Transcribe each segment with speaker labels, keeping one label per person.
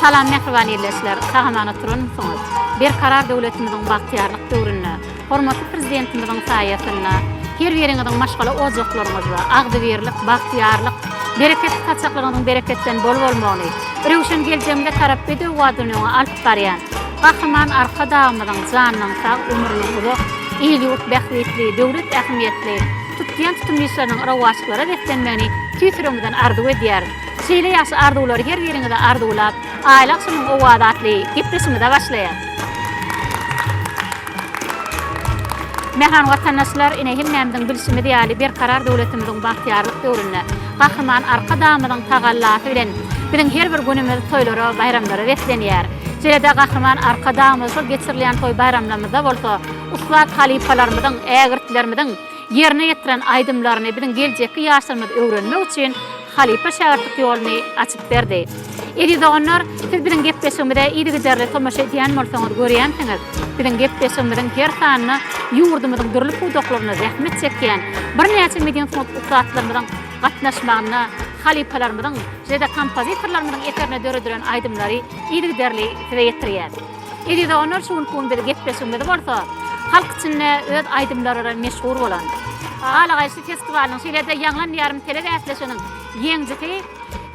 Speaker 1: Salam mehriban ellesler, sahamana turunmusunuz. Bir karar döwletimizin bagtyarlyk döwrüne, hormatly prezidentimizin saýasyna, her biriňiziň maşgala ojaklaryňyzda agdybirlik, bagtyarlyk, bereketli taçaklaryňyň bereketten bol bolmagyny, rewşen geljeğimde tarap bede wadynyň alyp barýan, gahryman arka dagymyzyň janynyň sag ömrüniň uzak, iýlik, bähwetli, döwlet ähmiýetli, tutýan tutumlyşlarynyň rawaçlyklara deflenmeni tüýsürüňizden arzu edýär. Şeýle ýaşy arzuwlary her biriňizde arzuwlap, aýlaksynyň o wadatly gepleşmede başlaýar. Mehan watandaşlar ine himmämdiň bilşimi diýäli bir karar döwletimiziň bagtyarlyk döwrüne, gahryman arka dagymyzyň tagallasy bilen biziň her bir günümiz toýlara, bayramlara wetlenýär. Şeýle gahryman arka dagymyzda geçirilýän toý bayramlarymyzda bolsa, uslak halipalarymyzyň, ägirtlerimiziň yerine ýetiren aýdymlaryny biziň geljekki ýaşlarymyz öwrenmek üçin halipa şäherlik ýoluny açyp berdi. Edidoganlar, siz biziň gepleşigimizde ýygy-derli tomaşa edýän bolsaňyz görýänsiňiz. Biziň gepleşigimiziň her sanyny ýurdumyzyň dürli pudaklaryna zähmet çekýän bir näçe mediýan utlatlarymyzyň gatnaşmagyna, halipalarymyzyň jeda kompozitorlarymyzyň eterine dörediren aýdymlary ýygy-derli size ýetirýär. Edidoganlar şuň konuda gepleşigimizde bolsa, halk içinde öz aýdymlary meşhur bolan Alagaýsy festivaliniň şeýlede ýanglan ýarym tele däsleşiniň ýeňjiki,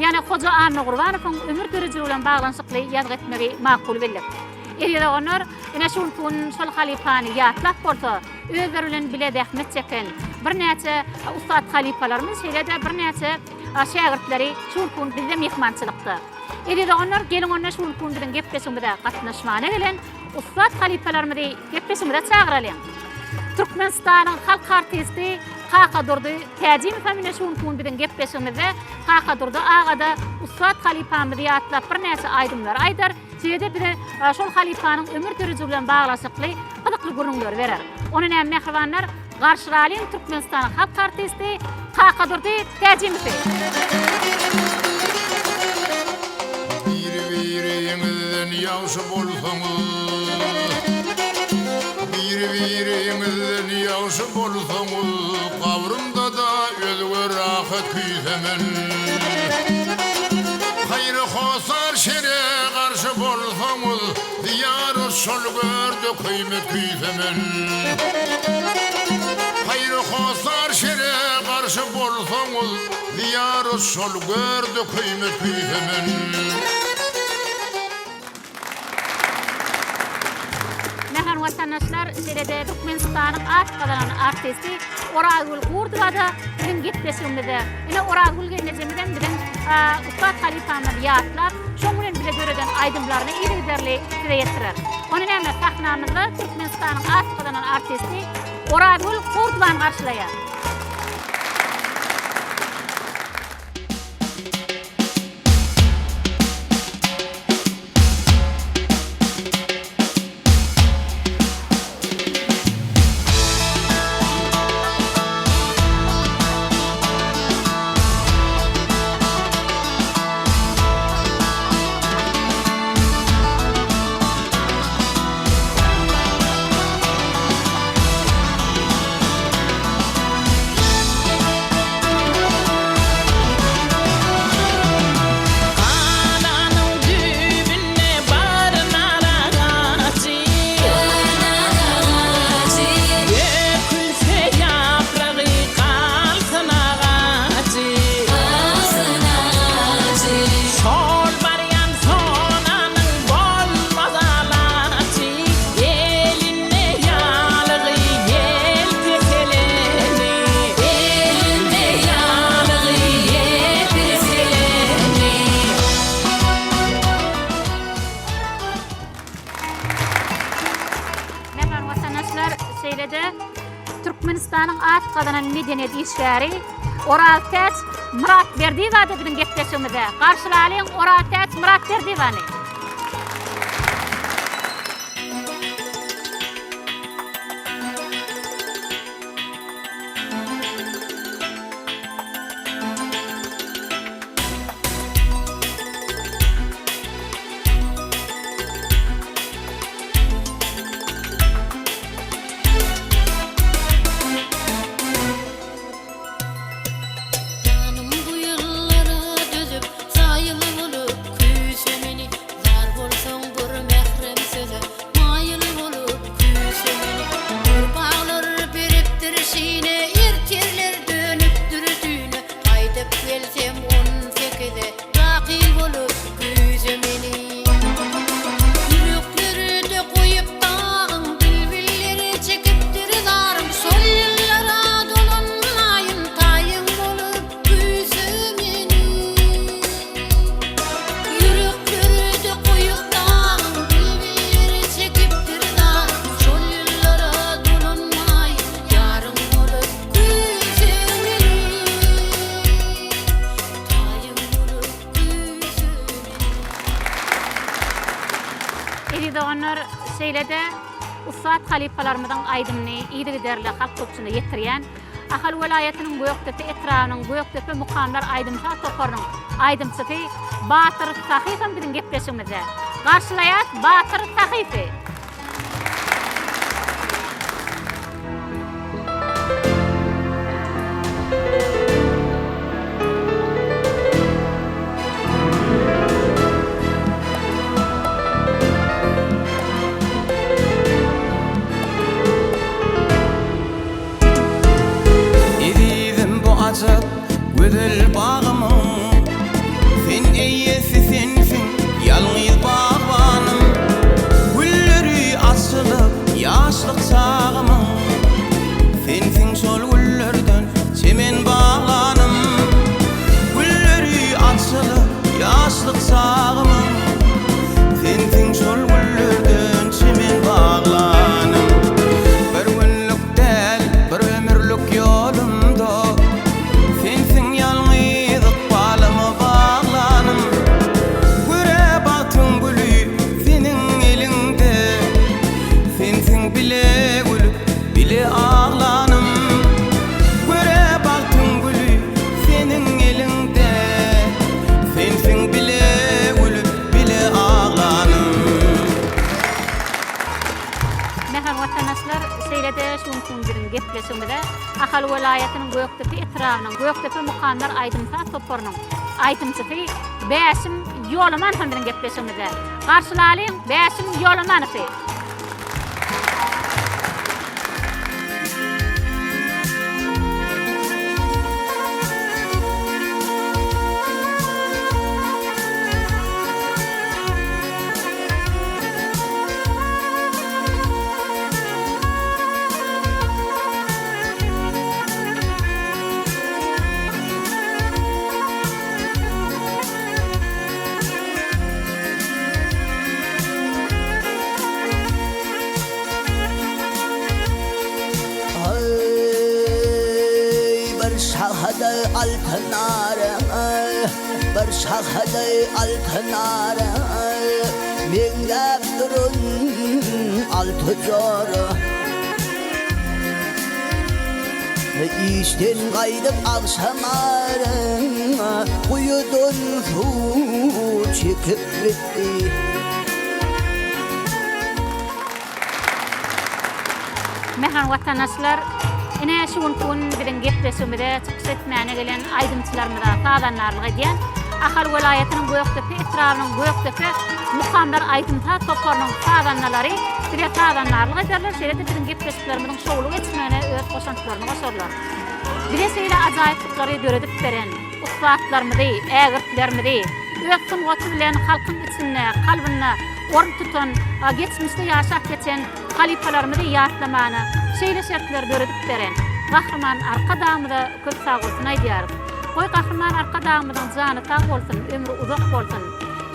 Speaker 1: ýani Hoja Amy Gurbanowyň ömür döreji bilen baglanşykly ýazg etmegi makul bilir. Edidoganlar ene şuň gün şol halifany ýatlap bolsa, özleri bilen bile dähmet çeken bir näçe ustad halipalarymyz şeýlede bir näçe şähertleri şuň gün bizde mehmançylykda. Edidoganlar gelin onda şuň gün bilen gepleşigimizde gatnaşmana gelen ustad halipalarymyzy gepleşigimizde çagyralýan. Türkmenistanyň halk artisti Kaka Durdy Täjim famine şuň gün bilen gepleşigimizde Kaka Durdy agada ustad halipamyzy ýatlap bir näçe aýdymlar aýdar. Şeýle bir şol halipanyň ömür döreji bilen baglaşykly gyzykly görüňler berer. Onu näme mehribanlar garşylalyň Türkmenistanyň halk artisti Kaka Durdy Täjim.
Speaker 2: Bir-biriňizden ýagşy bolsaňyz, bir-biriňizden ýagşy bolsaňyz, gabrymda da özüňe rahat küýsemen. Haýry hosar şere garşy bolsaňyz, diýar şol gördi kıymet küýsemen. Haýry hosar şere garşy bolsaňyz, diýar şol gördi kıymet küýsemen.
Speaker 1: Vatandaşlar şeýlede Türkmenistanyň at galanan artisti Oragul Gurdurada biziň gepleşigimizde ine Oragul gelmeden biziň ustad halipamyzy ýatlap şoň bilen bile göreden aýdymlaryny ýygy-derli size ýetirer. Onu näme sahnamyzda Türkmenistanyň at galanan artisti Oragul Gurdurany garşylaýar. Türkmenistanyň at gadanan medeniýet işgäri Oral Täç Murat Berdiýew bilen gepleşigimizde garşylalyň Oral Täç Murat Berdiýew. Seylede Ussat halifalarymyň aýdymyny ýygy derle halk köpçüne ýetirýän Ahal welaýatynyň Göýekdepe etranyň Göýekdepe mukamlar aýdymsa toparyň aýdymçysy Batyr Tahypy bilen gepleşmede. Garşylaýat Batyr Tahypy.
Speaker 3: Güzel bağımın sen eyyesi sensin yalnız bağbanım gülleri açılıp yaşlık sağımın sensin sol güllerden çemen bağlanım gülleri açılıp yaşlık sağımın sensin sol güllerden çemen bağlanım bir günlük del bir ömürlük yolumda
Speaker 1: Seylede şunkun birin gepleşmede Ahal welaýatynyň Göýekdepe etranyň Göýekdepe mukamlar aýdymsa toparynyň aýdymçysy Bäşim Ýolaman bilen gepleşmede. Garşylalyň Bäşim Ýolamanypy.
Speaker 4: Bir şahaday altınara minglep durun altı zora İşten gaýdyp akşamarın Kuyudun su çekip gitti
Speaker 1: Mehan vatandaşlar ine şunkun bilen gepleşmede çyksetmäne gelen aýdymçylarymyza taýdanlarlyk edýän Ahal welaýatynyň Göýekdepe etranyň Göýekdepe mukamlar aýdymsa toparynyň taýdanlary bire taýdanlarlyk ederler. Şeýle bilen gepleşiklerimizin şowlugy etmäne öz goşantyklaryny goşarlar. Bire şeýle ajaýyplyklary döredip beren ustatlarymyzy, ägirtlerimizi öz sungaty bilen halkyň içinde, kalbyna orun tutan, geçmişde ýaşap geçen halifalarymyzy ýatlamany şeýle şertler döredip beren Gahrman arka damyda köp sag bolsun aýdýar. Goý gahrman arka damynyň jany tag bolsun, ömrü uzak bolsun.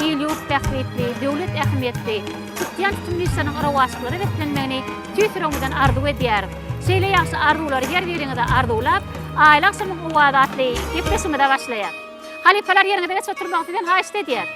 Speaker 1: Ýylyk tähwitli, döwlet ähmiýetli, tutýan tutumlysynyň rawaşlyklary beklenmegini tüýsürüňden arzu edýär. Şeýle ýaşy arzulary ýer beriňizde arzulap, aýlak samyň uwadatly gepleşmede başlaýar. Halifalar ýerine geçip oturmak bilen haýyş edýär.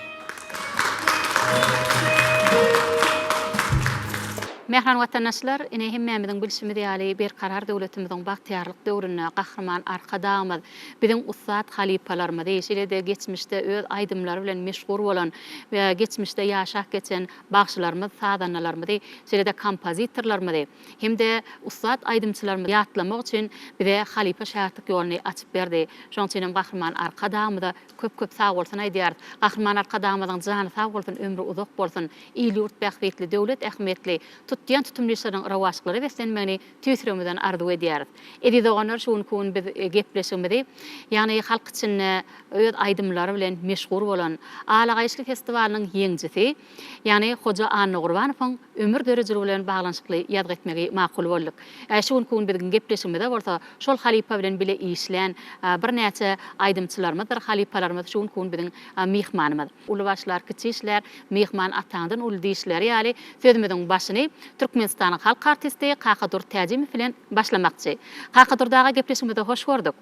Speaker 1: Mehran vatandaşlar, ine hemmemiziň bilşimi diýäli bir karar döwletimiziň bagtyarlyk döwrüne gahrman arka damyz biziň ussat halifalarymyz şeýle-de geçmişde öz aýdymlary bilen meşgul bolan we geçmişde ýaşap geçen bagşylarymyz, sadanlarymyz, şeýle-de kompozitorlarymyz hemde ussat aýdymçylarymyzy ýatlamak üçin bize halifa şäherlik ýoluny açyp berdi. Şoň üçin gahrman arka damyda köp sag bolsun aýdýar. Gahrman arka damynyň jany sag bolsun, ömrü uzak bolsun. Ýylyk tähwitli, döwlet ähmiýetli tutýan tutumlysynyň rawaşlyklary beslenmegini tüýsürüňden arzu edýär. Edidoganar şunkun biz gepleşmedi. Ýani halk üçin öz aýdymlary bilen meşgul bolan Alagaýşly festivaliniň ýeňjisi, ýani Hoja Anna Gurbanowyň ömür derejeli bilen baglanyşykly ýad etmegi makul bolduk. Şunkun biz gepleşmede bolsa, şol halifa bilen bile işlän bir näçe aýdymçylarymyz, halifalarymyz şunkun biziň mehmanymyz. Ulu başlar, kiçikler, mehman atandan ulu diýişler ýaly sözümiziň başyny Türkmenistanyň halk artisti Kakadur Täjimov bilen başlamakçy. Kakadurdaga gepleşmede hoş gördük.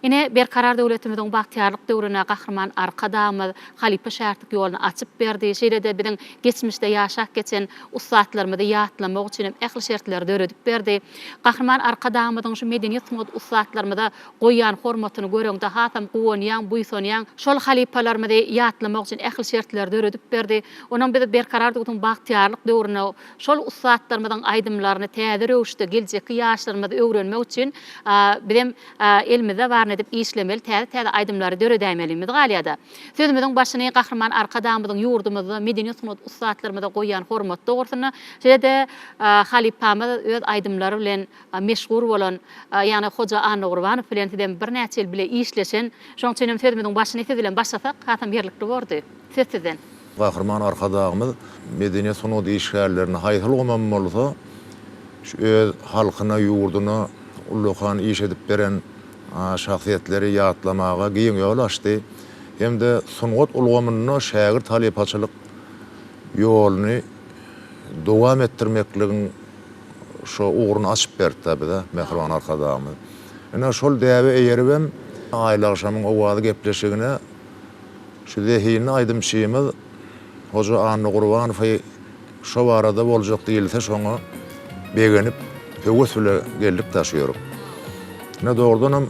Speaker 1: Ine berkarar döwletimiziň bagtyarlyk döwrüne gahrman arkadamy halipa şärtlik ýoluny açyp berdi. Şeýle-de biziň geçmişde ýaşap geçen ustatlarymyzy ýatlamak üçin ähli şertler döredip berdi. Gahrman arkadamyzyň şu medeniýet ustatlarymyza goýan hormatyny göreňde hatam goýanýan, buýsanýan şol halipalarymyzy ýatlamak üçin ähli şertler döredip berdi. Onuň bizi berkarar döwrüň bagtyarlyk döwrüne şol ustatlarymyzyň aýdymlaryny täze röwüşde geljeki ýaşlarymyzy öwrenmek üçin bizim elimize var edip işlemeli, täze aýdymlary döredämelimiz galýada. Sözümüziň başyny gahrman arkadamyzyň ýurdumyzy, medeniýet ustatlarymyza goýan hormat dogrusyna, şeýle-de halipamyz öz aýdymlary bilen meşgul bolan, ýani Hoja Anna Gurbanow bilen bir näçe ýyl bilen işleşen, şoň üçin sözümüziň başyny siz bilen başlasak, hatam berlikli boldy. Söz sizden.
Speaker 5: Gahrman arkadağımız medeniýet sunudy işgärlerini haýhylgymam bolsa, şu öz halkyna, ýurduna ullukan iş edip beren şahsiýetleri ýatlamaga giň ýol açdy. Hemde sunugat ulgamyny şägirt halipaçylyk ýoluny dowam etdirmekligiň şo uğrunu açyp berdi bize Mehriban arkadağımız. Ene şol däwe eýeribem aýla akşamyň owady gepleşigine şu zehini aýdymçymyz Hoja Anna Gurbanow şo barada boljak diýilse şoňa begenip höwes bilen gelip taşýarok. Ne doğrudanam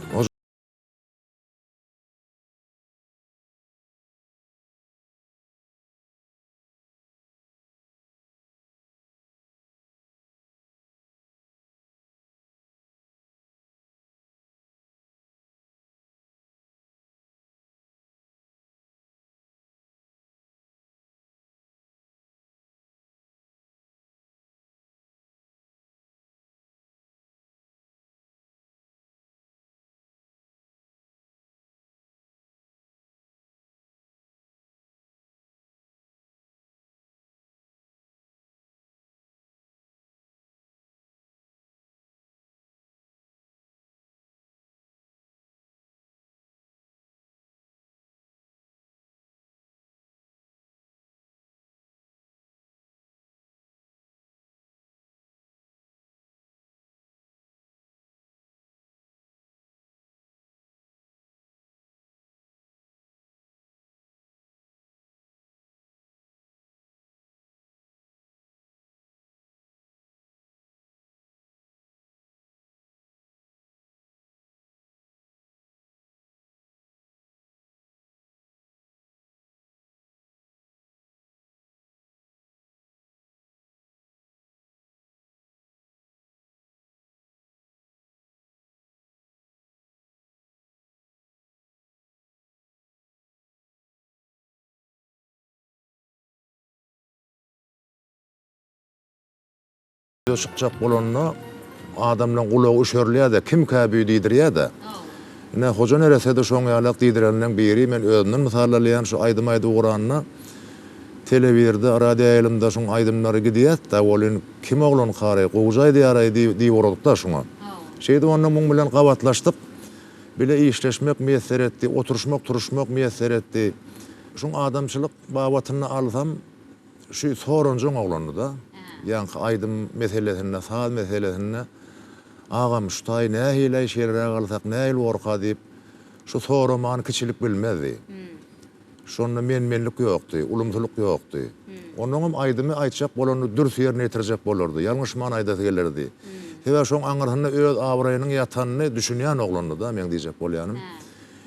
Speaker 5: çıkacak bolanna adamla kulağı üşörlüyor kim käbü diýdirýär da. Ne hoja nerese de şoň ýalak diýdirenden biri men özümden misallaýan şu aýdym ugranyna telewizorda radio ýylymda şoň aýdymlary gidýär da bolyn kim oglan kary gowjay diýýärdi da şoňa. Şeýde onuň muň bilen gawatlaşdyk. Bile işleşmek meýesser etdi, oturuşmak, turuşmak meýesser etdi. Şoň adamçylyk babatyny alsam şu soranjyň oglany da. Yani aydym meselesine, sağ meselesine ağam şutay nähile şeýle galsak nähil orqa diýip şu soramany kiçilik bilmezdi. Şonda menmenlik ýokdy, ulumsuluk ýokdy. Onuň aydymy aýtjak bolany dürs ýerine ýetirjek bolardy. Ýalňyş man aýdasy gelerdi. Hebe şoň aňyryny öz awraýynyň ýatanyny düşünýän oglany da men diýjek bolýanym.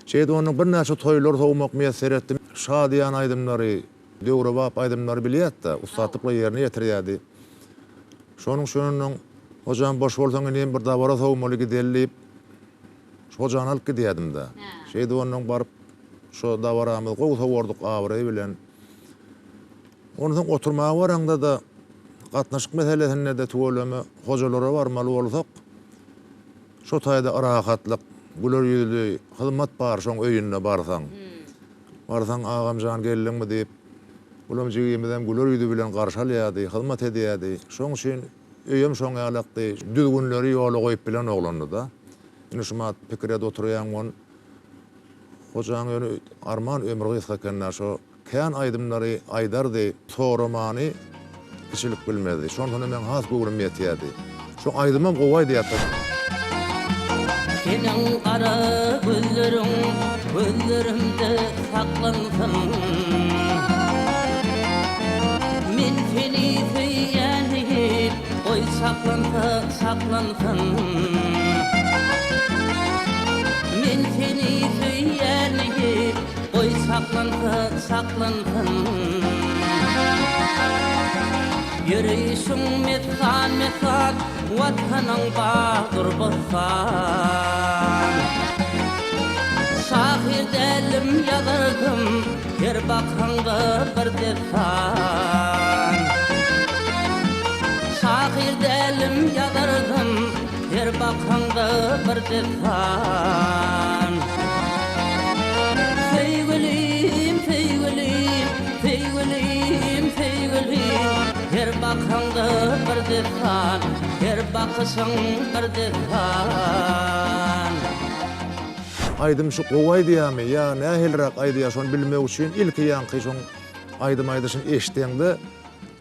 Speaker 5: Şeýde onuň bir näçe toýlar towmak meýesser etdi. Şadyan aýdymlary, döwre bap aýdymlary bilýär da, ustatypla ýerine ýetirýärdi. Şonuň hocam boş bolsaň inem bir dabara sowmaly gidelip hocany alyp gidýärdim da. Şeýde onuň baryp şo dabaramyzy gowsa bordyk awray bilen. Onuň oturmagy baranda da gatnaşyk meselesinde de tuwalama hojalara barmaly bolsak şo taýda arahatlyk, güler ýüzlü hyzmat bar şoň öýüne barsaň. Barsaň agamjan geldiňmi diýip ulam jigimizden güler ýüzü bilen garşalýardy, hyzmat edýärdi. Şoň üçin öýüm şoň ýalakdy. Düzgünleri ýola goýup bilen oglandy da. Ine şumat pikirde oturýan gon hojaň öňe arman ömür gysgakenler şo kän aýdymlary aýdardy, soramany kişilik bilmedi. Şondan men has gurulum ýetýärdi. Şu aydymam gowy diýýär.
Speaker 3: Senin ara gözlerimde saklansın. Men seni söýýändim, oy saklansın. Men seni söýýändim, oy saklansın. Yürüyüşün mekan, vatanın bağdır bassan. Şahir delim yazardım, her bakanda bir defan. Şahir delim yazardım, her bakanda bir defan. Sevgilim, her bakanda bir defan, her bakışın bir defan.
Speaker 5: Aydym şu gowy diýärmi? Ya nähilrak aýdýar şonu bilmek üçin ilki ýanky şoň aydym aýdyşyn eşitdiňde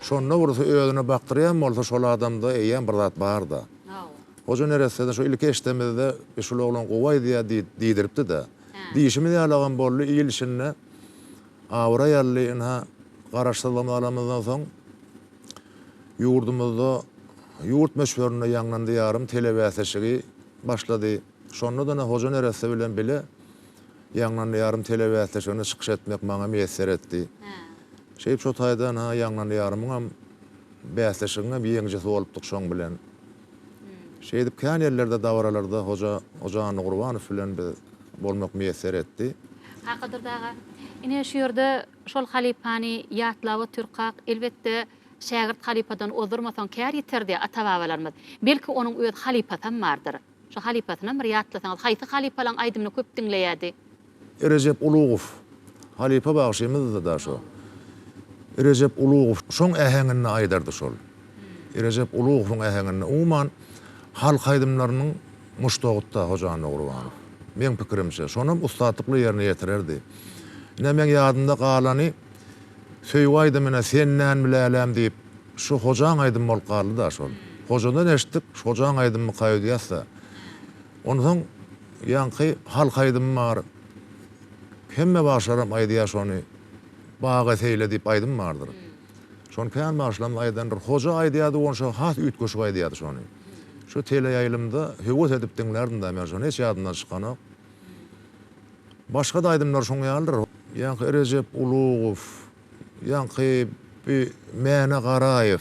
Speaker 5: şonuna gursa özüne baktyrýan bolsa şol adamda eýen bir zat bar da. Hoca neresinde şu ilki eşitmede de şol oglan gowy diýär diýdiripdi de. Diýişimi diýalagan bolly ýylşyny awra ýallyna garaşdyrmalarymyzdan soň ýurdumyzda ýurt meşhuruna ýanglandy ýarym telewäsişigi başlady. Şonda da hoca neresi bilen bile ýanglandy ýarym telewäsişigine çykyş etmek maňa meýser etdi. Şeýip şo taýdan ha ýanglandy ýarymyň bäsleşigine biýeňje bolupdyk şoň bilen. Şeýdip kän ýerlerde dawralarda hojany Gurbanow bilen bolmak meýser etdi.
Speaker 1: Haqydyr daga. Ine şu ýerde şol halipany ýatlawy türkak elbetde şägirt halipadan ozurmasan kär ýeterdi ata-babalarymyz. Belki onuň öz halipatan bardyr. Şu halipatyna bir ýatlasaňyz, haýsy halipalaň aýdymyny köp diňleýärdi?
Speaker 5: Recep Ulugow halipa bagşymyz da şo. Recep Ulugow şoň äheňini aýdardy şol. Recep Ulugowyň äheňini umman halk aýdymlarynyň muştagutda hojany Gurbanow. Men pikirimçe şonum ustatlyk ýerine ýetirerdi. Men ýadymda galany söýgü aýdymyna sen näme biläläm diýip şu hojaň aýdym bolup galdy da şol. Hojadan eşitdik, hojaň aýdymy gaýdýasa. Ondan ýanky halk aýdym bar. Hemme başaram aýdýar şonu. Baga seýle diýip aýdym bardyr. Şonu kän başlam aýdandyr. Hoja aýdýardy, onşa has ütgeşip aýdýardy şonu. Şu tele ýaýlymda höwes edip diňlerdim da men şonu hiç ýadymdan çykany. Başga da aýdymlar şoňa ýaldyr. Ýanky Recep Ulugow, ýanky Mäne Garaýew.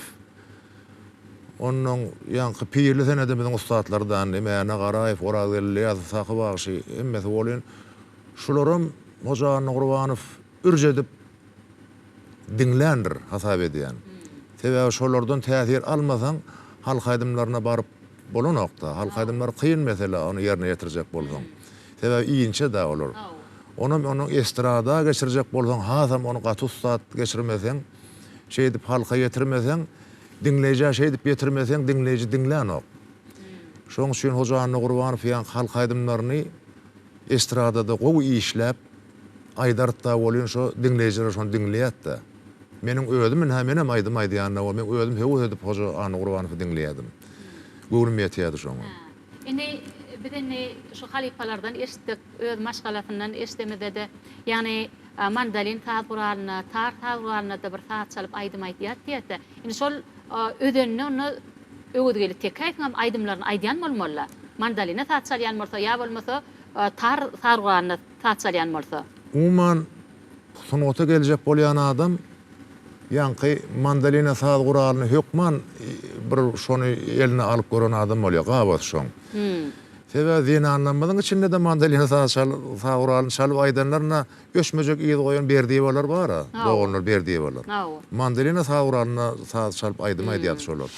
Speaker 5: Onun ýanky pirli senedimiň ustatlardan Mäne Garaýew, Oragelli, Saky bagşy, emmesi bolan şolaram hojany Gurbanow ürjedip diňlendir hasap edýän. Sebäbi şolardan täsir almasaň halk aýdymlaryna baryp bolanokda. Halk aýdymlary kıyın mesele onu ýerine ýetirjek bolsaň. Sebäbi iýinçe da olur. Onu estrada geçirjek bolsaň, hasam onu gaty ustat geçirmeseň, şeýdip halka ýetirmeseň, diňleýje şeýdip ýetirmeseň, diňleýji diňlänok. Şoň üçin hojany Gurbanow ýan halk aýdymlaryny estradada gowy işläp aýdarda bolýan şo diňleýjiler şonu diňleýärdi. Meniň özümün hem aýdym aýdýanyna men özüm höwes edip hojany Gurbanowy diňleýärdim. Gurulum ýetýärdi şoňa.
Speaker 1: Indi bidenni şu halipalardan eşitdik, öz maşgalatyndan eşitmede de ýani mandalin taýguralyna, tar taýguralyna da bir saat çalyp aýdym aýdýardy. Indi şol ödenni onu öwdügeli tekaýtňam aýdymlaryny aýdýan bolmaly. Mandalina saat çalýan bolsa ýa bolmasa tar taýguralyna saat çalýan bolsa.
Speaker 5: Umman sunota geljek bolýan adam ýanky mandalina saat guralyny hökman bir şonu eline alyp gören adam bolýar, gabat şoň. Sebäbi dini anlamadyň içinde de mandalina saat guralyny çalyp aýdanlaryna göçmejek ýyl goýan berdiýi bolar bar, dogonlar berdiýi bolar. Mandalina saat guralyny saat çalyp aýdym aýdýar şolar.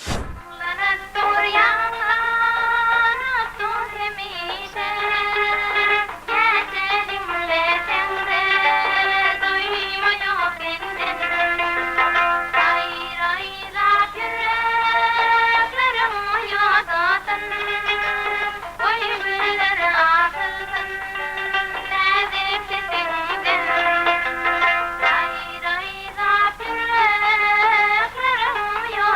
Speaker 6: Yo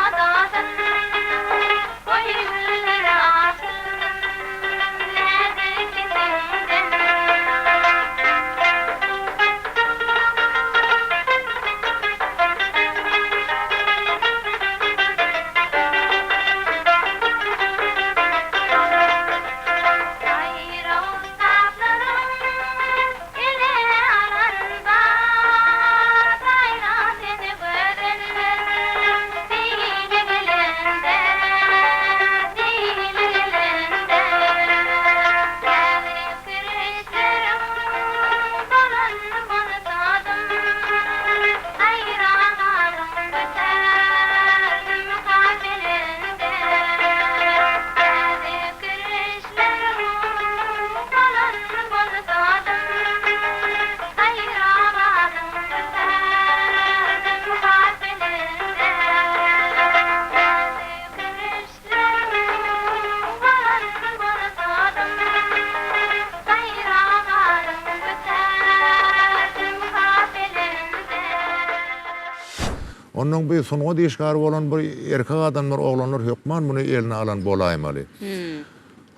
Speaker 5: Onun bir sunğa diýişgär bolan bir erkek adamlar, oglanlar hökman bunu eline alan bolaýmaly.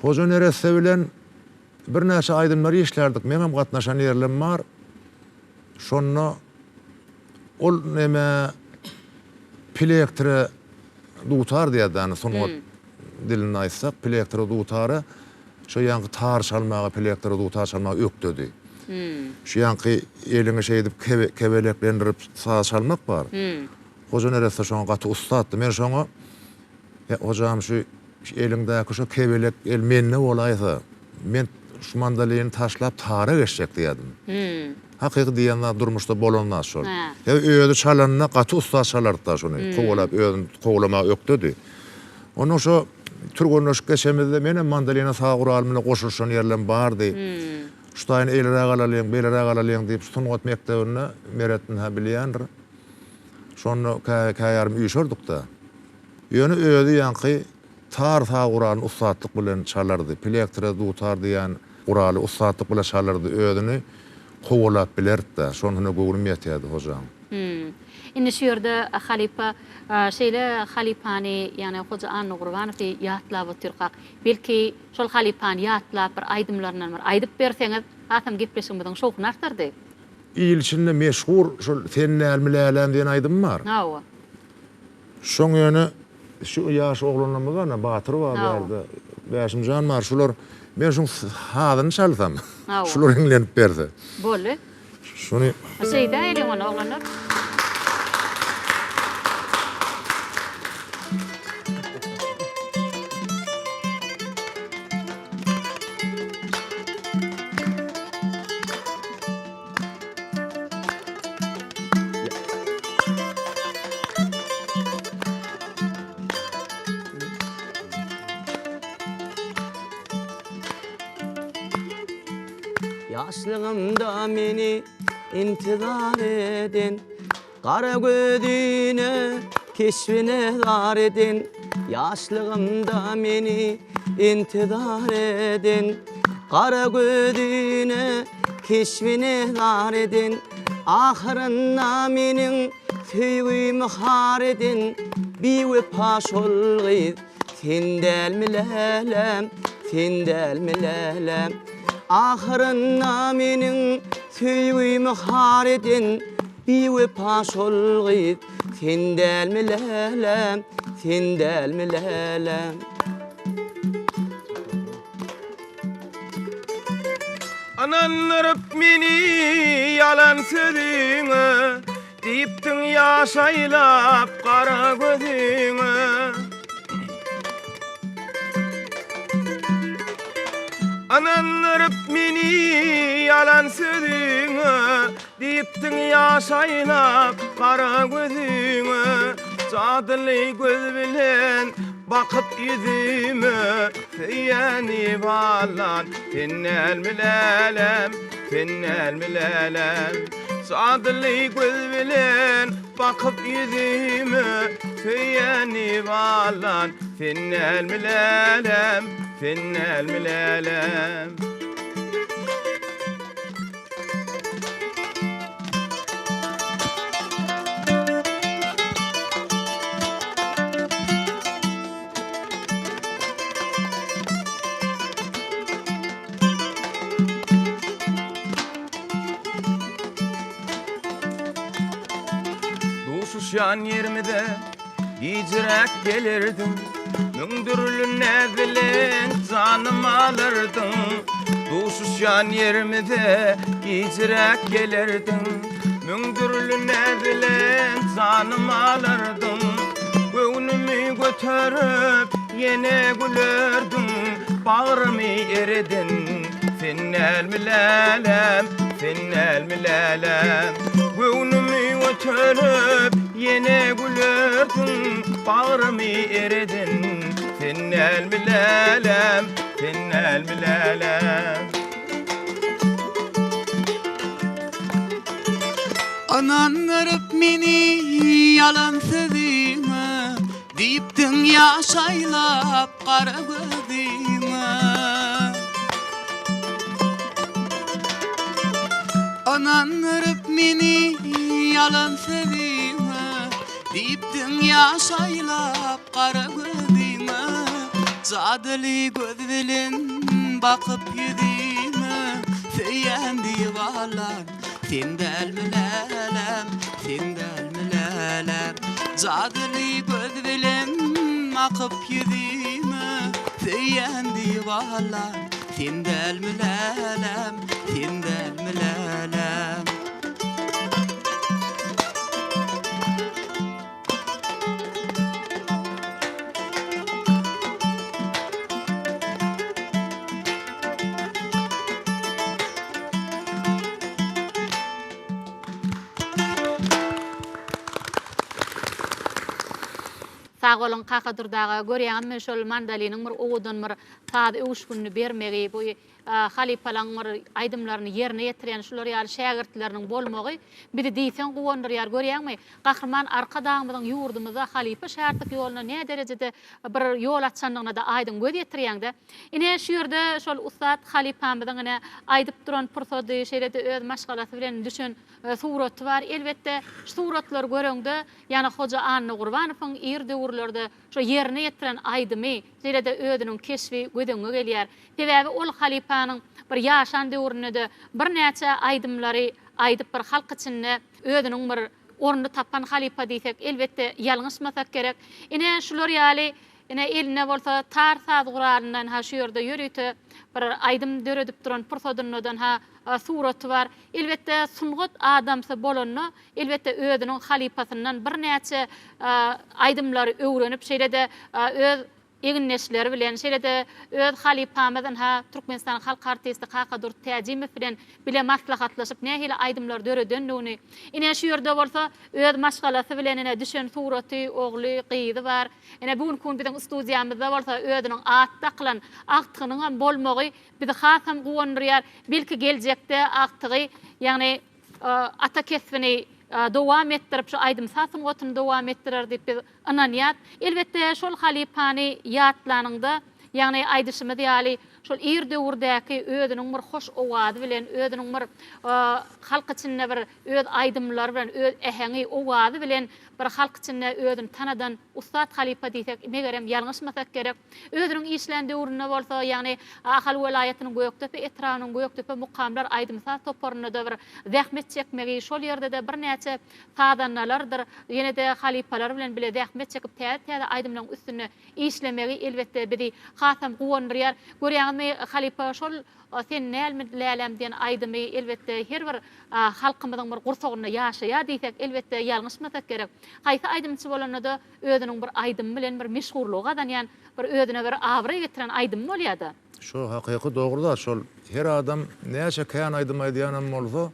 Speaker 5: Hoca neresi bilen bir näçe aýdymlar işlerdik. Meňem gatnaşan ýerlerim bar. Şonno ol neme plektre dutar diýýärdi, sunğa dilini aýtsak, plektre dutary şu ýanky tar çalmagy, plektre dutary çalmagy ökdedi. Şu ýanky elini şey edip kebeleklendirip sağa çalmak bar. Hoca neresi şoňa gaty ustatdy. Men şoňa hocam şu elingdäki şu kebelek el menne bolaýsa, men şu mandalyny taşlap tara geçecek diýdim. Hakyky diýende durmuşda bolanmaz şol. Öýde çalanyna gaty ustat çalardy da şonu. Kowlap öýdün kowlama ökdedi. Onu şu Türgönöş geçemizde menem mandalyna sağa guralmyna goşulşan ýerlem bardy. Şutaýyn elere galalyň, belere galalyň diýip sungat mekdebine meretini ha bilýändir. Şonu kaýarym üýşürdik da. Ýöne öýde ýanky tar sağa guran ustatlyk bilen çalardy. Plektre dutar diýen guraly ustatlyk bilen çalardy. Öýdüni kowlap bilerdi da. Şonu gowrum ýetýärdi hocam.
Speaker 1: Indi şu ýerde halipa şeýle halipany ýani Hoca Anny Gurbanowy ýatlap oturqak. Belki şol halipany ýatlap bir aýdymlaryny bir aýdyp berseňiz, atam gepleşmeden şoň artardy.
Speaker 5: İl içinde meşhur şol Fennälmilälen diýen aýdym bar.
Speaker 1: Hawa.
Speaker 5: Şoň ýöne şu ýaş oglanlarymyz bar, Batyr bar bardy. Bäşimjan bar, şular men şoň hadyny çalsam. Şular eňlenip berdi.
Speaker 1: Bolly.
Speaker 5: Şunu
Speaker 1: Şeýde elim onu oglanlar.
Speaker 3: Yaşlığımda meni intizar edin, kara gözüne keşfine zar edin. Yaşlığımda meni intizar edin, kara gözüne keşfine zar edin. Ahırında menin tüyümü har edin, bir vepaş olgayız, sendel milelem, sendel milelem. Ahırında menin tüyümü har edin, bir vepaş olgayız, sendel milelem, sendel milelem.
Speaker 6: Ananlarıp meni yalan sözüňe, diýipdiň ýaşaýlap kara gözüňe. Ananlarıp meni yalan sözüňe, diýipdiň ýaşaýlap kara gözüňe. Jadyly göz bilen bakyp ýüzüme, feýani balan fennel milelem, fennel milelem. Jadyly göz bilen bakyp ýüzüme, feýani balan fennel milelem, fennel milelem. Duşuşan yermide gicirek gelirdim, mündürlü bilen canım alırdım. Duşuşan yermide gicirek gelirdim, mündürlü bilen canım alırdım. Göwnümi götürüp yine gülerdim, bağrımı eridin fennel milelem, fennel milelem. Göwnümi götürüp yine gülerdim, bağrımı eridin fennel milelem, fennel milelem.
Speaker 7: Ananlarıp meni yalan sözüňe, diýipdiň ýaşaýlap kara gözüňe. Ananlarıp meni yalan sözüňe, Diptin yaşaylap kara gözüme Zadeli gözlerin bakıp yüzüme Feyen divalan Findel mülelem Findel mülelem Zadeli gözlerin bakıp yüzüme Feyen divalan Findel mülelem Findel mülelem
Speaker 1: Sağ olun kakadırdağa görýän men şol mandalinin bir oğudan bir taýy öwüşgünni bermegi bu halipalan bir aýdymlaryny ýerine ýetirýän şular ýaly şägirtleriniň bolmagy biri diýsen gowandyrýar görýärmi? Gahrman arka dağımyzyň ýurdumyzda halipa şähertlik ýoluna ne derejede bir ýol açanlygyna da aýdym göz ýetirýär-de. Ine şu ýerde şol ustad halipamyzyň ine aýdyp duran pursady şeýlede öz maşgalasy bilen düşen suraty bar. Elbetde suratlar göreňde ýani Hoja Anny Gurbanowyň ýerde urlerde şu ýerine ýetiren aýdymy şeýlede özüniň keşfi gödeňe gelýär. Sebäbi ol halipanyň bir ýaşan döwründe bir näçe aýdymlary aýdyp bir halk içinde özüniň bir ornuny tapan halipa diýsek elbetde ýalňysmasak gerek. Ine şular ýaly ine eline bolsa tar saz guraryndan ha şu ýerde ýörüýte bir aýdym döredip duran pursadynydan ha suraty bar. Elbetde sungut adamsa bolanyny elbetde özüniň halipasyndan bir näçe aýdymlary öwrenip şeýlede öz egin neşleri bilen şeýlede öz halipamyzdan ha Türkmenistan halk artisti Kakadur Täjimow bilen bile maslahatlaşyp nähili aýdymlar döredendigini ine şu ýerde bolsa öz maşgalasy bilen ine düşen suraty ogly gyzy bar. Ine bugün kun biziň studiýamyzda bolsa özüniň atda kılan aktygynyň bolmagy bizi hasam gowandyrýar. Belki geljekde aktygy ýagny ata kesbini dowam ettirip şu aýdym sasyn gotuny dowam ettirer diýip biz ananyat. Elbetde şol halipany ýatlanyňda ýagny aýdyşymyz ýaly şol ir döwürdäki özüniň bir hoş owady bilen özüniň bir halk içinde bir öz aýdymlary bilen öz eheňi owady bilen bir halk içinde özüni tanadan ustad halipa diýsek megerem ýalňysmasak gerek. Özüniň işlen döwrüne bolsa ýagny Ahal welaýatynyň Göýektepe etranynyň Göýektepe mukamlar aýdymsa toporuna da bir zähmet çekmegi şol ýerde de bir näçe tadanlardyr. Ýene de halipalar bilen bile zähmet çekip täze aýdymlaryň üstüne işlemegi elbetde bizi hasam gowandyrýar. Görýärmi halipa şol sen näme diýen aýdymy elbetde her bir halkymyzyň bir gursagyna ýaşaýar diýsek elbetde ýalňysmasak gerek. Haýsy aýdymçy bolanyda özüniň bir aýdym bilen bir meşgurlygy adanýan bir özüne bir awry getiren aýdym bolýardy.
Speaker 5: Şu hakyky dogry şol her adam näçe kän aýdym aýdýanan bolsa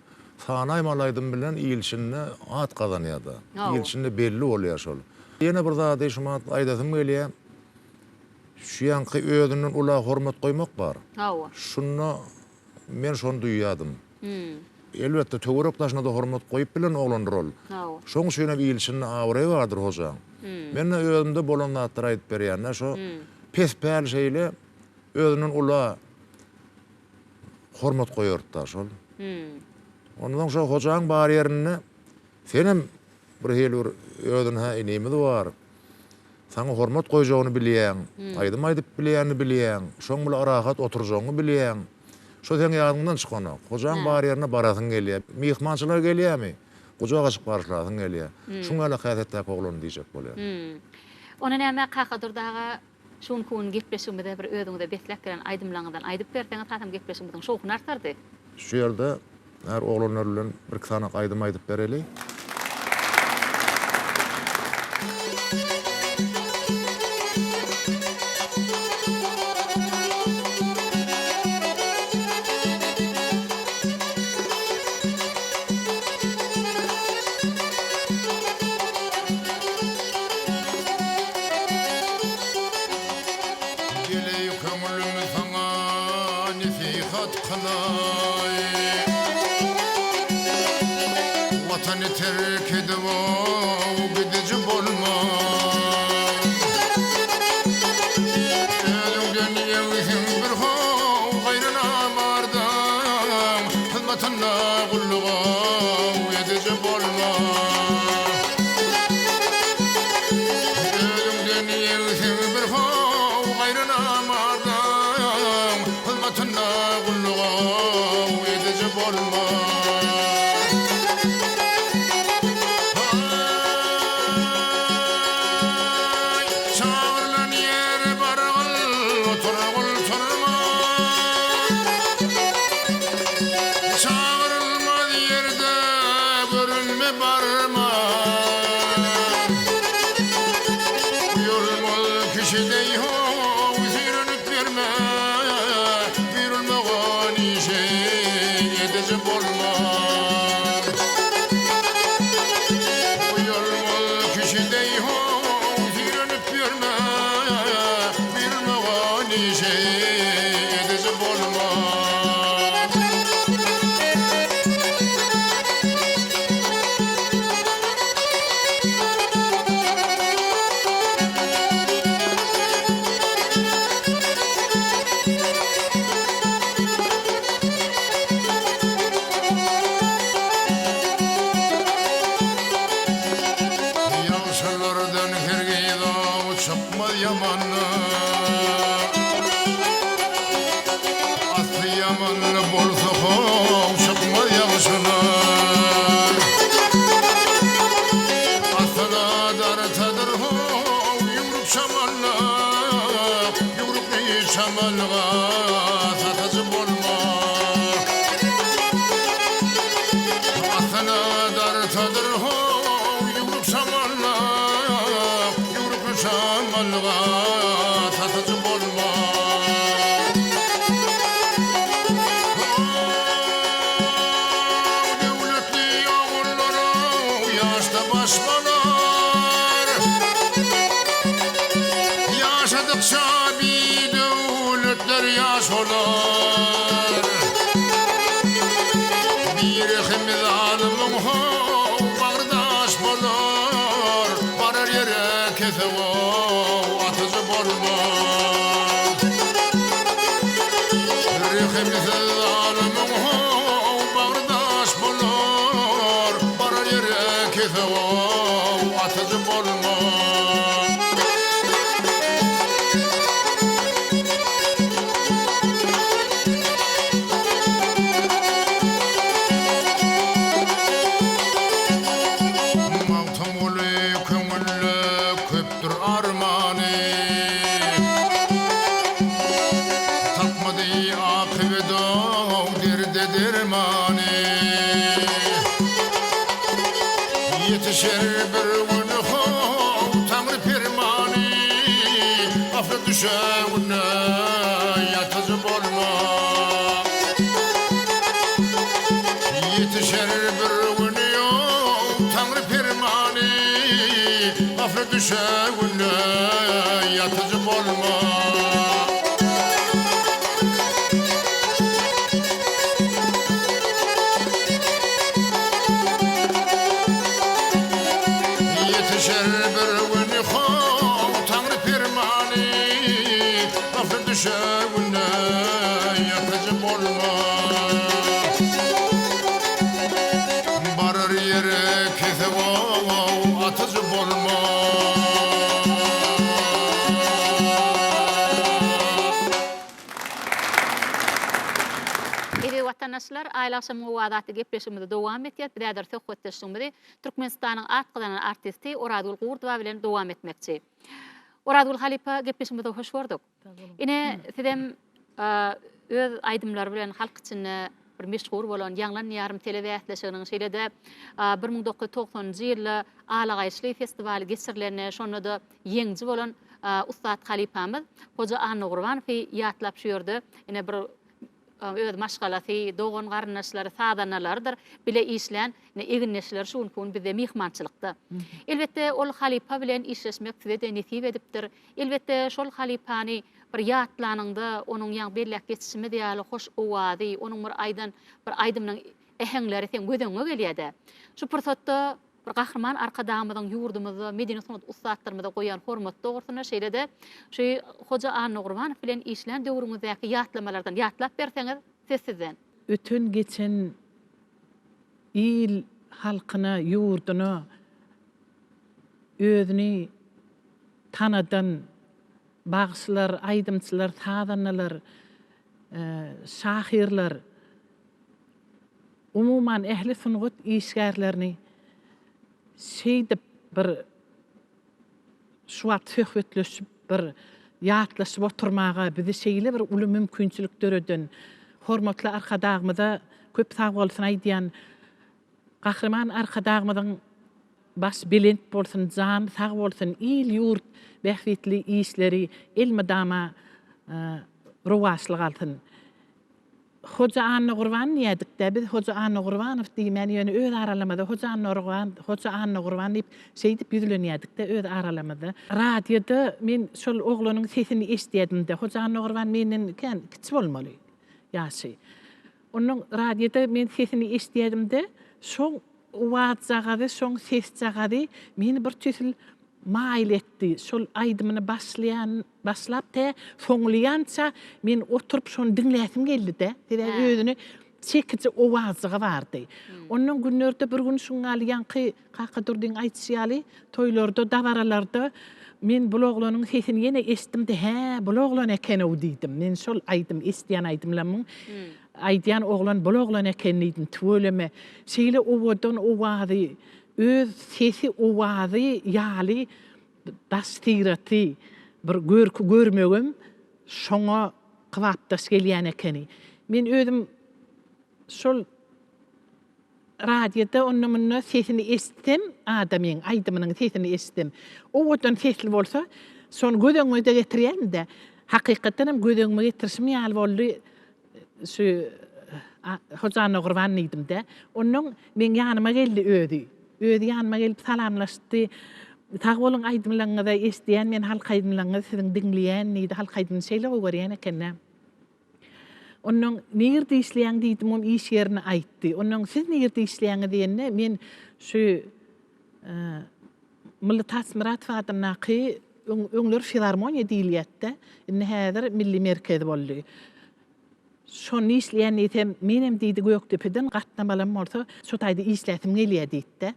Speaker 5: sanaý mal aýdym bilen iýilşini at gazanýardy. Iýilşini belli bolýar şol. Ýene bir zat şuma aýdasym gelýär. Şu ýanky özüniň ula hormat goýmak bar. Şunu men şonu duýýadym. Elbetde töwerekdaşyna da hormat goýup bilen oglandyr ol. Şoň şeýle iýilşini awry bardyr hoja. Men özümde bolan zatlar aýdyp berýärler şo pespäl şeýle özüniň ula hormat goýardy şol. Ondan şo hojaň bar ýerine senem bir hel özüň ha inemi bar. Sana hormat goýjagyny bilýän, aýdym aýdyp bilýäni bilýän, şoň bilen arahat oturjagyny bilýän. Şo sen ýadyňdan çykany. Hojaň bar ýerine barasyň gelýär. Mihmançylar gelýärmi? Hojaga açyp barşlasyň gelýär. Şoňa ala häzetde oglan diýjek bolýar.
Speaker 1: Ona näme kakadyrdaga şoň kun gepleşigimizde bir özüňde beslek gelen aýdymlaryňdan aýdyp berseňiz hasam gepleşigimiziň şowkuny artardy.
Speaker 5: Şu ýerde her oglanlar bilen bir sanak aýdym aýdyp bereli.
Speaker 2: Vatanı terk edip gidici bolma. Ölümden yevsin bir hov gayrına bardan, hizmetine kulluğa edici bolma. bolma. Çağırlan yere barğıl, oturğul turma. Çağırılmaz yerde görünme barma. Yolmaz kişidey ho, üzülünüp verme. Buyurulmağın işe edece bolma. Yolmaz kişidey ho, üzülünüp verme. Buyurulmağın işe edece bolma. Yavşalardan hergeyda uçakmaz yamanlı. Aslı yamanlı bolsa ho uçakmaz yavşalar. Asla dartadır ho yumruk şamanlı. Yumruk neyi şamanlığa satıcı bolma. Asla dartadır ho yumruk şamanlı. Yumruk şamanlığa satıcı bolma. Devletli oğulları yaşta başbalar. Yaşadıkça bir devletler yaş olar. Bir himiz alımın ho bağırdaş bolar. Barar yere kese o atıcı bolma. Rihimiz alımın ho bağırdaş bolar. Barar yere kese o atıcı bolma. Mavtamuli köngülle köptür armani. Tapmadı akıbeda derde dermani. Yetişer bir gün ho Tanrı pirmani. Afra düşevine yatıcı bolma. Yetişer bir gün Tanrı pirmani. Afra düşevine yatıcı bolma. Yetişer bir gün ho Tanrı pirmani. Afra düşevine yatıcı bolma. Barar yere kese o atıcı bolma.
Speaker 1: Evi vatandaşlar aylakşam muvadatı gepleşimizde dowam etýär. Biräder töhwetdeşigimizde Türkmenistanyň atgydan artisti Oradul Gurdwa bilen dowam etmekçi. Oradul Halipa gepleşimizde hoş gördük. Ine sizem öz aýdymlary bilen halk içinde bir meşhur bolan Ýanglan ýarym telewäsleşiginiň şeýlede 1990-njy ýyly Alagaýçly festivali geçirilerine şonda da ýeňji bolan Ustad Halipamyz Hoca Anna Gurbanowy ýatlap şüýerdi. Ine bir öz maşgalasy, dogan garnaşlary, sadanalardyr. Bile işlän, eginleşler şuň kun bizde mihmançylykda. Elbette ol Halipa bilen işleşmek size de nesip edipdir. Elbette şol Halipany bir ýatlanyňda onuň ýa bellek geçişimi diýäli hoş owazy, onuň bir aýdymyň eheňleri sen gözeňe gelýärdi. Şu pursatda bir gahrman arkadamyzyň ýurdumyzda Medine Sunat ustadlarymyza goýan hormat dogrusyna şeýlede şu Hoca Anna Gurbanow bilen işlän döwrüňizdäki ýatlamalardan ýatlap berseňiz sizden.
Speaker 8: Ötün geçen il halkyna, ýurduna özüni tanadan bagyslar, aýdymçylar, sadanlar, şahirler umuman ehli sungut işgärlerini şeyde bir şuat höhvetlösüp bir ýatlaşyp oturmaga bizi şeýle bir uly mümkinçilikler ödün. Hormatly arkadagymyza köp sag bolsun aýdýan Gahrman arkadagymyň baş bilent bolsun, jan sag bolsun, il ýurt bähwitli işleri elmedama rowaşlyk altyn. Hoca Anna Gurban diýdik-de biz Hoca Anna Gurbanow diýmän ýöne öz aralamada Hoca Anna Gurban diýip şeýdip ýüzlenýärdik-de öz aralamada. Radioda men şol oglanyň sesini eşitdim-de. Hoca Anna Gurban menden kiçik bolmaly ýaşy. Onuň radioda men sesini eşitdim-de şoň wagt jagady, şoň ses jagady meni bir tüsül mail etdi. Şol aýdymyny başlap te soňlaýança men oturup şonu dinläsim geldi-de. Özüni çekici owazyga bardy. Onuň günlerde bir gün şuňaly ýanky kakadurdyň aýtýaly toýlarda, dabaralarda men bu oglanyň sesini ýene eşitdim-de, bu oglan eken o diýdim. Men şol aýdym, esdiýän aýdymlamyň aýdýan oglan bu oglan eken diýdim. Töweleme şeýle owadan owazy öz sesi owazy ýaly dastirati bir görmegim şoňa kywapdaş gelýän ekeni. Men özüm şol radioda onuň sesini esitdim, adamyň aýdymynyň sesini esitdim. Owadan sesli bolsa, şonu gödüňe de getirýän-de, hakykatdan hem gödüňe getirişim ýaly boldy. Şu Hoca Anna Gurban diýdim-de. Onuň men ýanyma geldi öýdi. Öýdi ýanyma gelip salamlaşdy. Tag bolun aýdymlaryňyza esdiýän men halk aýdymlaryňyzy siziň dinleýän diýdi. Halk aýdymlaryny şeýle görýän ekenne. Onuň nerede işleýän diýdim, o iş ýerini aýtdy. Onuň siz nerede işleýän diýende men şu Milli Tasmirat Fadynaky öňler filarmoniýa diýilýär-de. Indi häzir milli merkez boldy. Şonu işleýän etem menem diýdi Gökdepeden gatnamalam bolsa şu taýda işlätim gelýär diýdi.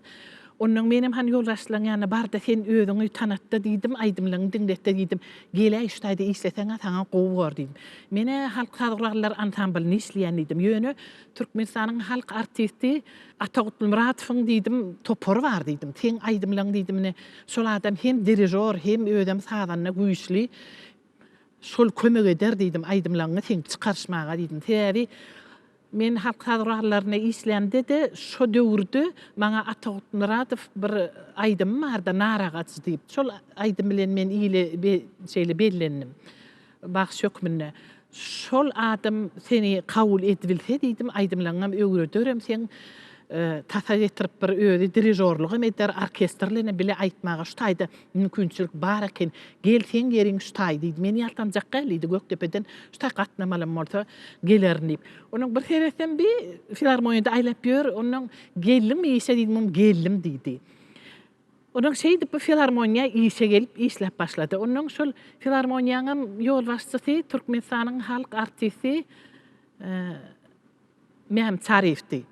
Speaker 8: Onuň menem han ýoldaşlaryň ýanyna barda sen özüňi tanatda diýdim, aýdymlaryň dinletde diýdim. Gelä şu taýda işleseňe saňa gowy gor diýdim. Mene halk sadgurlar ansamblini işleýän diýdim. Ýöne Türkmenistanyň halk artisti Atagutly Muratowyň diýdim, topor bar diýdim. Sen aýdymlaryň diýdim, şol adam hem dirijor hem ödem saganyna güýçli. Şol kömek eder diýdim, aýdymlaryňy sen çykarşmaga diýdim. Täbi men halk sadgurlaryna işlendi de şo döwürde maňa Atagutly Muratow bir aýdym barda naragaçy diýip. Şol aýdym bilen men ýyly şeýle bellendim. Bax şökmünne. Şol adam seni kabul edilse diýdim, aýdymlaryňam öwrederem sen tasa getirip bir özi dirijorlugy eder, orkestrlerini bile aýtmaga şu taýda mümkinçilik bar eken. Gelsen geriň şu taýda diýdi. Meni ýaltan jakka gelýdi Gökdepeden şu taý gatnamalam bolsa gelerin diýip. Onuň bir heresen bir filarmoniýada aýlap ýör, onuň geldim ýese diýdim, geldim diýdi. Onuň şeýdi bu filarmoniýa işe gelip işläp başlady. Onuň şol filarmoniýanyň ýol başçysy Türkmenistanyň halk artisti Mehmet Sarifdi.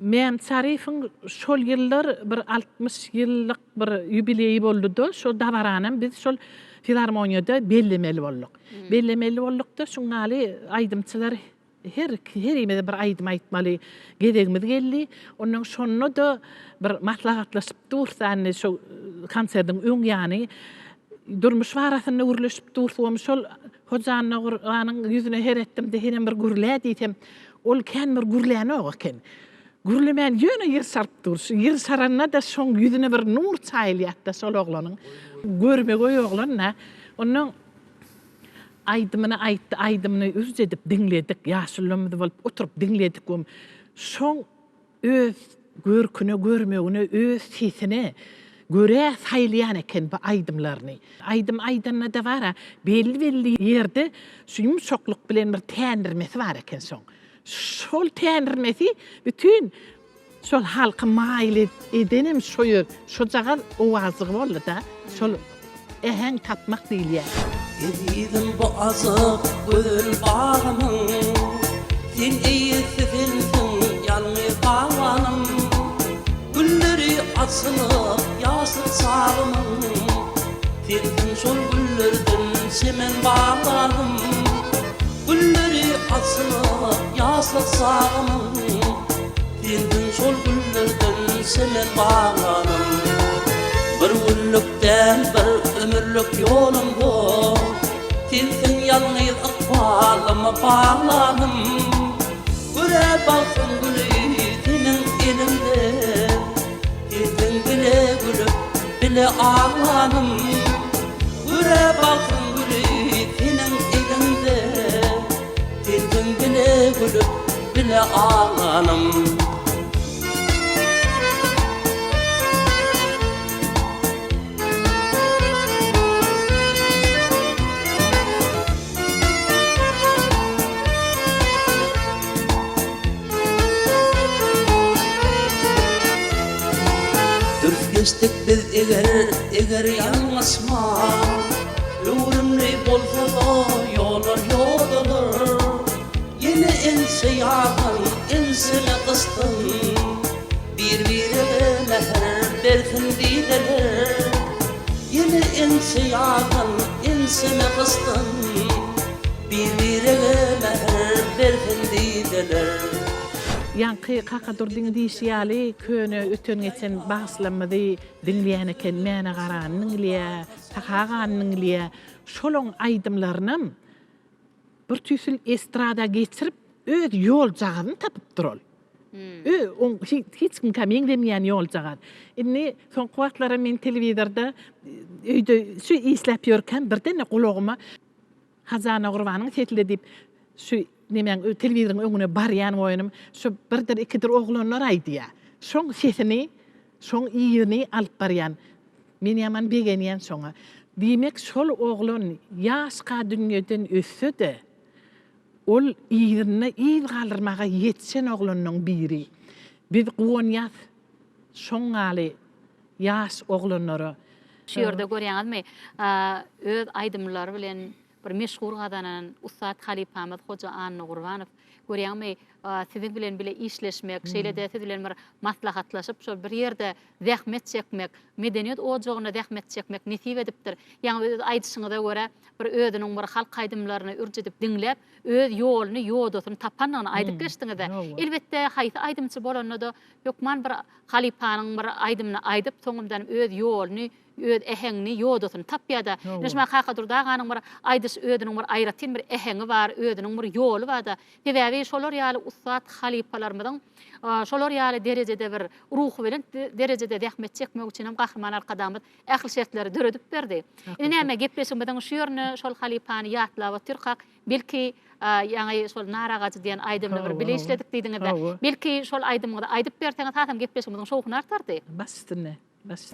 Speaker 8: Mehmet Sarif'in şol ýyllar bir 60 ýyllyk bir ýubileýi boldy-da, şo dabaranam biz şol filarmoniýada bellemeli bolduk. Bellemeli bolduk-da şuňaly aýdymçylar her ýerde bir aýdym aýtmaly gedegimiz geldi. Onuň şonu da bir maslahatlaşyp dursan şo konserdiň öň ýany durmuş barasyna urlaşyp dursam şol Hoja Anna Gurbanyň ýüzüne her etdim de henem bir gürlä diýdim. Ol kän bir gürläne eken. Gürlemän ýöne ýer sarp durşy. Ýer saranna da şoň ýüzüne bir nur çaýlýatda şol oglanyň. Görmegi oglanna. Onuň aýdymyny aýtdy, aýdymyny üzjedip dinledik. Ýaşulymyz bolup oturup dinledik. Şoň öz görküne, görmegine, öz sesine göre saýlýan eken bu aýdymlaryny. Aýdym aýdanna da bara belli ýerde şu ýumşakluk bilen bir tändürmesi bar eken şoň. Şol tändürmesi bütün şol halky maýl edenim şoýur, şo jaga owazygy boldy da, şol eheng tapmak diýilýär.
Speaker 3: Edidim bu azık gül bağımın, sen eýesisin ýalňy gawanym. Gülleri açılıp ýasyl sagymyň, sen şol güllerden semen bağlanım. Gülleri açılıp ýasyl sagymyň, Tildin şol güllerden sene bağlanım Bir güllükten bir ömürlük yolum bu Tildin yalnız akbalıma bağlanım Güre balkın gülü senin elinde Tildin bile gülüp bile ağlanım Güre balkın gülü senin elinde Tildin bile gülüp bile ağlanım Geçtik biz eğer yanmasma Ömrümle bolsa da yollar yoldalar Yine ense yağın ensine kıstın Birbirine meher berkin dideler Yine ense yağın ensine kıstın Birbirine meher berkin dideler
Speaker 8: Yankı kaka durduğun dişiyali köyünü ötön geçen bağıslanmadı dinleyen eken mene qaranın iliye, takağanın iliye şolon aydımlarının bir tüsül estrada geçirip öz yol cağını tapıp durul. Hiç kim kamen demeyen yol cağı. Inni son kuatlara men televizorda öyle şu islap yorken birden kulağıma Hazana Qurbanın setile deyip şu nemen televizorun önüne baryan oyunum şu birdir ikidir oğlanlar aydı ya. Şoň sesini, şoň iyini alıp baryan. Men yaman begeniyen şoňa. Demek şol oğlan yaşka dünýeden össü de ol iyini iyi galyrmaga yetsen oğlanyň biri. Biz Gonyas şoň aly yaş oğlanlara
Speaker 1: Şu ýerde görýäňizmi? Öz aýdymlary bilen bir meşhur gadanan Ustad Halipamad Hoca Anna Gurbanow görýäňmi? Sizin bilen bile işleşmek, şeýle-de siz bilen bir maslahatlaşyp şol bir ýerde zähmet çekmek, medeniýet ojagyna zähmet çekmek nesip edipdir. Ýani öz aýdyşyňyza görä bir özüniň bir halk aýdymlaryny ürjedip dinläp, öz ýoluny, ýodatyny tapanyny aýdyp geçdiňizde. Elbetde haýsy aýdymçy bolanda ýokman bir halipanyň bir aýdymyny aýdyp soňumdan öz ýoluny öz eheňini ýodatyny tapýada. Näşme hakadurda ganyň bir aýdys ödüniň bir aýratyn bir eheňi bar, ödüniň bir ýolu barda. Sebäbi şolar ýaly ustad halipalarymyň şolar ýaly derejede bir ruhy bilen derejede zähmet çekmek üçin hem gahrman arkadamyz ähli şertleri döredip berdi. Ine näme gepleşmeden şu ýerine şol halipany ýatlap oturkak belki ýa-ni şol naragaçy diýen aýdymny bir bileşledik diýdiňizde. Belki şol aýdymyňda aýdyp berseňiz hatam gepleşmeden şowkuny artardy.
Speaker 8: Bastyny, bas.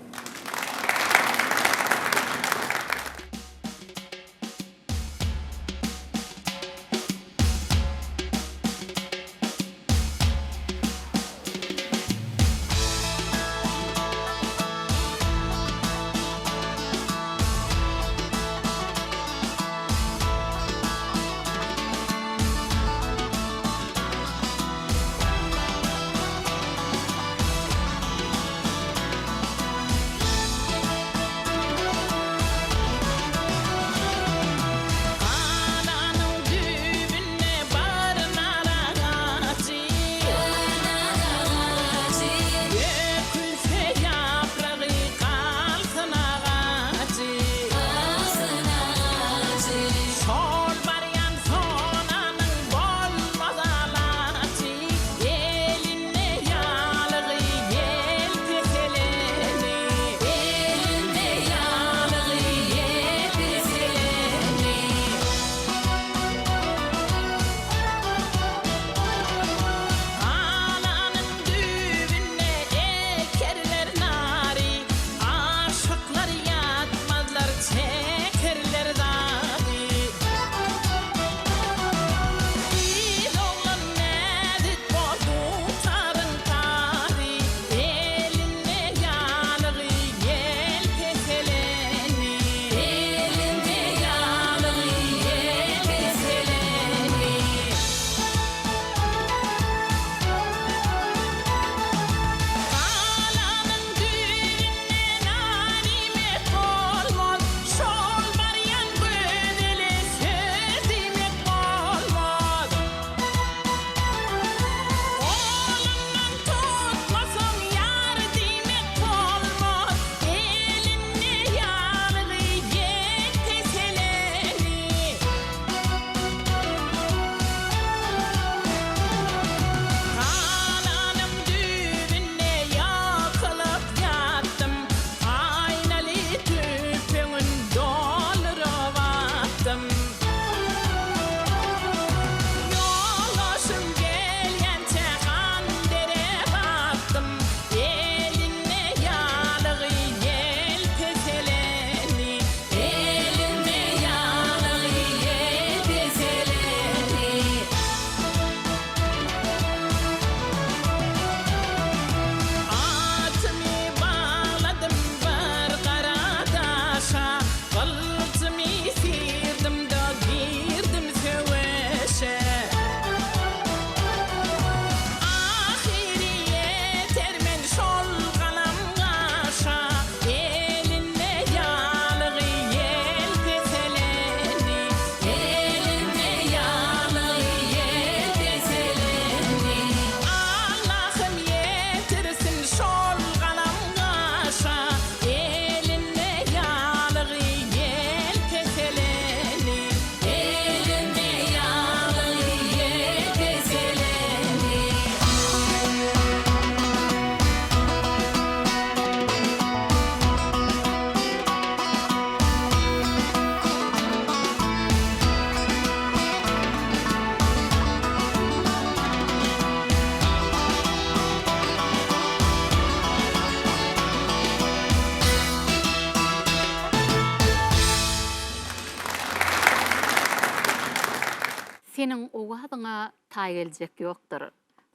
Speaker 1: senin owadyňa taýgeljek ýokdur.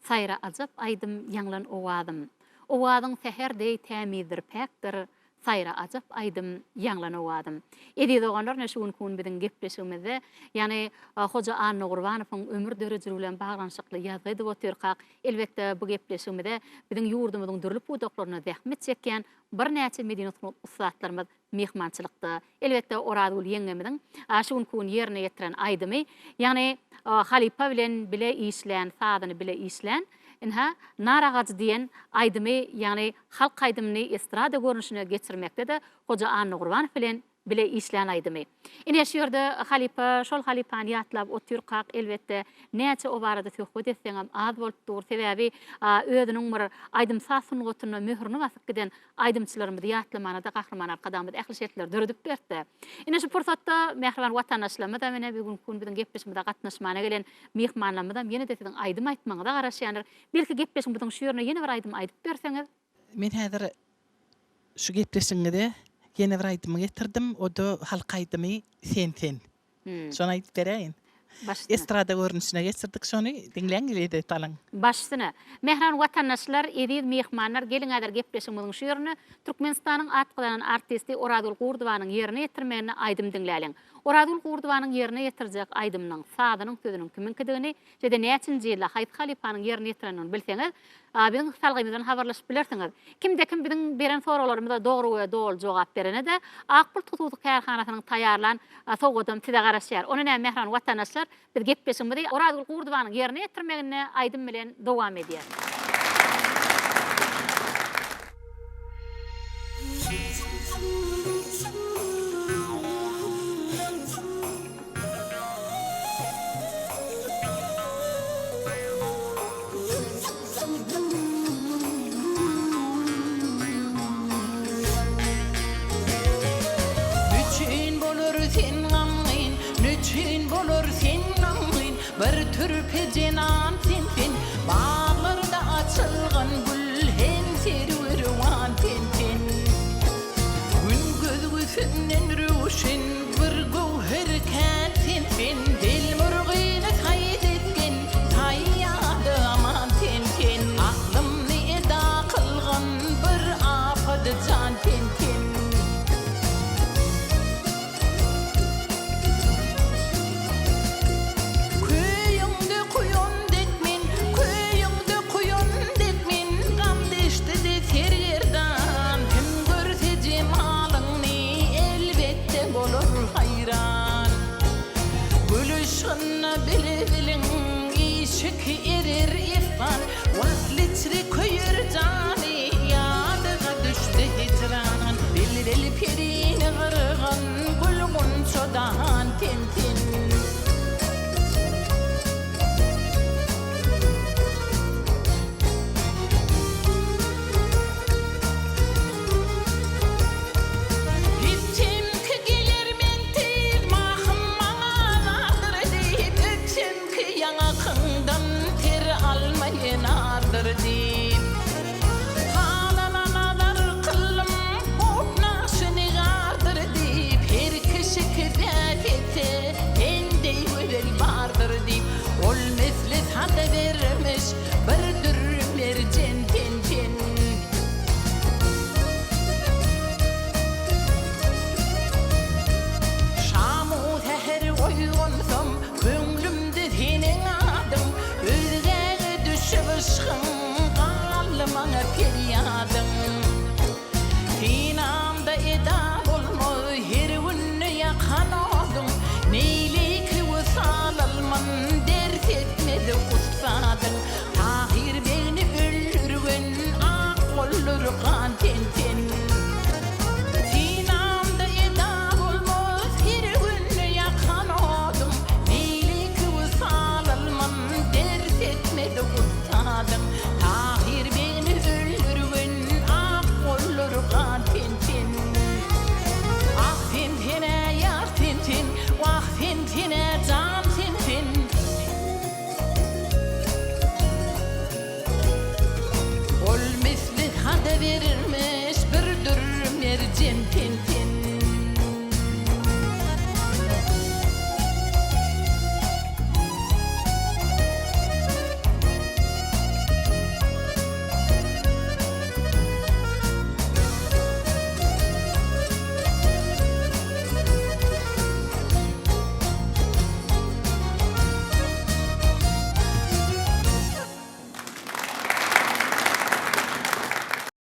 Speaker 1: Sayra ajap aýdym ýanglan owadym. Owadyň seherdeý tämidir päkdir. Sayra ajap aýdym ýanglan owadym. Edi doganlar näşe gün biziň gepleşigimizde, ýani Hoja Anna Gurbanowyň ömür döreji bilen baglanşykly ýazgy edip oturkak. Elbetde bu gepleşigimizde biziň ýurdumyzyň dürlük budaklaryna zähmet çekýän bir näçe medeniýet ustatlarymyz mehmançylykda. Elbetde Oradul ýeňemiň şu gün ýerine ýetiren aýdymy, ýani halipa bilen bile işlän, sadyny bile işlän, inha naragaç diýen aýdymy, ýani halk aýdymyny estrada görnüşine geçirmekde de Hoja Anna Gurbanow bilen bile işlän aýdymy. Ine şu ýerde halipa, şol halipany ýatlap oturkak, elbetde näçe o barada söhbet etseňem az bolupdyr. Sebäbi özüniň bir aýdym sasyny goturyna möhürni basyp giden aýdymçylarymyzy ýatlamana da gahrman arkadamyz ähli şetler döredip berdi. Ine şu pursatda mähriban watandaşlarymyz da mene bugün biziň gepleşmede gatnaşmana gelen mehmanlarymyz da ýene de siziň aýdym aýtmaňyza garaşýandyr. Belki gepleşiň biziň şu ýerine ýene bir aýdym aýdyp berseňiz.
Speaker 8: Men häzir şu gepleşiňde ýene bir aýdymy getirdim, o da halk aýdymy sen. Şonu aýdyp bereýin. Estrada görnüşine geçirdik, şonu diňleň gelýär talaň.
Speaker 1: Başsyna. Mehran watandaşlar, edil mehmanlar gelin adar gepleşiňiziň şu ýerine Türkmenistanyň atgylanan artisti Oradul Gurdywanyň ýerine ýetirmegine aýdym diňläliň. Oradul Gurdywanyň ýerine ýetirjek aýdymyň sadynyň sözüniň kiminkidigini jede näçinji ýyla Haýt Halipanyň ýerine ýetirenini bilseňiz, biziň salgymyzdan habarlaşyp bilersiňiz. Kimde-kim biziň beren soralarymyza dogry we dol jogap berene de Akbul Tutuzy kärhanasynyň taýýarlan sowadym size garaşýar. Onu näme mehran watandaşlar biz gepleşigimizde Oradul Gurdywanyň ýerine ýetirmegine aýdym bilen dowam edýär.
Speaker 3: Bir türpe cenan tintin, bağlarda açılgan gül hen serüvan tintin. Gün gözünden rüşen bir gövher kentin, dil murgıyla kaydetken tayyada aman tintin. Aklımni eda kılgan bir afad can tintin.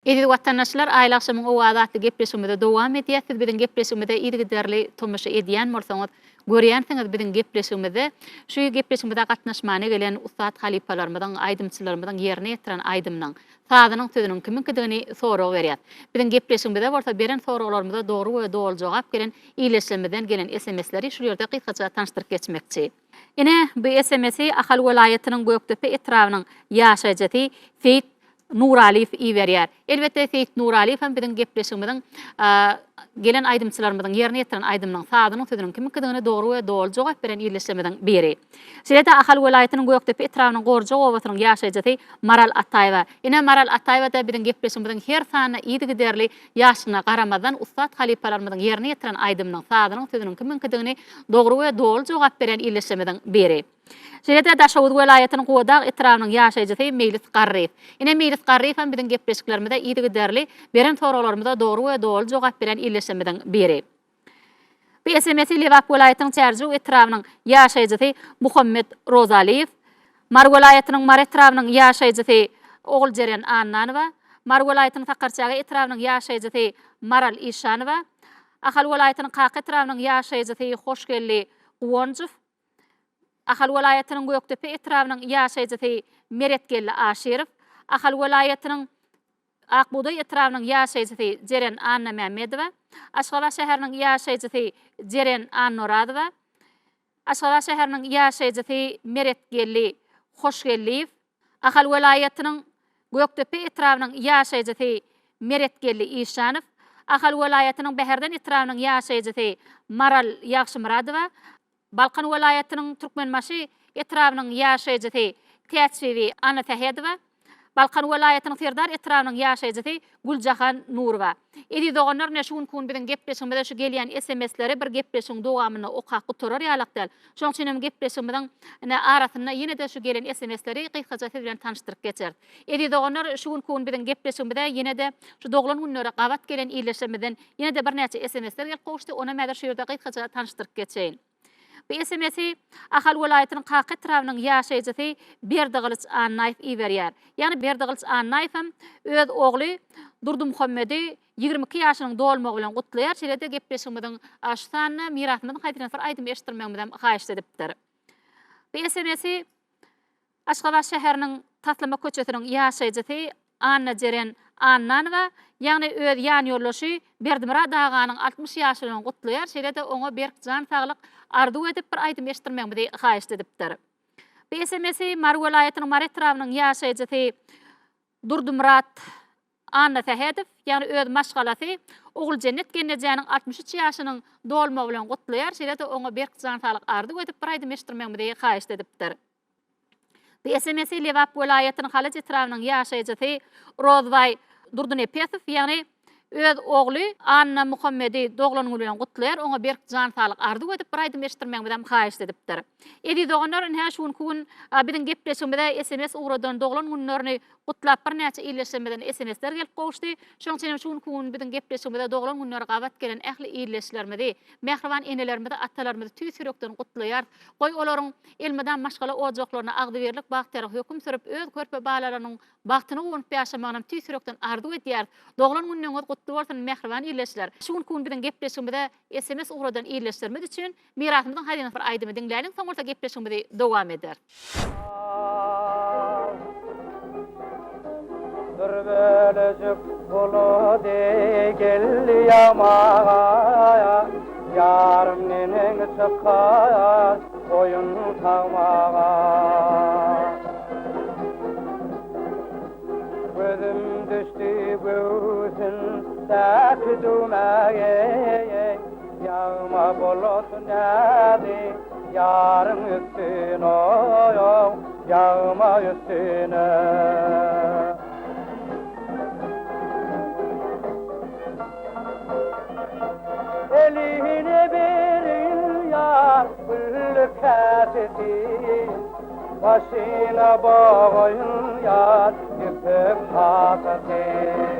Speaker 1: Idi vatandaşlar aylaşymyň o wagtda gepleşmede dowam edýär. Biziň gepleşmede ýerli tomoşa edýän bolsaňyz, görýänsiňiz biziň gepleşmede şu gepleşmede gatnaşmany gelen ustad halipalarymyň, aýdymçylarymyň ýerine ýetiren aýdymnyň sadynyň sözüniň kiminkidigini sorag berýär. Biziň gepleşmede bolsa beren soraglarymyza dogry we dogry jogap gelen iýleşmeden gelen SMS-leri şu ýerde gysgaça tanıştyryp geçmekçi. Ine bu SMS-i Ahal welaýatynyň Göktepe etrawynyň ýaşajaty Seyit Nuraliyev iýerýär. Elbetde Seyit Nuraliyew hem biziň gepleşigimiziň gelen aýdymçylarymyň ýerine ýetiren aýdymnyň sadynyň sözüniň kiminkidigini dogry we dogry jogap beren iýleşmeden biri. Şeýle Ahal welaýatynyň Göktepe etrawynyň Gorja owasynyň ýaşajaty Maral Ataýewa. Ine Maral Ataýewa da biziň gepleşigimiziň her sanyna ýygy derli ýaşyna garamadan ustad halipalarymyň ýerine ýetiren aýdymnyň sadynyň sözüniň kiminkidigini dogry we dogry jogap beren iýleşmeden biri. Şeýle Daşawud welaýatynyň Godag etrawynyň ýaşajaty Meýlis Garryp. Ine Meýlis Garryp hem biziň gepleşiklerimizde ýygy derli beren soraglarymyza dogry we dogry jogap beren iýleşmeden biri. Bu SMS-i Lewap welaýatynyň Çärju etrawynyň ýaşajaty Muhammed Rozaliyew, Mar welaýatynyň Mar etrawynyň ýaşajaty Ogul Jeren Annanowa, Mar welaýatynyň Takarçaga etrawynyň ýaşajaty Maral Işanowa, Ahal welaýatynyň Kaq etrawynyň ýaşajaty Hoşgelli Uwonjow, Ahal welaýatynyň Göktepe etrawynyň ýaşajaty Meretgelli Aşerow, Ahal welaýatynyň Akbuday etrawynyň ýaşajaty Jeren Anna Mämmedowa, Aşgabat şäheriniň ýaşajaty Jeren Annoradowa, Aşgabat şäheriniň ýaşajaty Meretgelli Hoşgelliyew, Ahal welaýatynyň Göktepe etrawynyň ýaşajaty Meretgelli Işanow, Ahal welaýatynyň Beherden etrawynyň ýaşajaty Maral Ýagşymyradowa, Balkan welaýatynyň Türkmenmaşy etrawynyň ýaşajaty Täçewi Anna Tähedowa, Balkan welaýatynyň Serdar etrawynyň ýaşajaty Guljahan Nurowa. Edi doganlar näşe gün biziň gepleşigimizde şu gelýän SMS-leri bir gepleşiň dowamyny okak guturar ýalakdal. Şoň üçin hem gepleşigimizden arasynda ýene de şu gelen SMS-leri gysgaça siz bilen tanıştyryp geçer. Edi doganlar şu gün biziň gepleşigimizde ýene de şu doglan günleri gabat gelen iýleşmeden ýene de bir näçe SMS-ler gelip goşdy, ona mäder şu ýerde gysgaça tanıştyryp geçeýin. Bu SMS-i Ahal welaýatynyň Kaq etrawynyň ýaşajaty Berdigilis Annaýew iýerýär. Ýani Berdigilis Annaýew hem öz ogly Durdy Muhammedi 22 ýaşynyň dolmagy bilen gutlaýar. Şeýle-de gepleşigimiziň aşsanyny mirasymyzyň haýdyna bir aýdym eşitdirmegimizden haýyş edipdir. Bu SMS-i Aşgabat şäheriniň Taslama köçetiniň ýaşajaty Anna Jeren Annanowa, ýani öz ýan ýoldaşy Berdimira Daganyň 60 ýaşyny gutlaýar. Şeýle-de oňa berk jan saglyk ardu edip bir aýdym eşitdirmegimizden haýyş edipdir. Bu SMS-i Mar welaýatynyň Mar etrawynyň ýaşajaty Durdymurat Anna Tähedow, ýani öz maşgalasy Ogul Cennet Genejäniň 63 ýaşynyň dolmagy bilen gutlaýar. Şeýle-de oňa berk jan saglyk ardu edip bir aýdym eşitdirmegimizden haýyş edipdir. Bu SMS-i Lewap welaýatynyň Halaj etrawynyň ýaşajaty Rozvay Durdunepetov, ýani öz ogly Anna Muhammedi doglanyň bilen gutlaýar, oňa berk jan saglyk ardu edip bir aýdym eşitdirmegimizden haýyş edipdir. Edi doganlar näşe gün biziň gepleşigimizde SMS uradan doglan günlerini gutlap bir näçe iýleşmeden SMS-ler gelip goşdy. Şoň üçin şu gün biziň gepleşigimizde doglan günleri gabat gelen ähli iýleşlerimizi, mehriban enelerimizi, atalarymyzy tüýsürekden gutlaýar. Goý olaryň elmeden maşgala ojaklaryna agdy berlik bagtyra höküm sürüp öz körpe balalarynyň bagtyny unup ýaşamagyny tüýsürekden ardu edýär. Doglan günüňiz gutly bolsun mehriban iýleşler. Şu gün biziň gepleşigimizde SMS uradan iýleşlerimiz üçin mirasymyzyň haýyna bir aýdymy dinläýin, soňra gepleşigimiz dowam eder.
Speaker 9: Belecek buladı geldi yamağa, yarım nenin çıkar oyun tağmağa. Gözüm düştü gözün daki düğmeye, yağma bulut nerede yarın üstüne, yağma üstüne. Eline verin ya güllük kâsetin, başına bağlayın ya yüpük tasatin.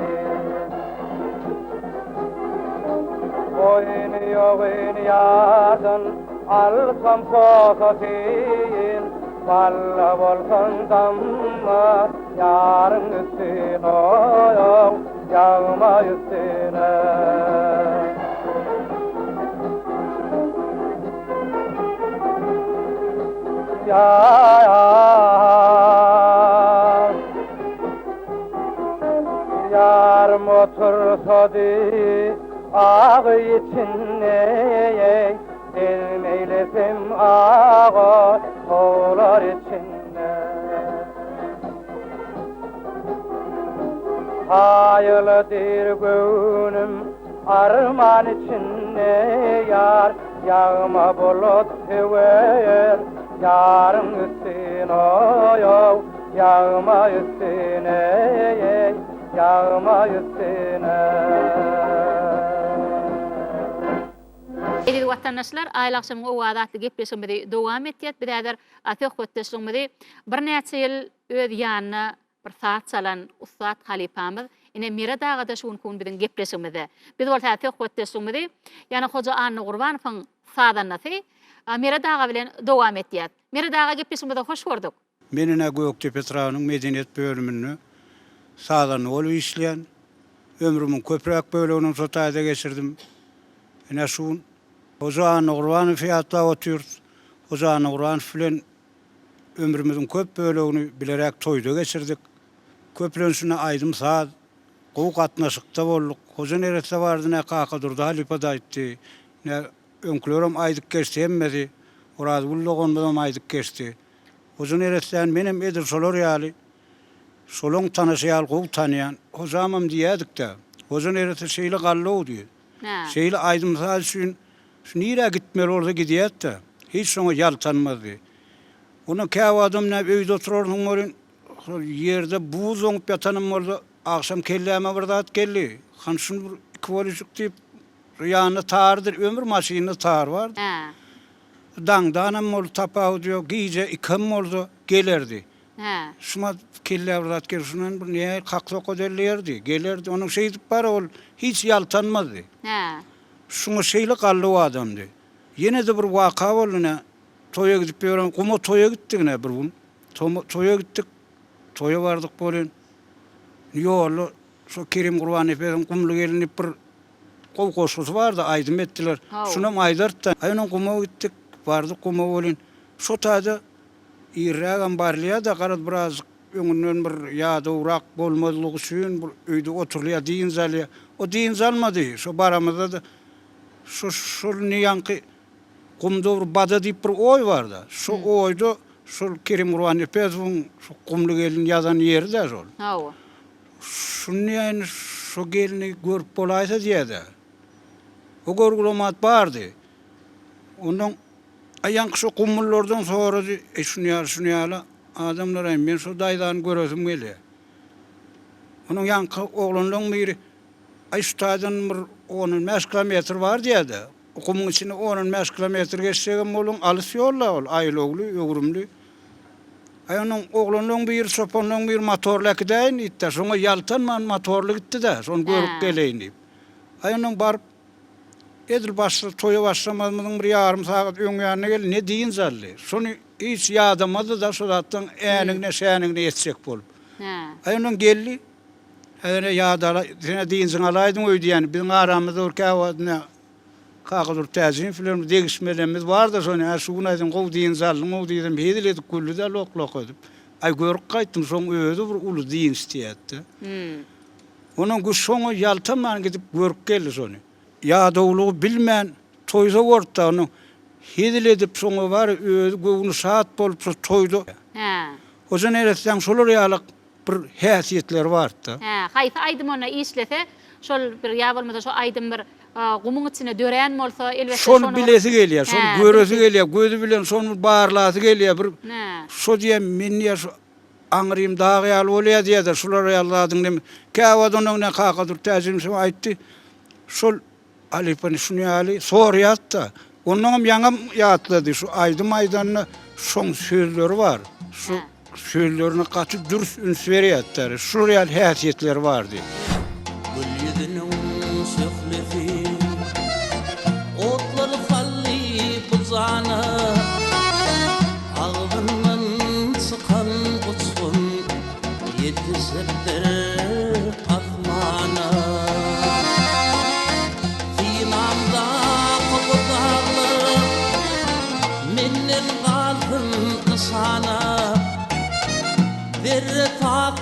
Speaker 9: Oynuyor yardan alsam sokatin, valla volkan damlar yarın üstüne, yağma üstüne. Yarım otursa di ağı içinde, dilmeylesim ağı oğlar içinde. Hayırlıdır günüm arman içinde, yar yağma bulut tüver yarım üstüne, oy yağma üstüne, yağma üstüne.
Speaker 1: Edil vatandaşlar aylaksımın o adatlı gepleşmede devam etiyet. Bidader atık ötteşmede bir neçe yıl öd yanına bir saat salan Ustad Halipamız ine mira dağı da şun kun bidin gepleşmede. Biz volta atık ötteşmede yani Hoca Anna Qurbanov'un sadanatı mira dağı bilen devam etiyet. Mira dağı gepleşmede hoş gördük.
Speaker 10: Menine Göktepe Tırağı'nın medeniyet bölümünü sağdan olu işleyen, ömrümün köprek bölüğünün sotayda geçirdim. Yine şun, Hoca Anna Qurbanov fiyatla oturuyoruz. Hoca Anna Qurbanov filan ömrümüzün köp bölüğünü bilerek toyda geçirdik. Köprünsüne aydım saat, kovuk atnaşıkta olduk. Hoca neresi vardı, ne kaka durdu, Halipada itti. Ne önkülörüm aydık geçti, emmedi. Orada bulduğundan aydık geçti. Hoca neresinden benim edir solor yali. Solon tanışıyal, kovuk tanıyan. Hocamım diyedik de. Hoca neresi şeyle kallı diyor. Şeyle aydım saat şu nire gitmeli orada gidiyet de. Hiç sonra yal tanımadı. Onu kâvadım ne öyde otururdum orun. Yerde buğuz onup yatanım orada. Akşam kelleme vardat kelli. Han şunu kıvalıcık deyip rüyanı tağırdır. Ömür maşini tağır vardı. Dandanım oldu tapağı diyor. Giyce ikam oldu. Gelirdi. Şuma kelle vardat kelli. Şunun bir niye kaklı koderlerdi. Gelirdi. Onun şeydi para ol. Hiç yaltanmadı. Şunu şeyle kallı o adamdı. Yine de bir vaka oldu ne. Toya gidip diyorum. Kuma toya gittik ne bir gün. Toya gittik. Toya vardık böyle. Yolu. Şu Kerim Kurban Efe'den kumlu gelinip bir kol koşusu vardı. Aydım ettiler. Şuna aydarttı. Ayının kuma gittik. Vardık kuma olun. Şu tadı İrragan barlıya da karat biraz önünden bir yağda uğrak bolmadılığı suyun bir öyde oturluya deyin zalya. O deyin zalmadı. Şu baramızda da şu niyankı kumda bada deyip bir oy vardı. Şu oydu şu Kerim Kurban Efe'nin şu kumlu gelin yazan yeri de sol. Şunu yani şu gelini görüp olaysa diye de. O görgülemat vardı. Ondan ayank şu kumullardan sonra şunu yala adamlara ben şu daydan görüyorum geliyor. Onun yankı oğlunun biri ay şu daydan bir 10 kilometre var diye de. Okumun içine 10 kilometre geçseyim oğlum alısı yolla ol. Aylıoğlu, öğrümlü. Ayının oğlunun bir sopanın bir motorla gideyin itti. Sonra yaltanman motorlu gitti de. Sonra görüp geleyim deyip. Ayının barıp edil başlı toya başlamadığının bir yarım saat ön yanına geldi. Ne deyin zalli. Sonra hiç yağdamadı da sodattan enine şenine yetecek bolup. Ayının geldi. Ayına yağda sene deyinsin alaydın öydü yani. Bizim aramızda orkaya kakıdır tezini filan değişmelerimiz var da sonra şuğunaydın kov deyin zallım o deyin hediledik güllü de lok edip. Ay görük kayttım sonra öydü bir ulu deyin isteyetti. Onun güç sonu yaltaman gidip görük geldi sonra. Ya doğulu bilmeyen toyda orta onu hediledip sonra var öydü onu saat bolup toydu. O zaman neresinden solur yalık bir hasiyetler vardı.
Speaker 1: Hayf aydım ona işlese şol bir yavalmada şu aydım bir gumun içine dören olsa elbette
Speaker 10: şonu bilesi geliyor, şonu göresi geliyor, gözü bilen şonu bağırlası geliyor. Bir şu diye minniye şu anırayım dağı yal oluyor diye de şuları yalladın demiş. Kâvadan ne kakadır tezim şunu ayıttı. Şol Alipani şunu yali sor yattı. Onun yanım yatladı şu aydım aydanına son sözleri var. Şu sözlerini kaçıp dürüst üns veriyorlar. Şuraya hasiyetler vardı.
Speaker 3: Otlar halli buzana ağzından çıkan uçkun yedi sefer ahmana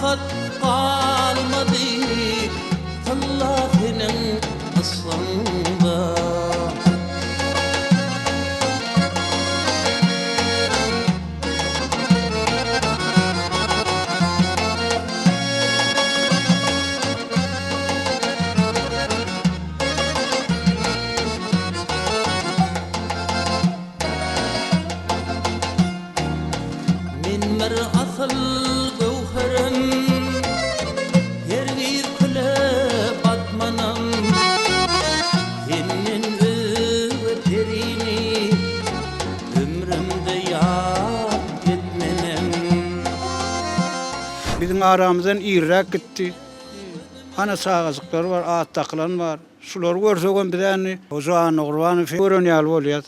Speaker 3: vakat kalmadı Allah'ının aslında asıl gövherim her bir kule batmanam senin öterini ömrümde yad etmenem
Speaker 10: Bizim aramızdan iyirak gitti. Ana sağızlıklar var, ağıt takılan var. Sular görsögen bir tane Ozan Oğurvan'ı görünüyor oluyor.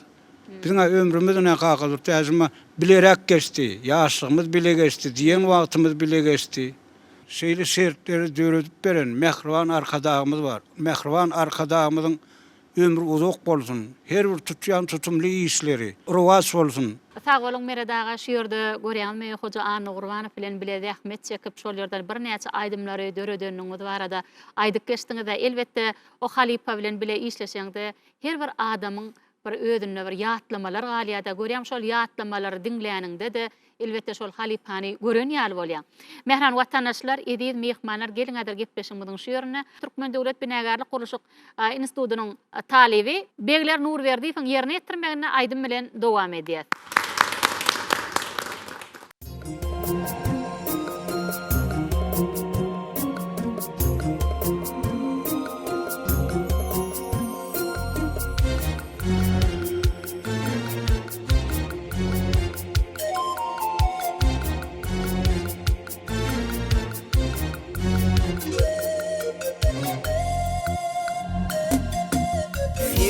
Speaker 10: Bizim ömrümüz ne kakılır tezime bilerek geçti. Yaşlığımız bile geçti. Diyen vaktimiz bile geçti. Şeyli sertleri dörüdüp veren mehriban arkadağımız var. Mehriban arkadağımızın ömrü uzak bolsun. Her bir tutyan tutumlu işleri. Ruvas bolsun.
Speaker 1: Sağ olun mere dağa şiirde görýänmi Hoca An Oğurwanow bilen bile rahmet çekip şol ýerden bir näçe aýdymlary döredeniňiz barada aýdyk geçdiňizde elbetde o halipa bilen bile işleşeňde her bir adamyň bir ödünne bir ýatlamalar galýada görýän şol ýatlamalary diňleýäninde de elbetde şol halipany görenýär bolýar. Mehran watandaşlar, ediz mehmanlar geliňizdir gepleşiňiziň şu ýerine Türkmen Döwlet Binagarlyk Gurulşyk institutynyň talibi Begler Nurberdiýewiň ýerine ýetirmegine aýdym bilen dowam edýär.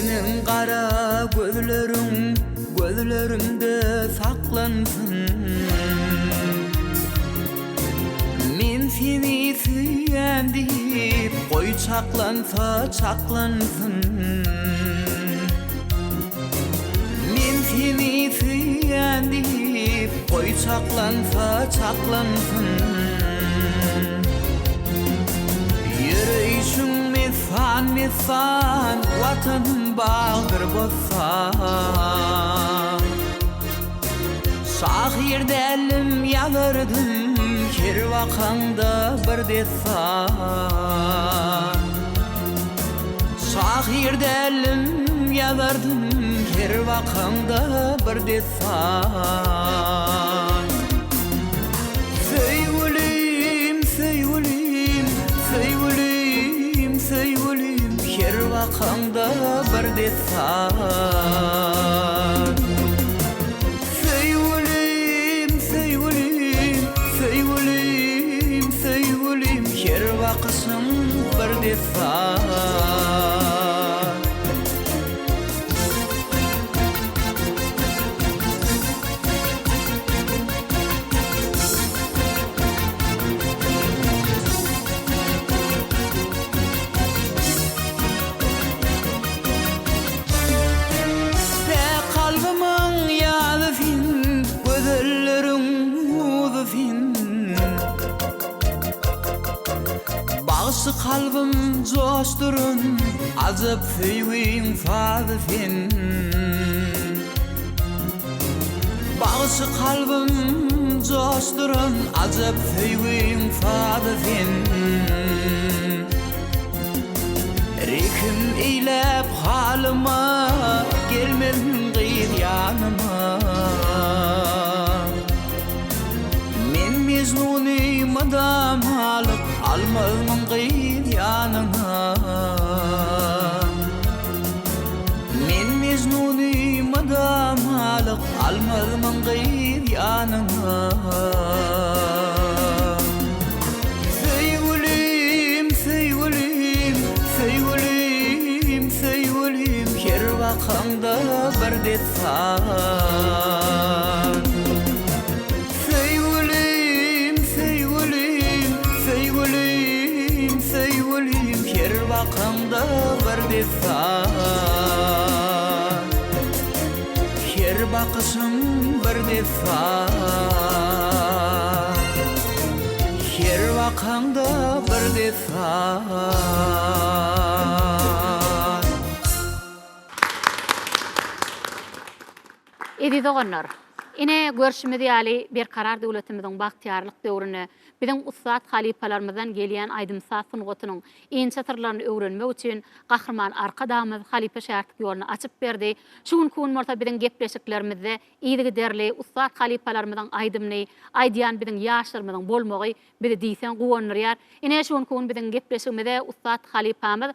Speaker 7: Senin kara gözlerin gözlerimde saklansın Men seni süýän diýip goý çaklansa çaklansın Men seni süýän diýip goý çaklansa çaklansın Yüreğim mefan vatanım bağır bolsa Şahir elim yalırdım her vakanda bir desa Şahir elim yalırdım her vakanda bir desa Söýülim, söýülim, söýülim, söýülim her vakanda bir desan Söýülim, söýülim, söýülim, söýülim her vakasym bir desan Bağısı kalbim coşturun azap süýüň fadifin Bağısı kalbim coşturun azap süýüň fadifin Rekim eýlep halyma gelmedin gyýyr ýanyma Men meznuny madam halyp almagyň gyýyr ýanyma Men meznuny madam halyp almagyň gyýyr ýanyma Söýülim, söýülim, söýülim, söýülim her wakanda bir desan Söýülim, söýülim, söýülim, söýülim her wakanda bir desan Her bakışım bir desan Her bakanda bir defa
Speaker 1: Edi dogonlar. Ine görüşmedi ýaly bir karar döwletimiziň bagtyarlyk döwrüne biziň ustad halipalarymyzdan gelýän aýdymsat sungatynyň iň çatyrlaryny öwrenmek üçin gahrman arkadamyz halipa şähertlik ýoluna açyp berdi. Şuň kun morta biziň gepleşiklerimizde iyiligi derli ustad halipalarymyzyň aýdymny, aýdýan biziň ýaşlarymyzyň bolmagy bizi diýsen guwanyrýar. Ine şuň kun biziň gepleşigimizde ustad halipamyz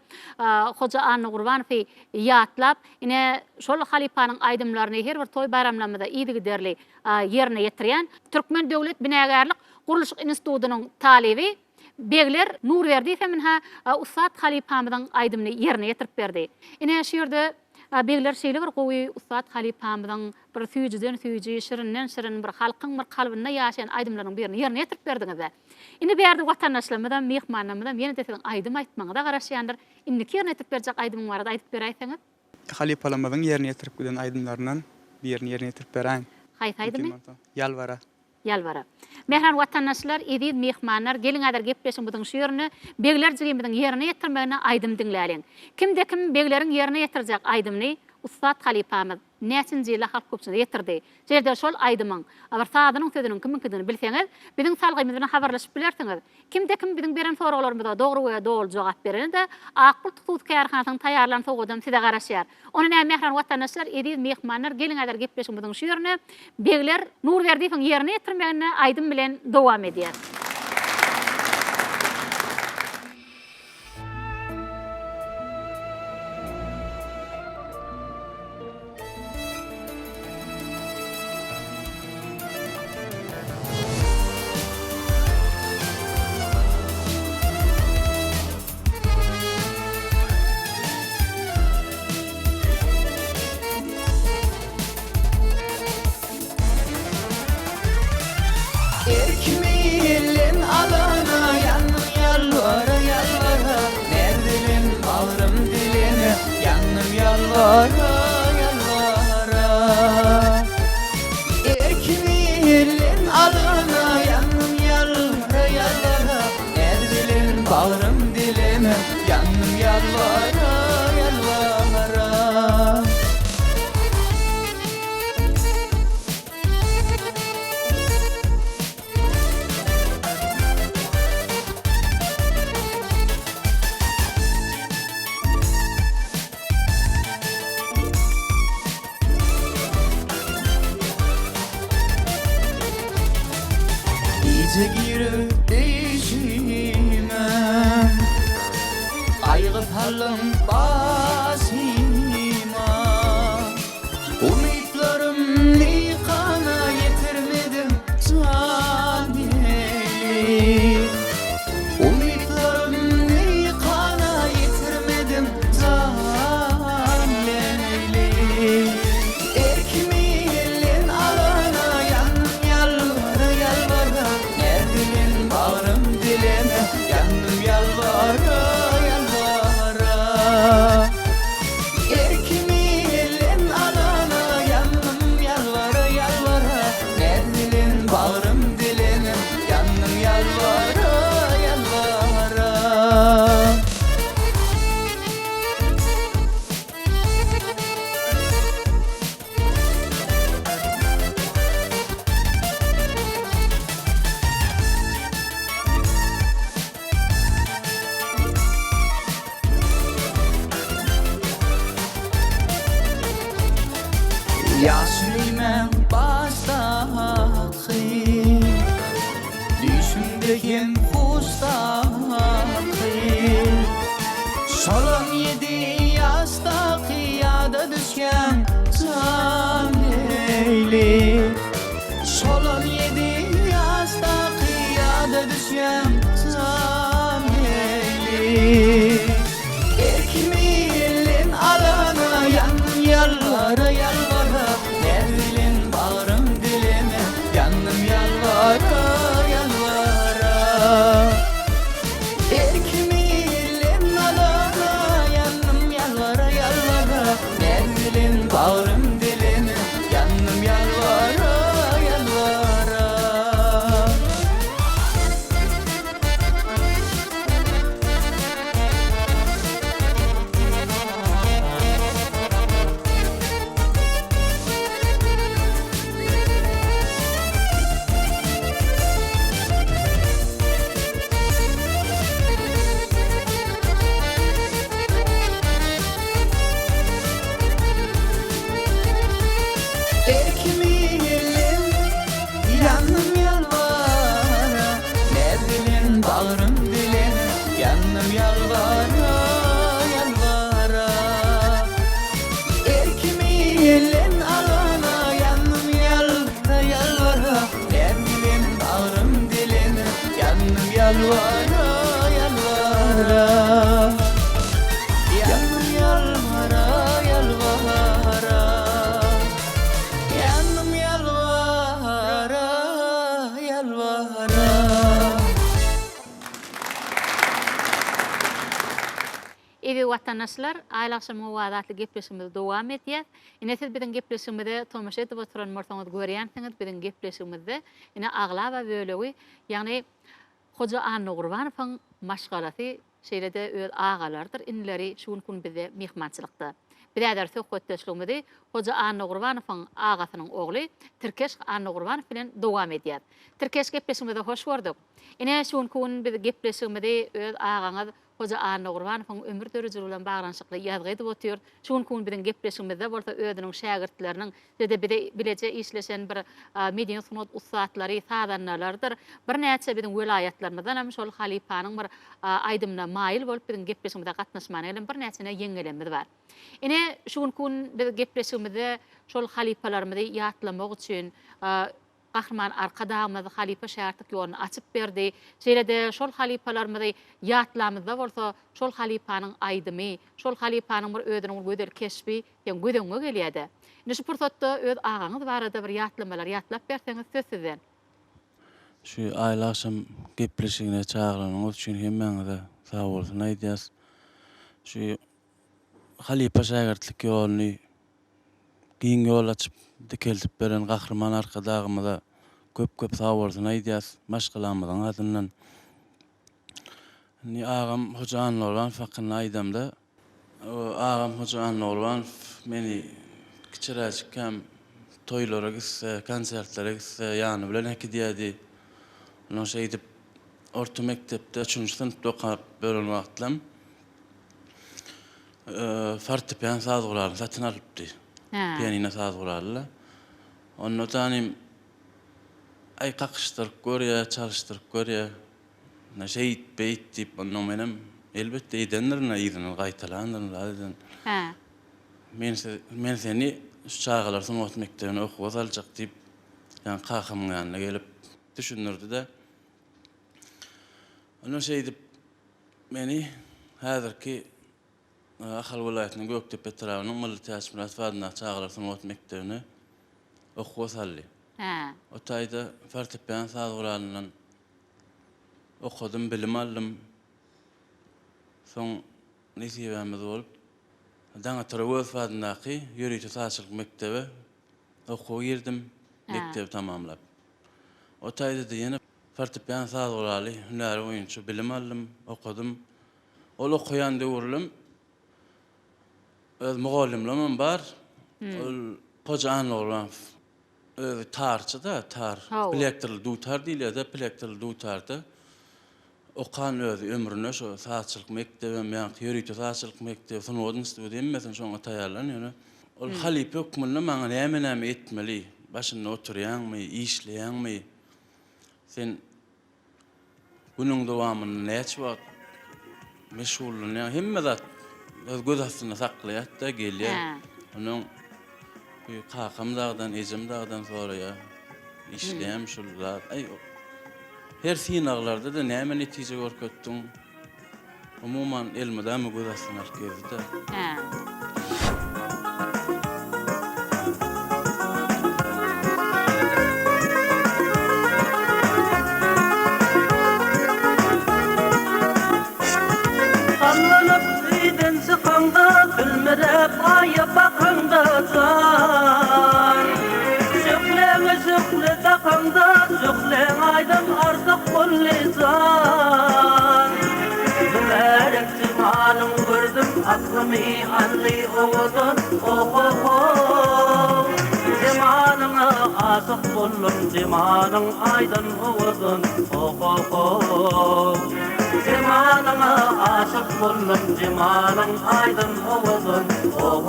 Speaker 1: Hoja Anna Gurbanowy ýatlap, ine şol halipanyň aýdymlaryny her bir toý bayramlarymyzda iyiligi derli yerine yetirýän Türkmen Döwlet Binagarlyk Guruluş Institutynyň talebi Begler Nurberdi feminha ustad halipamyzyň aýdymny yerine yetirip berdi. Ine şu ýerde Begler şeýle bir gowy ustad halipamyzyň bir süýjüden şirinden bir halkyň bir kalbyna ýaşaýan aýdymlaryň birini yerine yetirip berdiňiz. Ine berdi watandaşlarymyzdan, mehmanlarymyzdan ýene desem aýdym aýtmaňyza garaşýandyr. Indiki yerine yetirip berjek aýdymyň barada aýdyp beräýsiňiz.
Speaker 11: Halipalarymyzyň yerine yetirip giden aýdymlaryndan birini yerine yetirip beräýin.
Speaker 1: Haýsy aýdymy?
Speaker 11: Yalvara.
Speaker 1: Mehran watandaşlar, edid mehmanlar gelin adar gepleşin budyň şu ýerine begler jigimiň yerine ýetirmegine aýdym diňläliň. Kimde kim begleriň yerine ýetirjek aýdymny ustad halipamyz näçinji ýyl halk köpçüne ýetirdi. Jerde şol aýdymyň bir sadynyň sözüniň kimikini bilseňiz, biziň salgymyz bilen habarlaşyp bilersiňiz. Kimde kim biziň beren soralarymyza dogry we dogry jogap berende Akbul Tutut Kärhanasynyň taýýarlan soňadan size garaşýar. Onu näme mehran watandaşlar, edid mehmanlar gelin adar gepleşin budyň şu ýerine begler Nurberdiýewiň yerine ýetirmegine aýdym bilen dowam edýär.
Speaker 7: Erkimilin alana yanım yalvara yalvara Nerdilim bağrım diline yanım yalvara yalvara Erkimilin alana yanım yalvara yalvara Nerdilim bağrım diline yanım yalvara yalvara Gece girip değişimem Aygı palım basima Umutlarım nikana yetirmedim zaneli Umutlarım nikana yetirmedim zaneli Erkimilin alana yanım yalvara yalvara Nerdilim bağrım dileme yanım yalvara yalvara Erkimilin alana yanım yalvara yalvara Nerdilim bağrım dileme yanım yalvara yalvara Ya Süleyman baştaki Düşümdekin kustaki Solon 7 yaştaki yada düşken zaneyli Solon 7 yaştaki yada düşken zaneyli Erkimilin alana yanım yalvara yalvara Nerdilim bağrım dilime yanım yalvara yalvara Erkimilin alana yanım yalvara yalvara Nerdilim bağrım dilime yanım yalvara yalvara bağrım dilim yanım yalvara yalvara erkimi ellen alana yanım yalvara dilim bağrım dilim yanım yalvara yalvara yanım yalvara yalvara yanım yalvara yalvara.
Speaker 1: Evi vatandaşlar, aylaşım muvadatlı gepleşimiz devam etýär. Ine biziň gepleşimizde tomaşa edip oturan mortaňyz görýänsiňiz, biziň gepleşimizde ine aglaba bölegi, ýagny Hoca Anna Gurbanowyň maşgalasy şeýlede öz agalardyr. Inleri şuň gün bize mehmançylykda. Biräder söhbetdeşligimizi Hoca Anna Gurbanowyň agasynyň ogly Tirkeş Anna Gurbanow bilen dowam edýär. Tirkeş gepleşimizde hoş gördük. Ine şuň gün bize gepleşimizde öz agaňyz Hoca Anna Gurbanowyň ömür döreji bilen baglanşykly ýazgy edip otur. Şuň gün bilen gepleşimizde bolsa özüniň şägirtleriniň dede bileje işleşen bir mediýa sunat ustatlary, sadanlardyr. Bir näçe biziň welaýatlarymyzdan hem şol halipanyň bir aýdymyna maýyl bolup biziň gepleşimizde gatnaşmany bilen bir näçe ýeňelenimiz bar. Ine şuň gün biz gepleşimizde şol halipalarymyzy ýatlamak üçin Kahraman arkadağımızı halife şäherlik ýolunu açyp berdi. Şeýlede şol halipalarymyzy ýatlamyzda bolsa şol halipanyň aýdymy, şol halipanyň bir özüniň gözel keşbi ýa gödeňe gelýärdi. Ine şu pursatda öz agaňyz barada bir ýatlamalar ýatlap berseňiz söz sizden.
Speaker 12: Şu aýly akşam gepleşigine çagyranyň üçin hemmeňize sag bolsun aýdýas. Şu halife şäherlik ýoluny giň ýol açyp dikeltip beren Kahraman arkadağımıza köp sag bolsun aýdýas. Maşgalamyzyň adyndan. Ni agam Hoca Anna Gurbanow hakyny aýdamda. Agam Hoca Anna Gurbanow meni kiçiräçik hem toýlara gitse, konsertlere gitse ýany bilen heki diýdi. Onu şeýdip orta mektepde 3-nji synpda okap bölen wagtlam fortepian sazgularyny satyn alypdy. Pianino sazgulary. Onu tanym ay kakıştırıp görýär, çalıştırıp görýär. Näşe beyt diýip onu menem elbetde edenlerine ýygyny gaýtalandyr. Men seni şu çağalar sunat mektebine okuwa saljak diýip ýani kakymyň ýanyna gelip düşünürdi de. Onu şeýdip meni häzirki Ahal welaýatynyň Göktepe tarapynyň Milli Täsmirat Fadyna çağalar sunat mektebine okuwa saldy. O taýda fortepian sazgularynyň okudum, bilim aldym. Soň nesibämiz bolup Daňa Töregöz Fadynaky ýöriýte taşlyk mektebe okuwa girdim, mektebi tamamlap. O taýda ýene fortepian sazgulary, hünäri oýunçy bilim aldym, okudum. Ol okuyan döwürlüm öz mugallimlemem bar. Ol Hoca Anna Gurbanow tarçı da tar. Plektirli dutar diýilýär de plektirli dutarda. Okan öz ömrüne şu saatçylyk mektebim ýa ýöriýte saatçylyk mektebi sunodun istedi emmesin şoňa taýýarlanýar. Ol halipe hukmyny maňa näme etmeli? Başynda oturýanmy, işleýänmi? Sen günüň dowamyny näçe wagt meşgullanýan hemme zat öz göz astyna saklaýar da gelýär. Onuň kakamdağdan, ejimdağdan sonra ya işleýän şullar. Her sinaglarda da näme netije görkezdiň? Umuman elmedäm göz astyna alyp geldi.
Speaker 3: Bilmerep aya bakanda can Zühle takanda zühle aydan ardık kulli can Bilerek zimanım gördüm aklımı anli oğudun oh Zimanına asık buldum zimanın aydan oğudun oh Zimanına aşık buldum zimanın aydın oğudun oh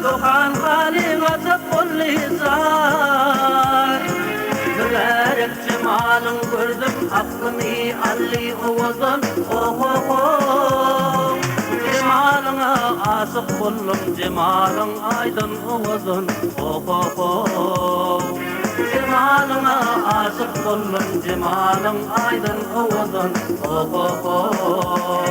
Speaker 3: Dokan hali gazap kulli zar Mübarek cemalın gördüm Hakkını alli ovazan Oh oh oh Cemalına asık buldum Cemalın aydın ovazan Oh oh oh Cemalına asık buldum Cemalın aydın ovazan Oh oh oh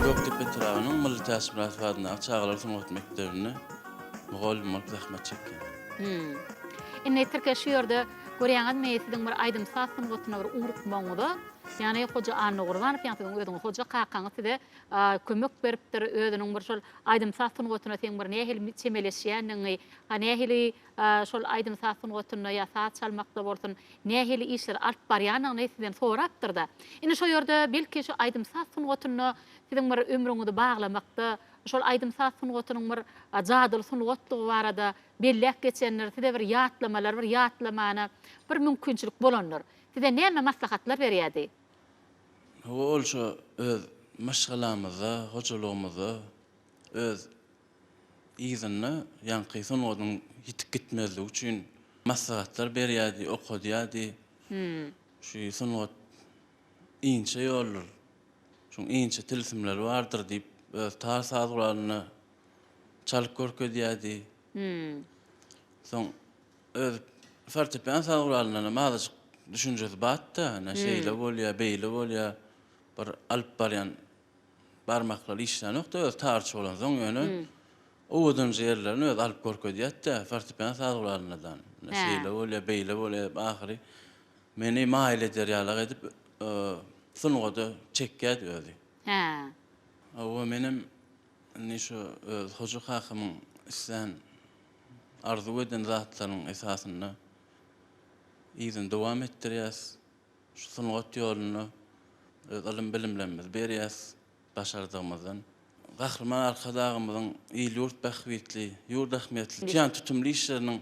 Speaker 12: Göktepe Tırağı'nın Milli Täsmirat Vadyna Çağlar Sunat Mektebi'ne mugallim olup zahmet çekken.
Speaker 1: Inne Türkiye şu yerde görýän meýetiň bir aýdym saatsyň gotuna bir uğrukmaňyda, ýani hoja Anna Gurbanov ýa-da özüň hoja kakaňy tide kömek beripdir özüniň bir şol aýdym saatsyň gotuna teň bir nähil çemeleşýäniňi, nähili şol aýdym saatsyň gotuna ýa saat çalmakda bolsun, nähili işler alyp barýanyň näseden sorapdyr da. Ine şu ýerde belki şu aýdym saatsyň gotuna teň bir ömrüňizi baglamakda şol aýdym saatsyň gotunyň bir jadyl sungatlygy barada bellek geçenler tide bir ýatlamalar, bir ýatlamana bir mümkinçilik bolanlar. Tide näme maslahatlar berýärdi?
Speaker 12: Ol şu öz maşgalamyza, hojalygymyza, öz izinni, ýa-ni sunugyň ýitip gitmezligi üçin maslahatlar berýärdi, okudýardy. Şu sunugat inçe ýollar, şu inçe tilsimler bardyr diýip tar sazgularyny çalyp görkezýärdi. Soň öz fortepian sazgularyny mazyk düşünjesi batda, näşeýle bolýar, beýle bolýar, bir alyp barýan barmaklar işler nokta öz tarçy bolan soň ýöne owudun jerlerini öz alyp görkezýärdi, fortepian sazgularynydan. Näşeýle bolýar, beýle bolýar, ahyry meni maýl ederýärler edip sunugada çekýärdi özi. O menim şu hoca hakymyň sen arzu eden zatlaryň esasyny izin dowam etdirýäs. Şu sunugat ýoluny alim bilimlerimiz berýäs başardygymyzdan. Gahrman arkadagymyzyň ýyl ýurt bahwitli, ýurt ahmetli, ýan tutumly işleriniň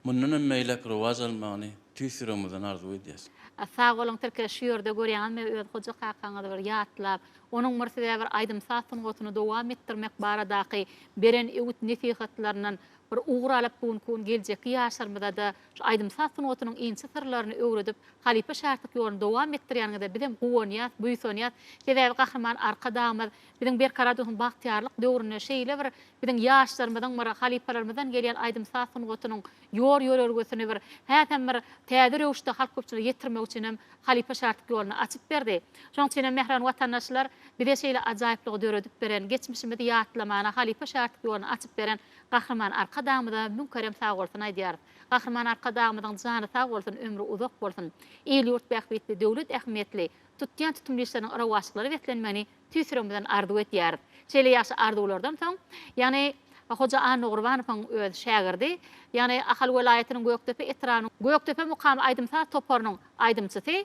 Speaker 12: mundan meýlek rowaj almagyny tüýsüremizden arzu edýäs.
Speaker 1: Sağ olun Türkiye şu yerde görýän öz hoja kakaňyzy bir ýatlap, onuň mersede bir aýdym saatsyň gotuny dowam etdirmek baradaky beren öwüt nesihatlarynyň bir uğur alıp kun geljek ýaşarmyda da şu aýdym saatsyň gotunyň inçe sırlaryny öwredip halipe şartlyk ýoluny dowam etdirýänigde biziň guwanyat, buýsanyat, sebäbi gahryman arkadamyz biziň bir karadyň bagtýarlyk döwrüne şeýle bir biziň ýaşlarymyzyň bir halipelerimiziň gelýän aýdym saatsyň gotunyň ýol örgüsini bir häzem bir täze rewişde halk köpçüligi ýetirmek üçin hem halipe şartlyk ýoluny açyp berdi. Şoň üçin mehran watandaşlar bize şeýle ajaýyplygy döredip beren, geçmişimizi ýatlamana halipe şartlyk ýoluny açyp beren gahryman arkadamyda münkerem sag bolsun aýdýar. Gahryman arkadamyzyň jany sag bolsun, ömrü uzak bolsun. Ýyl ýurt bahwitli, döwlet ähmiýetli, tutýan tutumlyşlaryň arawaçlykları wetlenmeni tüýsüremizden arzu etýär. Şeýle ýaşy arzulardan soň, ýani Hoja Anna Gurbanowyň öz şägirdi, ýani Ahal welaýatynyň Göktepe etranyň Göktepe mukamy aýdym saat toparynyň aýdymçysy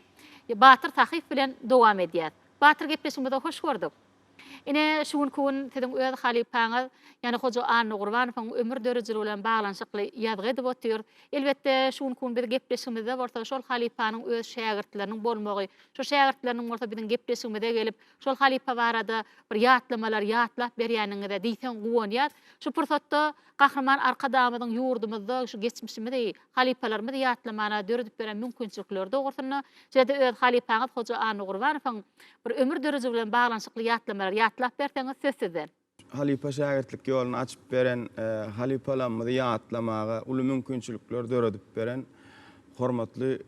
Speaker 1: Batyr Tahyp bilen dowam edýär. Batyr gepleşmede hoş gördük. Ine şuun kun tedim öz halipaňyz, ýani Hoja Anna Gurbanowyň ömür dörejileri bilen baglanşykly ýazgy edip otýar. Elbetde şuun kun bir gepleşmede bolsa şol halipanyň öz şägirtleriniň bolmagy, şu şägirtleriniň bolsa biziň gepleşmede gelip şol halipa barada bir ýatlamalar ýatlap berýäningde diýsen guwanýar. Şu pursatda gahryman arkadamyzyň ýurdumyzda şu geçmişimizde halipalarymyzy ýatlamana döredip beren mümkinçilikler dogursyna, şeýle öz halipaňyz Hoja Anna Gurbanowyň bir ömür döreji bilen baglanşykly ýatlamalar ýatlap berseňiz sözsizden.
Speaker 6: Halipa şägirtlik ýoluny açyp beren, halipalarymyzy ýatlamaga uly mümkinçilikler döredip beren hormatly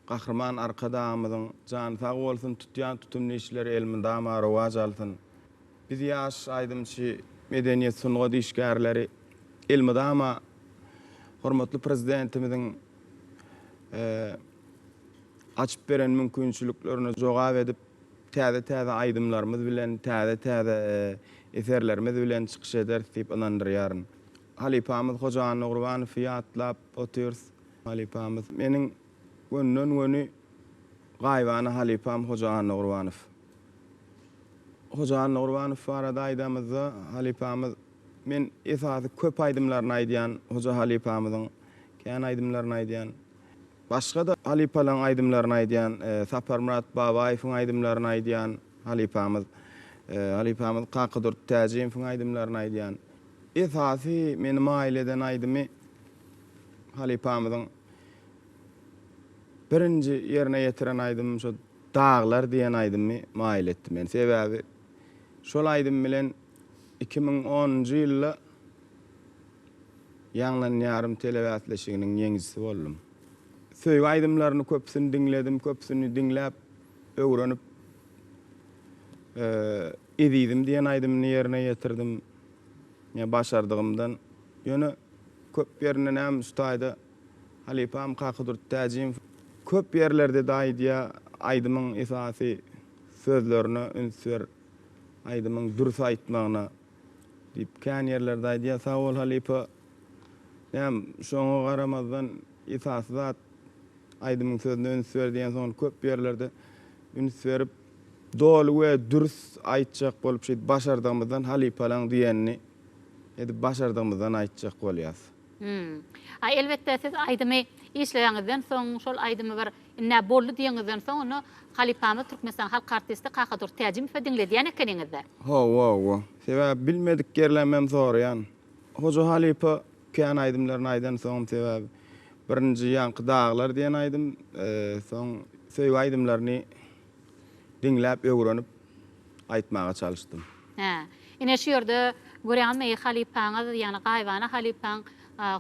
Speaker 6: gahryman arkadamyzyň jany sag bolsun, tutýan tutumly işleri elminde ama rowaj alsyn. Biz ýaş aýdymçy medeniýet sunugat işgärleri elmide ama hormatly prezidentimiziň açyp beren mümkinçiliklerini jogap edip täze aýdymlarymyz bilen, täze eserlerimiz bilen çykyş eder diýip inandyrýaryn. Halipamyz Hoja Anna Gurbanow ýatlap otyrys. Halipamyz meniň gönünden gaýbany halipam Hoja Anna Gurbanow. Hoja Anna Gurbanow barada aýdymyzda halipamyz men esasy köp aýdymlaryny aýdýan Hoja halipamyzyň kän aýdymlaryny aýdýan. Başga da halipalaryň aýdymlaryny aýdýan, Sapar Murat Babaýewiň aýdymlaryny aýdýan halipamyz. Halipamyz Kakadur Täjiýewiň aýdymlaryny aýdýan. Esasy meni maýleden aýdymy Halipamyzyň birinji ýerine ýetiren aýdym şu dağlar diýen aýdymy maýl etdi meni. Sebäbi şol aýdym bilen 2010-njy ýylda ýanglan ýarym telewäsleşiginiň ýeňisi boldum. Söýgü aýdymlaryny köpsini diňledim, köpsini diňläp öwrenip edidim diýen aýdymny ýerine ýetirdim. Ya başardygymdan ýöne köp ýerine näme ustaýda Halipam Kakadur Täjiýewiň köp ýerlerde daýdýa aýdymyň esasy sözlerini ünsür aýdymyň dürüst aýtmagyna diýip kän ýerlerde aýdýa sag bol Halipa. Näme şoňa garamazdan esasy zat aýdymyň sözüni ünsür diýen soň köp ýerlerde ünsürip dolu we dürüst aýtjak bolup şeýle başardygymyzdan Halipalaň diýenini edip başardygymyzdan aýtjak bolýas.
Speaker 1: Elbette siz aýdymy işleýäňizden soň şol aýdymy bir inne boldy diýeňizden soň onu Halipamy Türkmenistan halk artisti Kakadur Täjiýewiň dinlediýän ekeniňizde.
Speaker 6: Ho. Sebäbi bilmedik yerlemem zor ýan. Hoca Halipa kän aýdymlaryny aýdan soň sebäbi birinji ýanky dağlar diýen aýdym, soň söýgü aýdymlaryny dinläp öwrenip aýtmaga çalışdym.
Speaker 1: Ine şu ýerde görýänmi Halipaňyz ýani gaýbana Halipaň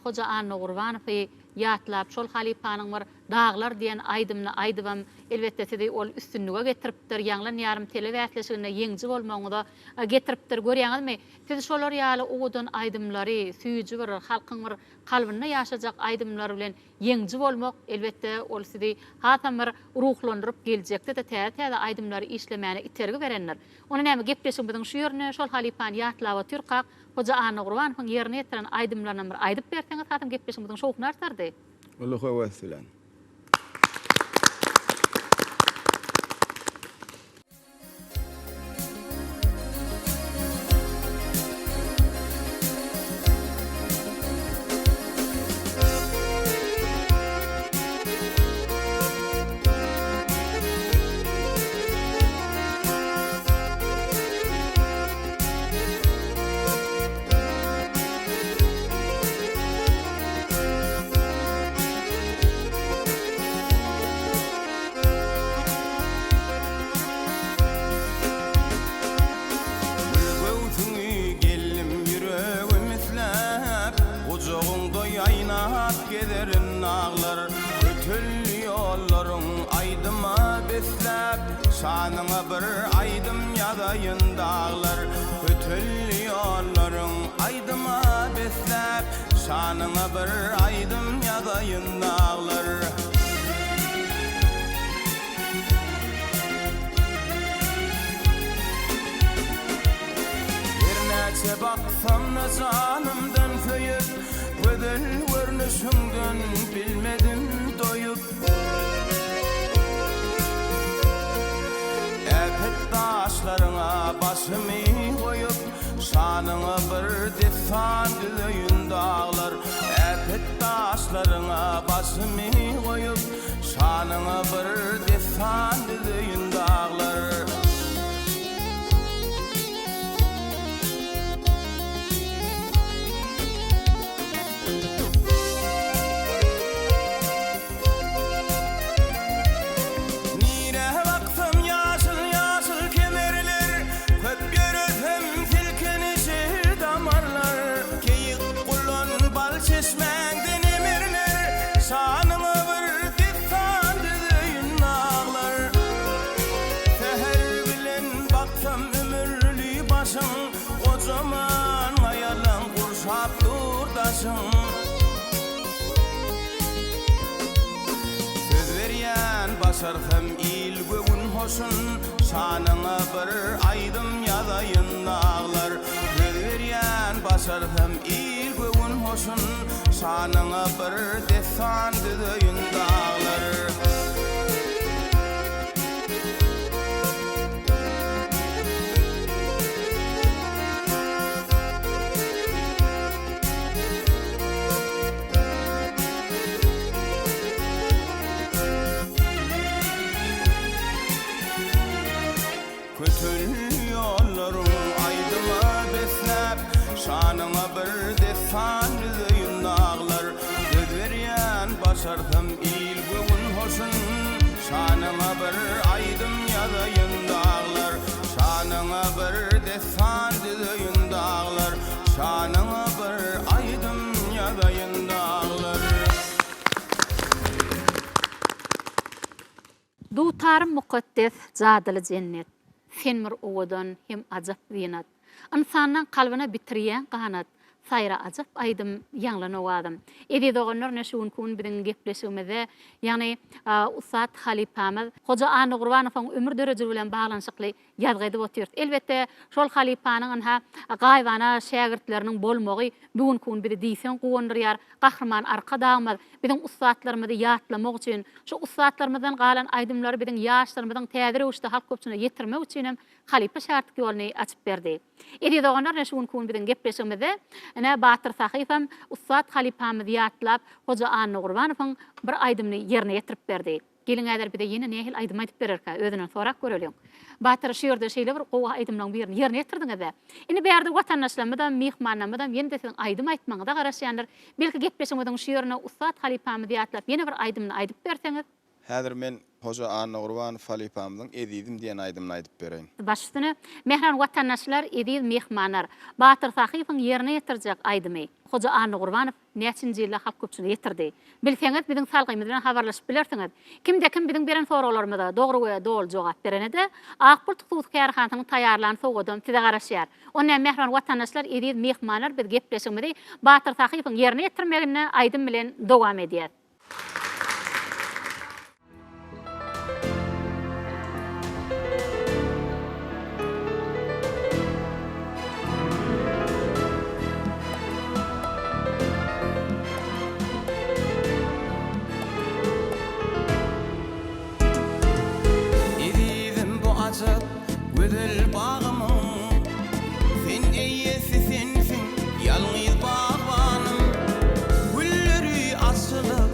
Speaker 1: Hoca Anna Gurbanowy ýatlap şol Halipanyň bir dağlar diýen aýdymny aýdybam elbette sizi ol üstünlüge getiripdir. Ýanglan ýarym telewäsleşigine ýeňji bolmagyny da getiripdir. Görýäňizmi? Siz şolar ýaly ogudan aýdymlary, süýüji bir halkyň bir kalbyna ýaşajak aýdymlar bilen ýeňji bolmak elbette ol sizi hatam bir ruhlandyryp geljekde de täze aýdymlary işlemäne itergi berenler. Onu näme gepleşiňiziň şu ýerine şol Halipany ýatlawa Türkak Hoca Anna Gurbanowyň ýerine ýetiren aýdymlaryny bir aýdyp berseňiz hatam gepleşiňiziň şowkuny artardy.
Speaker 6: Allah heweslen.
Speaker 13: Şanyňa bir aýdym ýadaýyn dağlar, ötül ýollaryň aýdyma besläp. Şanyňa bir aýdym ýadaýyn dağlar. Bir näçe baksam nazanymdan söýüp, gödel görnüşiňden bilmedim doýup. Taşlaryňa başymy goýup, şanyňa bir defan düýün dağlar. Äpet taşlaryňa başymy goýup, şanyňa bir defan düýün dağlar. Söz berýän başarham il göwün hoşun, şanyňa bir aýdym ýadaýyn dağlar. Söz berýän başarham il göwün hoşun, şanyňa bir defan düýün dağlar. Kötül ýollar şanyňa bir destan düzüýün dağlar. Söz berýän başardım il göwün hoşun, şanyňa bir aýdym ýazaýyn dağlar. Şanyňa bir destan düzüýün dağlar, şanyňa bir aýdym ýazaýyn dağlar.
Speaker 1: Dutarym mukaddes jadyly cennet. Senmir owadan hem ajap winat. İnsandan kalbyna bitirýän kanat. Sayra ajap aýdym ýanglanawadym. Edi doganlar näşuň kun bilen gepleşmede, ýani Ustad Halipamyz Hoja Any Gurbanowyň ömür döreji bilen baglanyşykly ýazgydy otýar. Elbetde şol Halipanyň anha gaýbana şägirtleriniň bolmagy bugün kun bir diýsen gowandyrýar. Gahrman arka dagmaz biziň ustadlarymyzy ýatlamak üçin, şu ustadlarymyzdan galan aýdymlary biziň ýaşlarymyzyň täze rewişde halk köpçüne ýetirmek üçin hem Halipa şartky ýoluny açyp berdi. Edi doganlar näşuň kun biziň gepleşmede ana Batyr Sahypam Ustad Halipamyzy ýatlap Hoja Any Gurbanowyň bir aýdymny ýerine ýetirip berdi. Gelin äder bir de ýene nähil aýdym aýdyp bererkä, özünden sorak görelim. Batyr şeýerde şeýle bir gowa aýdymlaryň birini ýerine ýetirdiňizde. Indi bärde watandaşlarymyzdan, mehmanlarymyzdan ýene de seň aýdym aýtmaňyza garaşýandyr. Belki gepleşmediň şeýerine Ustad Halipamyzy ýatlap ýene bir aýdymny aýdyp berseňiz.
Speaker 6: Häzir men Hoja Any Gurbanow Halipamyň edidim diýen aýdymny aýdyp bereýin.
Speaker 1: Başystyny mehran watandaşlar edil mehmanlar Batyr Sahypyň ýerine ýetirjek aýdymy Hoja Any Gurbanow näçinji ýylla halk köpçüne ýetirdi. Bilseňiz biziň salgymyz bilen habarlaşyp bilersiňiz. Kimde kim biziň beren soralarymyza dogry we dol jogap berenede Akbul Tutuk Kärhanyň taýýarlanyp sowadym size garaşýar. Onda mehran watandaşlar edil mehmanlar bir gepleşmede Batyr Sahypyň ýerine ýetirmegine aýdym bilen dowam edýär.
Speaker 13: Güzel bağımın, sen eyyesi sensin, yalnız bağbanım. Gülleri asılıp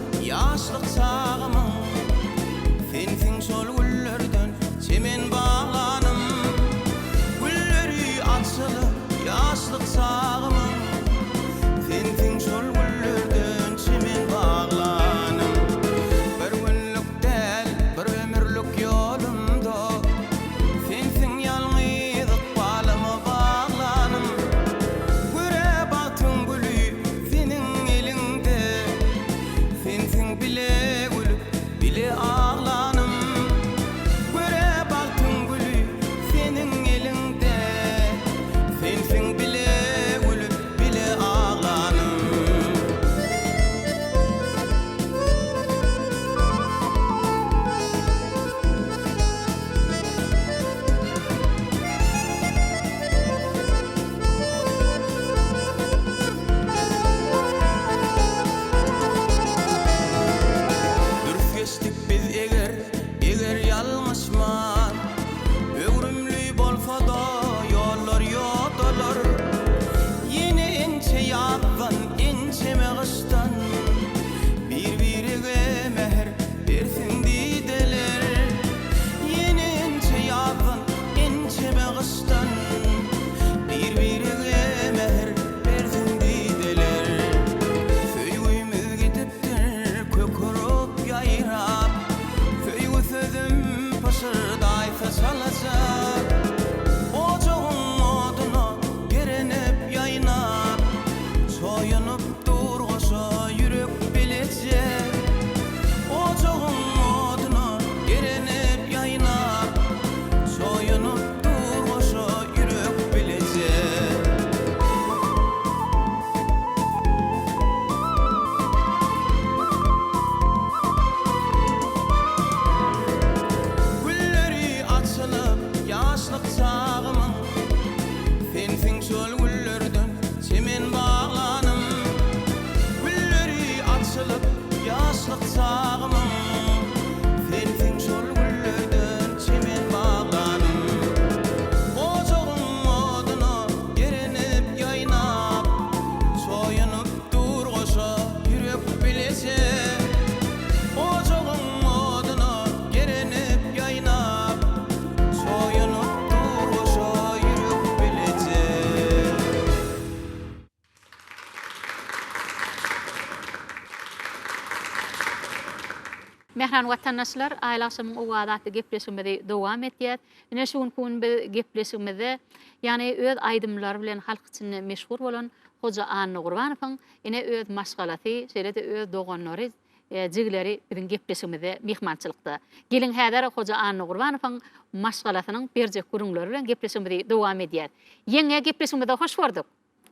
Speaker 1: Mehran vatandaşlar ailasymyň owadaty gepleşmede dowam etýär. Ine şuň kun gepleşmede ýani öz aýdymlary bilen halk içinde meşhur bolan Hoja Anny Gurbanowyň ine öz maşgalaty, şeýle-de öz doganlary, jigleri bilen gepleşmede mehmançylykda. Gelin häzir Hoja Anny Gurbanowyň maşgalatynyň berjek gurunlary bilen gepleşmede dowam edýär. Ýeňe gepleşmede hoş burduk.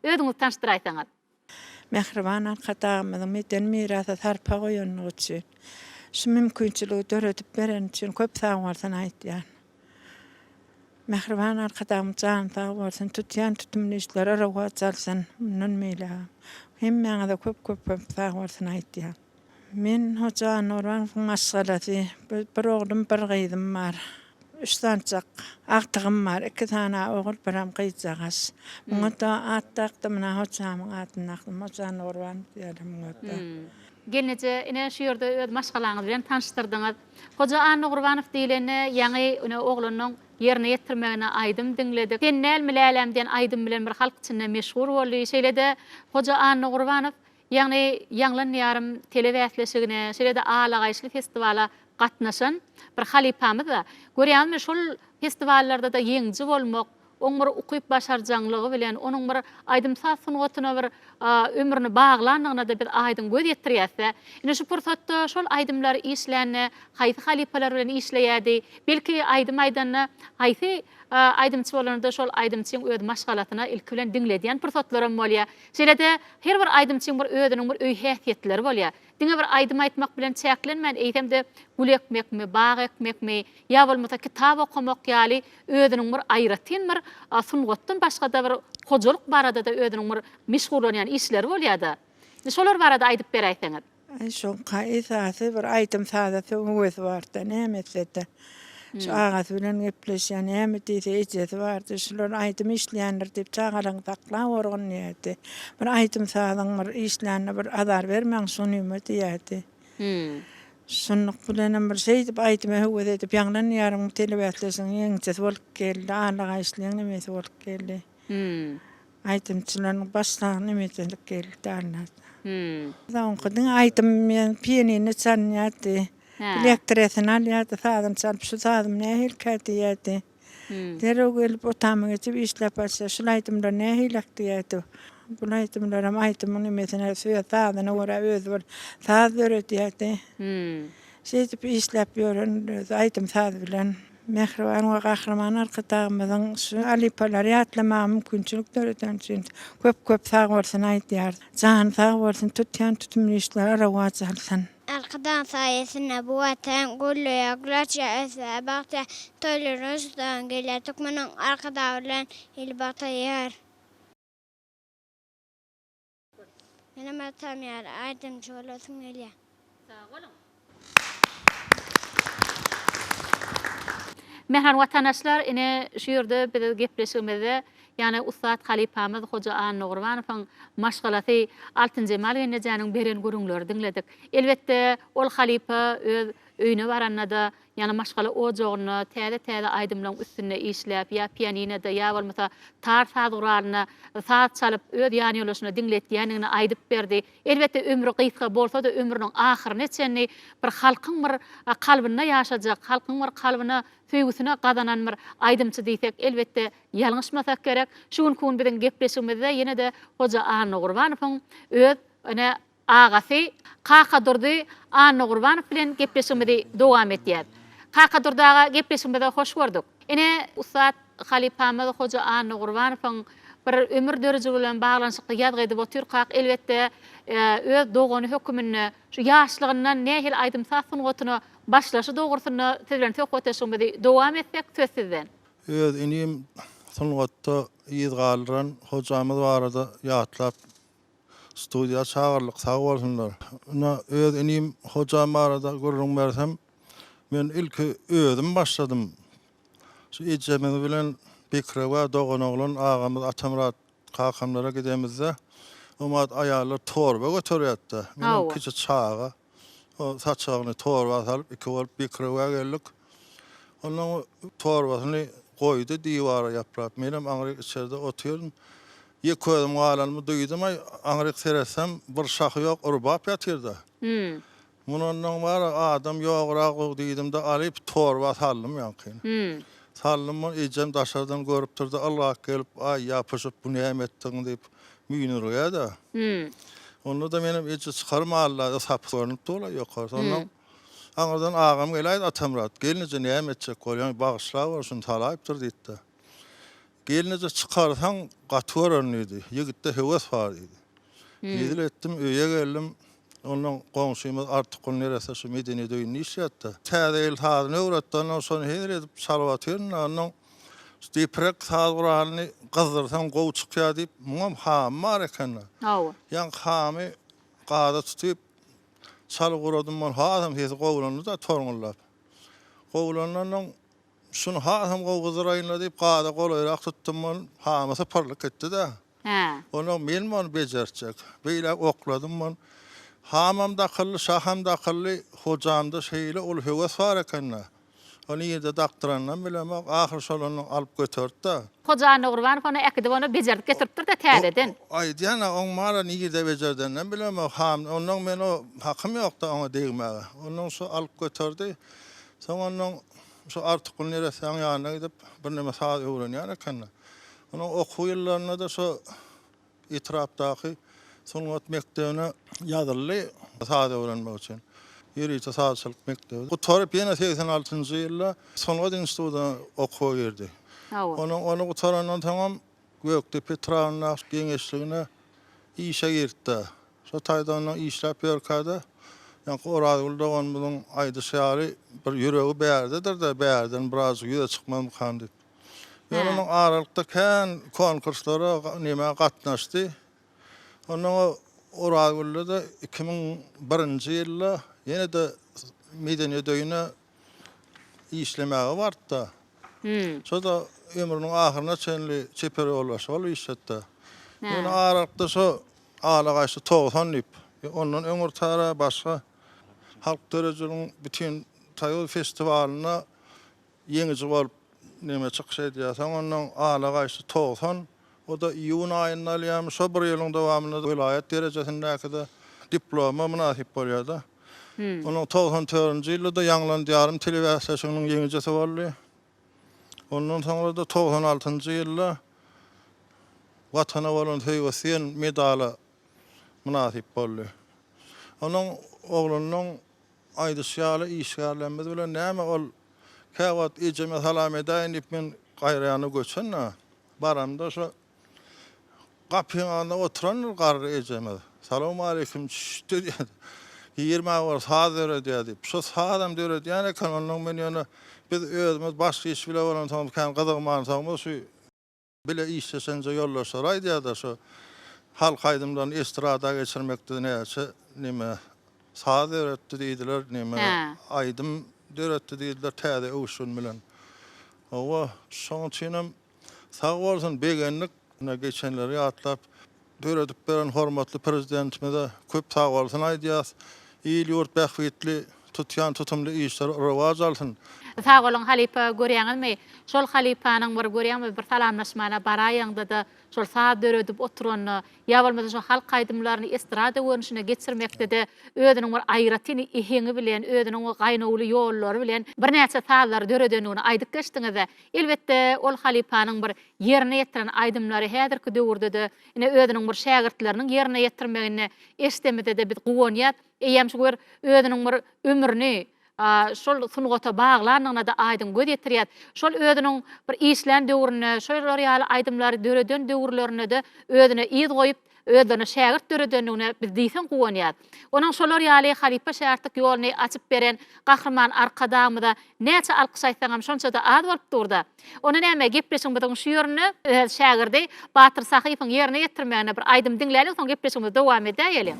Speaker 1: Özüňizi tanıştyraýsaňyz.
Speaker 14: Mehriban arkadaşlarymyň meden mirasy sarpa goýanyny üçin şu mümkinçiligi döredip beren üçin köp sag bolsun aýtýar. Mehriban arkadaşlarym jan sag bolsun, tutýan tutumly işlere rawat salsyn, mundan meýle. Hemmeňe de köp sag bolsun aýtýar. Men Hoja Anny Gurbanowyň maşgalaty, bir oglum bir gyzym bar. 3 tançak agtygym bar, 2 tane ogul biram gyzagas. Muňa da atdakda mena Hojamyň atyny aklym Hoja Anny Gurbanow diýelim muňa.
Speaker 1: Gelnece ine şu ýerde öz maşgalaňyz bilen tanıştyrdyňyz. Hoja Anny Gurbanow diýileni ýaňy ine oglanyň ýerine ýetirmegine aýdym diňledik. Sen näme aýdym bilen bir halk içinde meşhur boldy. Şeýle-de Hoja Anny Gurbanow ýaňy ýanglan ýarym telewäsleşigine, şeýle-de Alagaýşly festivala gatnaşan bir halipamyz da. Görýänmi şol festivallarda da ýeňji bolmak, oňmur ukyp başarjanlygy bilen onuň bir aýdymsaz sunugatyna bir ömrüni baglandygyna da bir aýdym göz ýetirýärse, ine şu pursatda şol aýdymlary işlänne, haýsy halipalar bilen işleýärdi. Belki aýdym-aýdanna haýsy aýdymçy bolanda şol aýdymçyň öz maşgalatyna ilki bilen diňledýän pursatlaram bolýar. Şeýle-de her bir aýdymçyň bir özüniň bir öý häsiýetleri bolýar. Diňe bir aýdym aýtmak bilen çäklenmän, eýtemde gul ekmekmi, bag ekmekmi, ýa bolmasa kitap okumak ýaly özüniň bir aýratyn bir sunugatdan başga da bir hojalyk barada da özüniň bir meşgullanýan işleri bolýar-da. Şolar barada aýdyp beräýseňiz.
Speaker 14: Şoň gaýsasy bir aýdym sadasy öz barda, nämetde. Şu agasy bilen gepleşýän nämetde ejesi bardy. Şolar aýdym işleýänler diýip çagalan takla organ ýeti. Bir aýdym sadaň bir işleýänne bir azar bermeň sunymy diýeti. Şonluk bilen bir şey diýip aýdym höwet edip ýanglan ýarym telewäsleşiň ýeňçesi bolup geldi, Alagaýşlyň nemesi bolup geldi. Aýdymçylaryň başlaryň nemeselik geldi anlat. Zaň gydyň aýdym men pianini çalýardy. Elektresini alýardy, sadan çalyp şu sadym nähil kädiýärdi. Dereg gelip otamy geçip işläp başlaýar. Şu aýdymlar nähilek diýärdi. Bu aýdymlar aýdymyň nemesine söýe sadana gora öz bir sad öýretýärdi. Şeýdip işläp ýören aýdym sad bilen Mehriban we Gahraman arkadaşlarymyň şu alipalar ýatlama mümkinçilikler öden üçin köp sag bolsun aýtýar. Jan sag bolsun, tutýan tutumly işlere rawat salsyn.
Speaker 15: Arkadan sayesinde bu vatan gülü yaklaşa ese bakta tolerosdan gelir tukmanın arkada olan ilbata yer. Benim atam yer aydımcı olasın geliyor.
Speaker 1: Sağ olun. Mehran vatandaşlar ine şu ýerde bir gepleşmede ýani Ustad halipamyz Hoja Anny Gurbanowyň maşgalaty Altyn Jemal Genejanyň beren gurunlary diňledik. Elbetde ol halipa öz öýüne baranda ýani maşgala ojagyny täze aýdymlaryň üstünde işläp ýa pianinada ýa bolmasa tar saduralyna saat çalyp öz ýany ýolaşyna diňletýänini aýdyp berdi. Elbetde ömrü gysga bolsa da ömrüniň ahyryny çenni bir halkyň bir kalbyna ýaşajak, halkyň bir kalbyna söýgüsine gazanan bir aýdymçy diýsek elbetde ýalňyşmasak gerek. Şuň kun bilen gepleşmede ýene de Hoja Anny Gurbanowyň öz ene agasy Kakadurdy Anny Gurbanow bilen gepleşmede dowam etýär. Kakadurdaga gepleşmede hoş gördük. Ene Ustad halipamyz Hoja Anny Gurbanowyň bir ömür dörüji bilen baglanyşykly ýazgy edip oturkak elbetde öz dogany hökümini şu ýaşlygyndan nähil aýdymsaz sunugatyny başlaşy dogursyny tezlen tökweteşmede dowam etsek sözsizden.
Speaker 16: Öz inim sunugatda ýyzgalyran hojamyz barada ýatlap studiýa çağırlyk sag bolsunlar. Öz inim hojam barada gurrun bersem men ilki özüm başladym. Şu ejemiz bilen Bekre we dogan oglan agamyz Atamrat kakamlara gidemizde umat aýalar torba götürýärdi. Men kiçi çağa o saçagyny torba salyp iki bolup Bekre we geldik. Onuň torbasyny goýdy diýwara ýaprap. Menem aňryk içeride otyrym. Ýeközüm galanmy duýdum, aňryk seresem bir şahy ýok, urbap ýatyrdy. Munundan var adam yoğurak dedim de alıp torba saldım yankın. Saldım ecem daşardan görüp turdu Allah gelip ay yapışıp bu nimettin deyip müyünür ya da. Onu da benim ece çıkarma Allah'da sapı görünüp dola yukarı. Ondan anırdan ağam gelaydı atamrat. Gelince nimetçek koyan bağışla var şunu talayıptır deydi. Gelince çıkarsan katı önlüydü. Yigitte heves var dedi. Yedil ettim öye geldim. Onun komşumuz artık onun neresi şu Medine döyünü işletti. Tədeyil tadını öğretti. Ondan sonra hedir edip salvatırın. Onun diprek tadırağını kızdırsan kovu çıkıyor deyip mum ham var ekenler. Yani hamı qada tutuyup salı kuradım ben hadım tezi kovulunu da torunlar. Kovulundan şunu hadım kovu kızdırayınla deyip qada kolayrak tuttum ben hamısı parlık etti de. Onu benim onu becercek. Böyle okladım ben. Hamam da akıllı, şaham da akıllı, hocamda şeyle ol heves var ekenler. Onu yerde daktırandan bilemek, ahir şolunu alıp götürdü da.
Speaker 1: Hocanı Qurbanov onu ekidi onu becerip getiripdir de tədedin.
Speaker 16: Ay diyana on mara niye de becerdiğinden bilemek. Ondan ben o hakkım yok da ona değmeye. Ondan sonra alıp götürdü. Sonra ondan şu artık neresi yanına gidip bir neme saat öğreniyor ekenler. Onun oku yıllarına da şu itiraptaki Sunvat mektebine yazılı saat öğrenmek için. Yürüyüşte saatçılık mektebi. Bu tarif yine 86. yılda Sunvat İnstitutu'da okuya girdi. Onu kurtarandan tamam Göktepe Trabzon gençliğine işe girdi. Şu taydan işlep yörkada. Yani orada onun aydı şehri bir yüreği beğerdidir de beğerden biraz yüze çıkmam kandı. Onun aralıkta kendi konkurslara nime katnaştı. Onun orada da 2001 yılda yine de Medine döyüne işlemeye vardı da. Sonra ömrünün ahırına çenli çeperi olursa olu işletti. Yani aralıkta şu ağlağaçlı 90 ip. Onun ömür tara başka halk derecinin bütün tayo festivalına yenici olup neme çıkış ediyorsan onun ağlağaçlı 90. O da iyun ayında alıyam şu bir yılın devamında vilayet derecesinde kadar diploma münasip oluyor da. Onun 94. yılda Yanlan Diyarım televizyonunun yenicisi vardı. Ondan sonra da 96. yılda Vatana olan Heyvasiyen medala münasip oldu. Onun oğlunun aydı şiyalı işgallenmedi bile neyme ol kavat iceme salam edeyim deyip ben gayrayanı göçen baramda şu kapının ağında oturan qarı ecemedi. Salamu aleyküm dedi. 20 var sağ dedi. Şu sağdam dedi. Yani kanalının ben yana biz özümüz başka iş bile olan tamam kan qadağman tamam şu bile işsesence yollar soray diye da şu halk aydımdan istirada geçirmekte neme sağ öğretti dediler neme aydım öğretti dediler təde uğuşun bilen. Ova son çinem sağ olsun begenlik ne geçenleri atlap döredip veren hormatlı prezidentimize köp sağ olsun aydiyaz. İyili yurt bəxfiyetli tutyan tutumlu işler rivaz alsın.
Speaker 1: Sağ olun halipa görýäňizmi? Şol halipanyň bir görýänmi bir salamlaşmana baraýanda da şol saat döredip oturany, ýa bolmasa şol halk aýdymlaryny estrada görnüşine geçirmekde de özüniň bir aýratyny iheňi bilen, özüniň o gaýnawly ýollary bilen bir näçe saatlar döredenini aýdyp geçdiňiz. Elbetde ol halipanyň bir ýerine ýetiren aýdymlary häzirki döwürde de ine özüniň bir şagirdleriniň ýerine ýetirmegini estemede de bir guwanyat, eýem şu özüniň bir ömrüni şol sunugata bağlanýana da aýdym göz ýetirýär. Şol özüniň bir işlän döwrüne, şol ýaly aýdymlary döreden döwürlerine de özüne ýyz goýup, özüne şagird döredenine biz diýsen guwanýar. Onuň şol ýaly halipa şähertlik ýoluny açyp beren gahrman arkadamyda näçe alkyş aýtsaňam şonça da az bolup durdy. Onu näme gepleşiň bilen şu ýerine şagirdi Batyr Sahypyň ýerine ýetirmegine bir aýdym diňläýin, soň gepleşigimiz dowam edýär.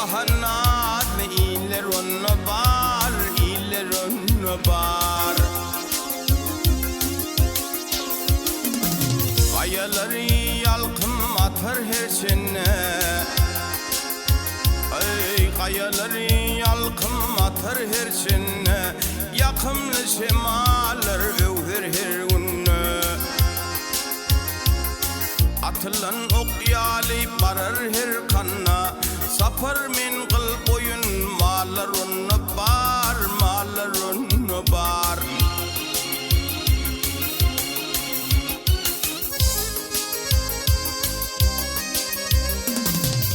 Speaker 13: Kahanat me iler onno bar, iler onno bar. Kayaları yalkın atar her sene. Ay kayaları yalkın atar her sene. Yakımlı şemalar övür her günne. Atılan ok yali barar her kanna. Sapar min kıl boyun malar onu bar, malar onu bar.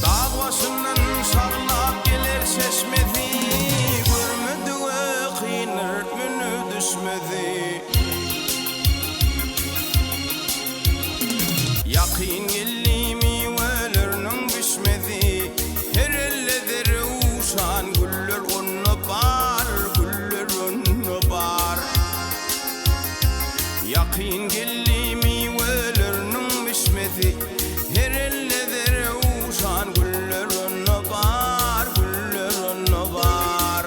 Speaker 13: Dağ başından şarlap gelir çeşmedi. Görmedi ve kıyınır münü düşmedi. Yakın gellimi velörünün düşmedi. Her elledir uşan güller onu bar, güller onu bar. Yakın gellimi velörünün düşmedi. Her elledir uşan güller onu bar, güller onu bar.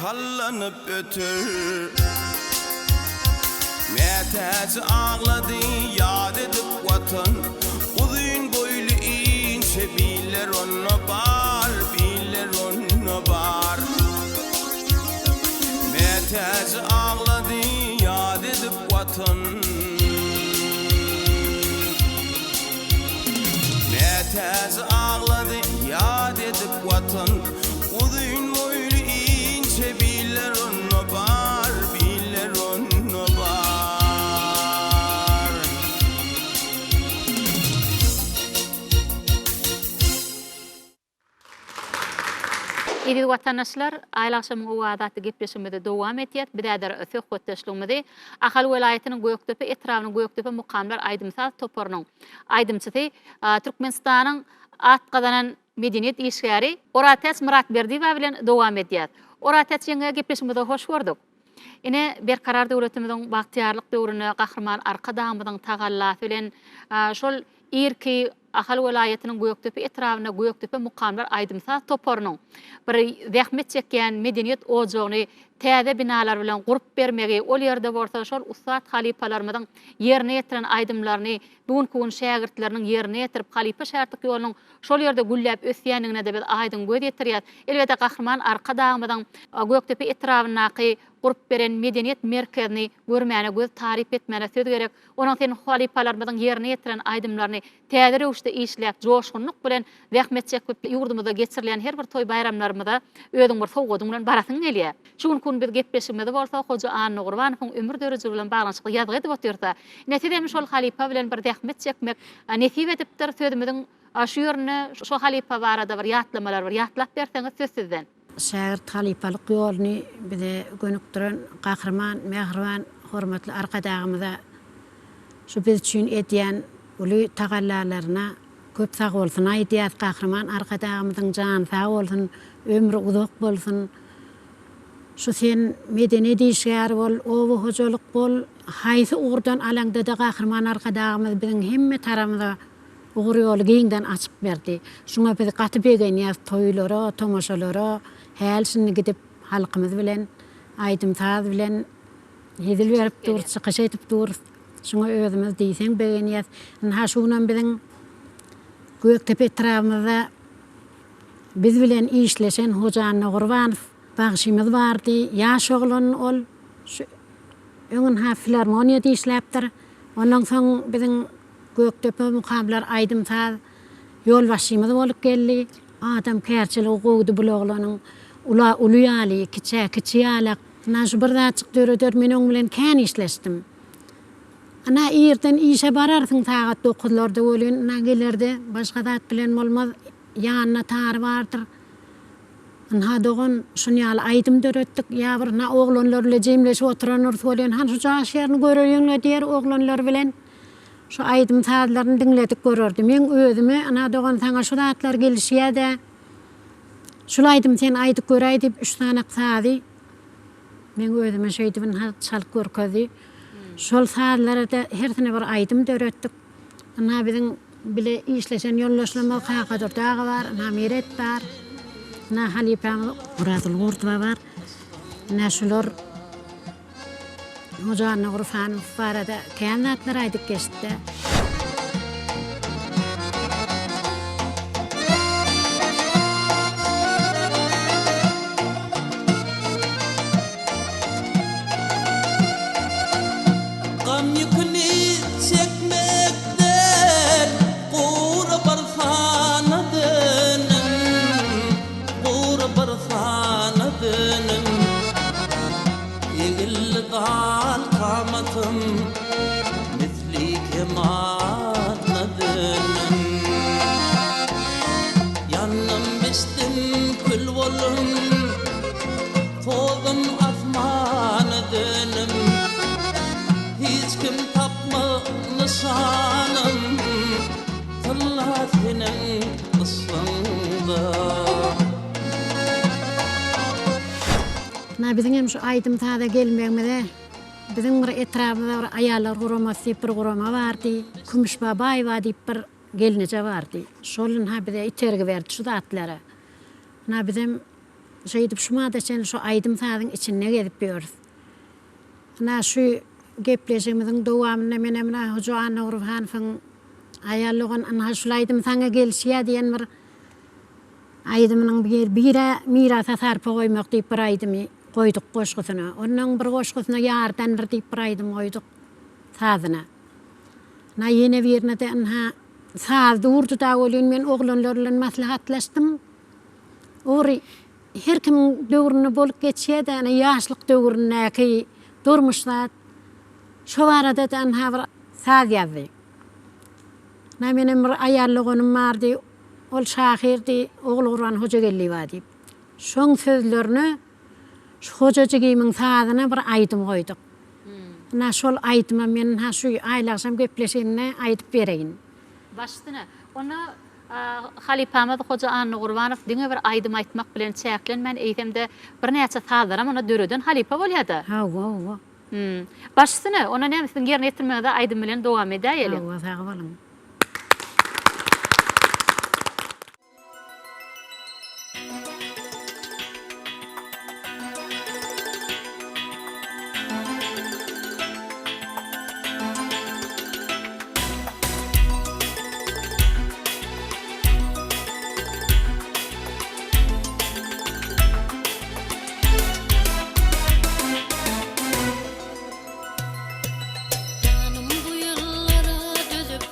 Speaker 13: Sallanıp ötür Metez ağladı yad edip vatan Uzun boylu ince bilir onu bar Bilir onu bar Metez ağladı yad edip vatan Metez ağladı yad edip vatan Uzun boylu bilir onu bar, bilir onu bar.
Speaker 1: İdi vatandaşlar, aylaşımın uvadatı gepleşimede devam etiyat. Bidader ötü xotteşlumide Ahal velayetinin Göktepe etrafının Göktepe mukamlar aydımsal toporunun. Aydımsıtı Türkmenistan'ın at qadanan medeniyet işgari Orates Murat Berdiva bilen devam etiyat. Orates yenge gepleşimede hoş gördük. Ine bir karar devletimizin bahtiyarlık döwrüne qahraman arka dağımızın tagallafı bilen şol irki Ahal velayetinin Göktepe etrafına Göktepe mukamlar aydımsal toporunun. Bir zahmet çeken medeniyet ocagyny täze binalar bilen gurup bermegi, ol yerde bolsa şol ustad halipalarymyzyň ýerine ýetiren aydymlaryny, bugünkü gün şägirtleriniň ýerine ýetirip halipa şärtlik ýolunyň şol ýerde güllläp ösýändigine de bir aýdym göz ýetirýär. Elbetde qahraman arka dağymyzyň Göktepe etrawynaky gurup beren medeniyet merkezini görmäne, göz tarif etmäne söz gerek. Onuň sen halipalarymyzyň ýerine ýetiren aydymlaryny täze rewişde işläp, joşgunlyk bilen zahmet çekip ýurdumyzda geçirilen her bir toy bayramlarymyzda özüň bir sowgadyň bilen barasyň gelýär. Şu gün bir gepleşmede bolsa Hoca Anny Gurbanov'un ömür döwrü bilen baglanşyk ýazgy edip otursa, netidem şol halipa bilen bir zahmet çekmek nesip edipdir sözümüziň şu ýerine şu halipa barada bir ýatlamalar bir ýatlap berseňiz söz sizden.
Speaker 17: Şägird halipalyk ýoluny bize gönükdiren qahraman, mehriban, hormatly arkadaşymyza şu biz üçin etýän uly tagallalaryna köp sag bolsun aýdýar qahraman arkadaşymyzyň jany sag bolsun, ömrü uzak bolsun. Şu sen medeniyet işgäri bol, owu hojalyk bol, haýsy uğurdan alaňda da qahraman arkadaşymyz biziň hemme taramyza uğur ýolu giňden açyp berdi. Şuňa biz gaty begenýäs toýlara, tomaşalara, hälsini gidip halkymyz bilen, aýdymsaz bilen hedil berip dur, çykyş etip dur. Şuňa özümiz diýsen begenýäs. Ha şuňdan biziň Göktepe etrafymyzda biz bilen işleşen Hoca Anny Gurbanow bagşymyz bardy. Ýaş oglan ol öňün ha filarmoniýada işläpdir. Ondan soň biziň Göktepe mukamlar aýdymsaz ýol başymyz bolup geldi. Adam kärçiligi gowdy bu oglanyň uly ýaly, kiçi ýalak. Naş bir daçyk döredör men oň bilen kän işleşdim. Ana ýerden işe bararsyň sagat 9-larda bolýan, ana gelerde başga zat bilen bolmaz, ýanyna tar bardyr. Ana dogan şuňal aýdym döretdik, ýa bir na oglanlar bilen jemleşip oturan bolýan, han şu jaş ýerini görýänler diýer oglanlar bilen. Şu aydım taadlarını dinledik görürdüm. Men özüme ana doğan sana şu taatlar gelişýär-de. Şulaydım sen aydık göräý diýip 3 tane taady. Men özüme şeýdibin çalyp görkedi. Şol taadlara da hertine bir aydım döretdik. Ana biziň bile işleşen yollaşlama kayakadır dağı var, ana meret var, ana halipamız Muradul Gurtva var, ana şular Hocanı Gurfan'ın farada kıyametler aydık geçti.
Speaker 3: Gam yükünü çekmekten Gura barfana dönüm Gura barfana dönüm Yegil dal kamatım Mithli kematna dönüm Yanım bistim kül volum Tozum asmana dönüm Hiç kim tapma nişanım Tıllah senin ıslında
Speaker 17: Na bizim şu aydım taada gelmegmede bizim bir etrafında bir ayarlar guraması bir gurama vardı. Kumuş babay vardı bir gelince vardı. Şolun ha bir de itergi verdi şu taatlara. Na bizim şeydip şuma da sen şu aydım taadın içine gelip biyoruz. Na şu gepleşimizin dowamında menemine Hoca Gurfan'ın ayarlığın ana şulaydım sana gelişýär diyen bir aydımının bir mirasa sarpa koymak deyip bir aydımı koyduk koşkusuna. Onun bir koşkusuna yardan bir deyip bir aydım koyduk sazına. Na yine birine de anha saz durdu da olun men oğlanlarla maslahatlaştım. Ori her kim döwrüne bolup geçýär de yaşlyk döwrüne ki durmuşlar. Şu arada da anha bir saz yazdı. Na menem bir ayarlığım vardı. Ol şahirdi, oğul Gurban hoca gelli vardı. Şoň sözlerini şu hocacıgymyň sazına bir aýdym koyduk. Na şol aýdyma men ha şu aýlarsam gepleşenine aýdyp bereýin.
Speaker 1: Başdyna, onu Halipamad Hoca Gurbanow diňe bir aýdym aýtmak bilen çäklenmän eýtemde bir näçe sazlara mana döreden halipa bolýardy.
Speaker 17: Ha.
Speaker 1: Başdyna, ona näme ýerine ýetirmegde aýdym bilen dowam edäýeli.
Speaker 17: Ha, sag bolun.
Speaker 18: Canım bu yıllara dözüp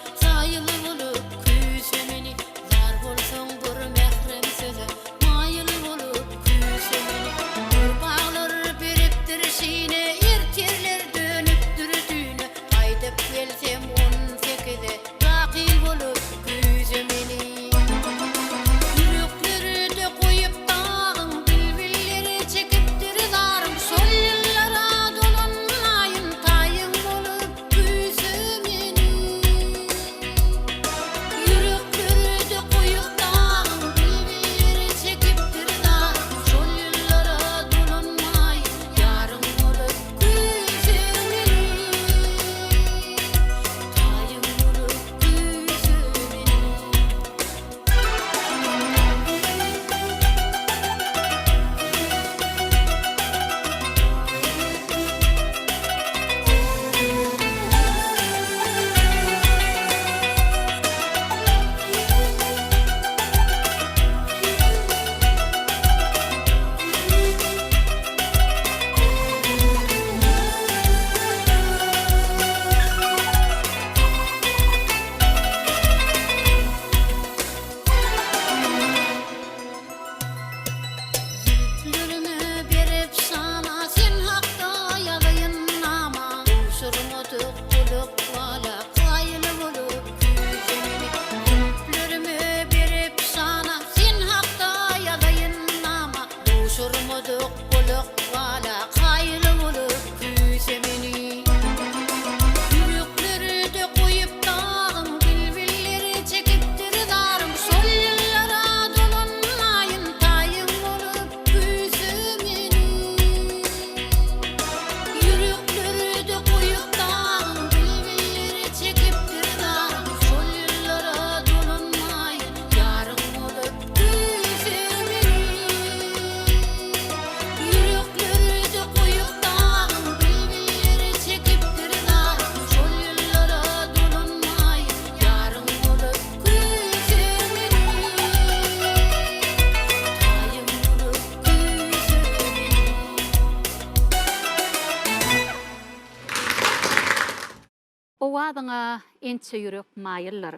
Speaker 1: O adına ençe yürek mayıllar.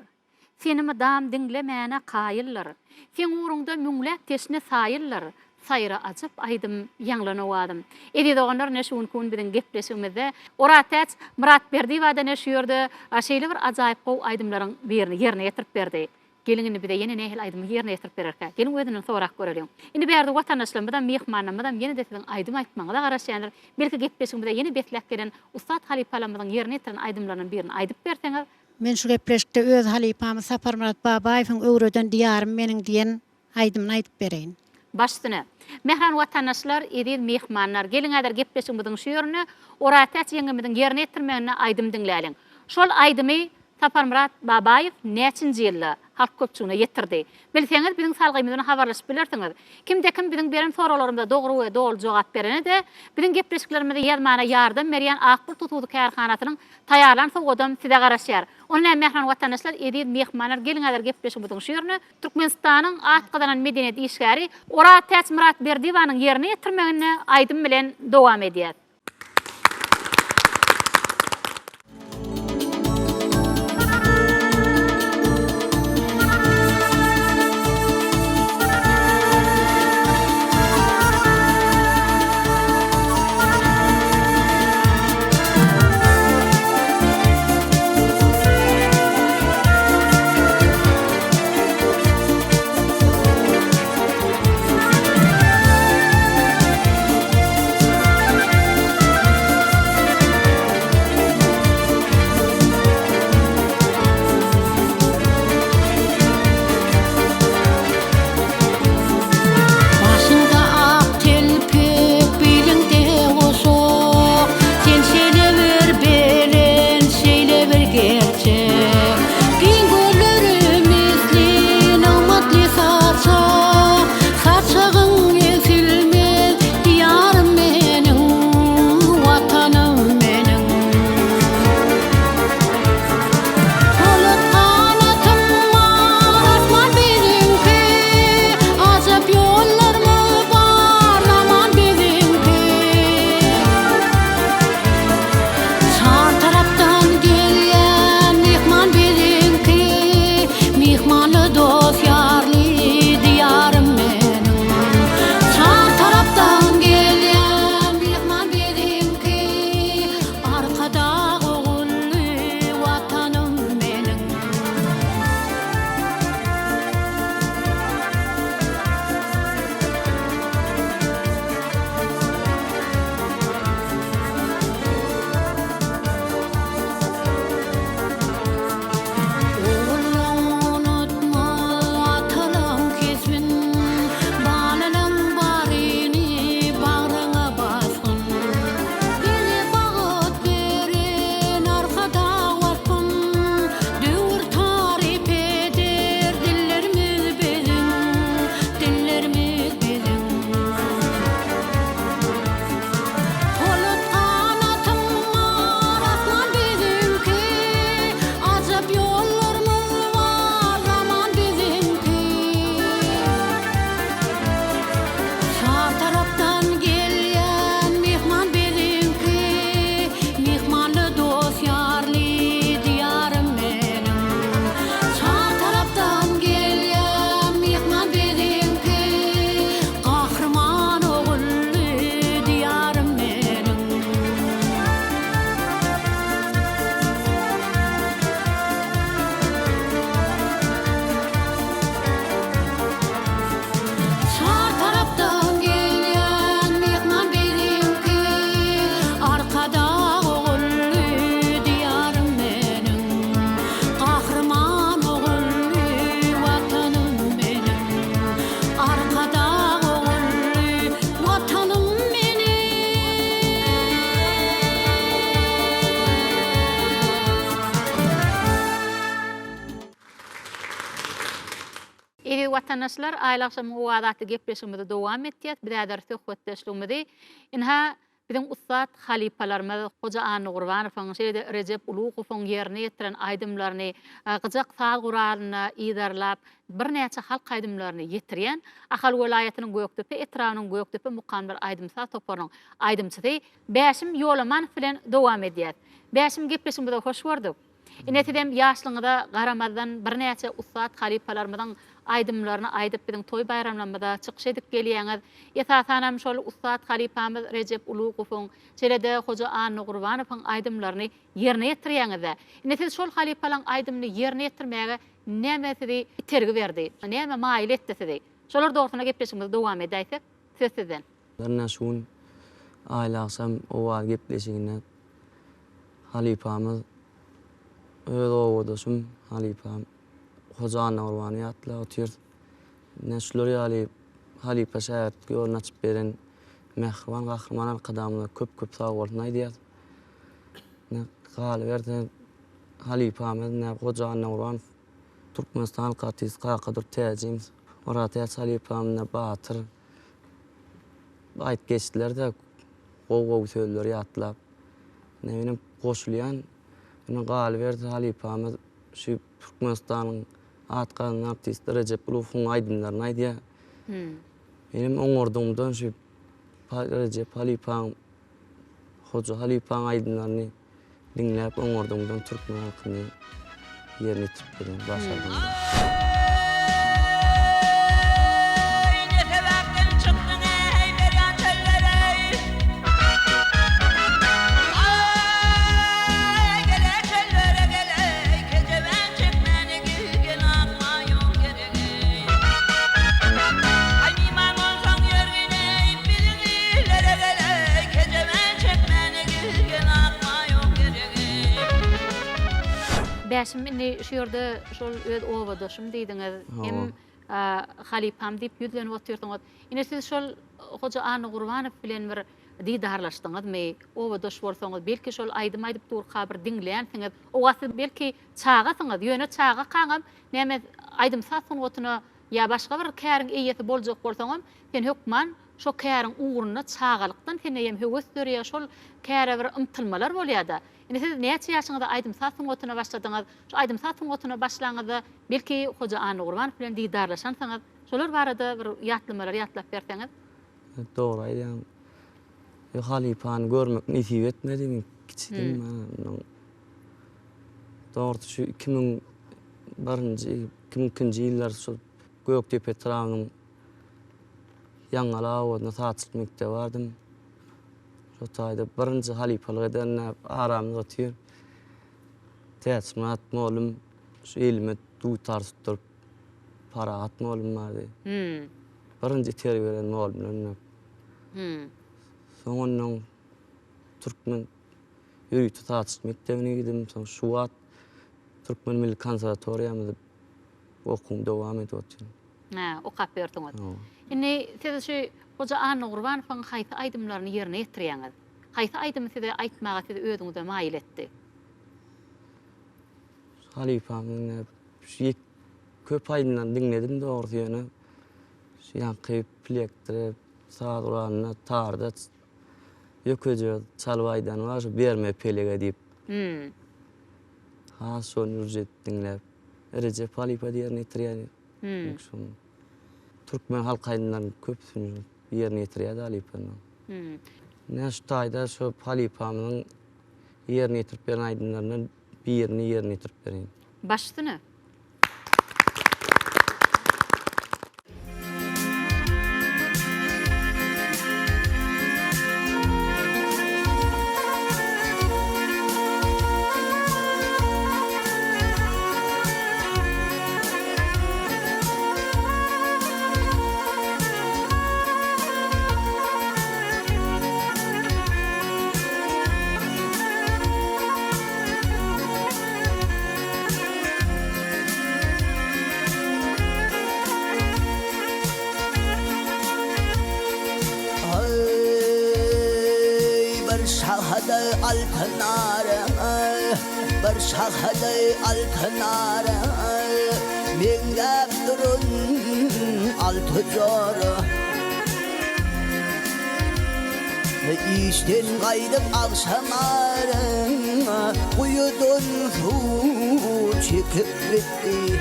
Speaker 1: Seni madam dinlemene kayıllar. Sen uğrunda münglek teşne sayıllar. Sayra acıp aydım yanlanowadım. Edi doğanlar neşun kun bilen gepleşimizde oratat Murat Berdiwada neşüyordu. Aşeyle bir acayip qow aydımların birini yerine getirip berdi. Gelingini bir de yeni nehil aydımı yerine getirip bererken. Gelin ödünün sorak görelim. Indi berdi vatandaşlarımızdan mehmanlarımızdan yeni deseden aydım aytmağa da garaşyanlar. Belki gepleşimizde yeni betlek gelen Ustad Halipalamızdan yerine getiren aydımlarının birini aydıp berseňiz.
Speaker 17: Men şu gepleşikde öz halipamy Sapar Murat Babaýewiň öwreden diyarym meniň diýen aýdymyny aýdyp bereýin.
Speaker 1: Baştyny. Mehran vatandaşlar, edil mehmanlar, gelin adar gepleşimizin şu ýerine, oratat ýeňimiziň yerine getirmegine aýdym dinläliň. Şol aýdymy Sapar Murat Babaýew näçinji ýylda halk köpçüligine ýetirdi. Bilseňiz biziň salgymyzdan habarlaşyp bilersiňiz. Kimde-kim biziň beren soralarymyza dogry we dogry jogap berene de biziň gepleşiklerimizde ýazmana ýardam berýän Akbul Tutudy kärhanatynyň taýýarlan sowgadam size garaşýar. Only mehman vatandaşlar edil mehmanlar gelin adar gepleşimizin şu ýerine Türkmenistanyň atgydanan medeniýet işgäri Oratat Murat Berdiwanyň yerine ýetirmegine aýdym bilen dowam edýär. vatandaşlar aýlakşam o wagtda gepleşmede dowam etýär. Biräder söhbetleşmede inha Bizim ustad halipalarymyz Hoca Anny Gurbanowyň şeýle Recep Ulugowyň ýerine ýetiren aýdymlaryny, gyjak sal guralına iýdarlap, bir näçe halk aýdymlaryny ýetirýän Ahal welaýatynyň Gökdepe etrawynyň Gökdepe mukamlar aýdymsa toparyň aýdymçysy Bäşim Ýolaman bilen dowam edýär. Bäşim gepleşmede hoş gördük. Netidem ýaşlygyda garamazdan bir näçe ustad halipalarymyň aýdymlaryny aýdyp biziň toý bayramlarymyzda çykyş edip gelýäňiz. Esasanam şol ustad halipamyz Recep Ulugowyň çelede Hoja Anny Gurbanowyň aýdymlaryny ýerine ýetirýäňiz. Netide şol halipalaryň aýdymyny ýerine ýetirmäge näme tergi berdi? Näme maýil etdi? Şolar dogrusyna gepleşmegde dowam edäýsek, söz sizden.
Speaker 18: Barna şun aýlagsam owa gepleşigine halipamyz öz owadyşym halipam Hoja Anny Gurbany ýatla otýar. Näşler ýaly halipa şäherlik ýoluna çyp beren mehriban gahrman arkadamyna köp sag bolsun aýdýar. Ne galy berdi halipamyz ne Hoja Anny Gurbany Türkmenistan halka artisti Kakadur täjim. Orada halipamyna batyr aýt geçdiler de gow söýler ýatlap. Ne benim goşulýan ne galy berdi halipamyz şu Türkmenistanyň atkan artisti Recep Ulugowyň aýdymlaryny aýdýar. Benim oňordumdan şu Recep halipam Hoja halipam aýdymlaryny dinläp oňordumdan türkmen halkyny ýerine ýetirip başardım.
Speaker 1: Bäşim indi şu ýerde şol öz owadyşym diýdiňiz. Hem halipam diýip ýüzlenip otyrdyňyz. Ine siz şol Hoja Anny Gurbanow bilen bir diýdarlaşdyňyzmy? Owadyş bolsaňyz belki şol aýdym aýdyp durka bir dinleýänsiňiz. Owasy belki çagasyňyz, ýöne çaga kaňam näme aýdym satsyň otuny ýa başga bir käriň eýeti boljak bolsaňam, sen hökman şo käriň uğruna çagalykdan teneýem höwes görýär, şol käre bir ymtylmalar bolýar-da. Ine siz näçe ýaşyňyzda aýdym satsyň otuna başladyňyz? Şu aýdym satsyň otuna başlaňyzda belki Hoja Anny Gurbanow bilen diýdarlaşansyňyz, şolar barada bir ýatlamalar ýatlap berseňiz.
Speaker 18: Dogry aýdym. Halipany görmek nisip etmedi, kiçikim men. Dogry şu 2001-nji ýyllar şu Gökdepe etrawynyň Ýangala saatçylyk mektebe bardym. Şu taýda birinji halipalyk eden aramyz otýar. Täsmat molum şu elime dutar tutup para atmolum bardy. Birinji tergi beren molum. Soňondan Türkmen ýürüýti saatçylyk mektebine gidip, soň şu wagt Türkmen Milli Konserwatoriýamyzda okuwym dowam edip otyrym.
Speaker 1: Okap berdiňiz. Indi siz şu Hoja Anny Gurbanowyň haýsy aýdymlaryny ýerine ýetirýäňiz? Haýsy aýdymy size aýtmaga siz özüňizde maýil etdi?
Speaker 18: Halipamyň köp aýdymlaryny dinledim dogry ýöne. Ýa-ni plektre, saguranyna, tarda ýökeje çalwaýdan var, berme pelege diýip. Ha şonu dinläp Recep halipa ýerine ýetirýär. Türkmen halk aýdymlaryny köpsüni ýerine ýetirýär halipany. Näşe taýda şu halipamyň ýerine ýetirip beren aýdymlaryny birini ýerine ýetirip berin.
Speaker 1: Başdyny.
Speaker 4: Bir şahade altınara minglep durun altı zora İşten kaydıp akşamarın Kuyudun su çekip gitti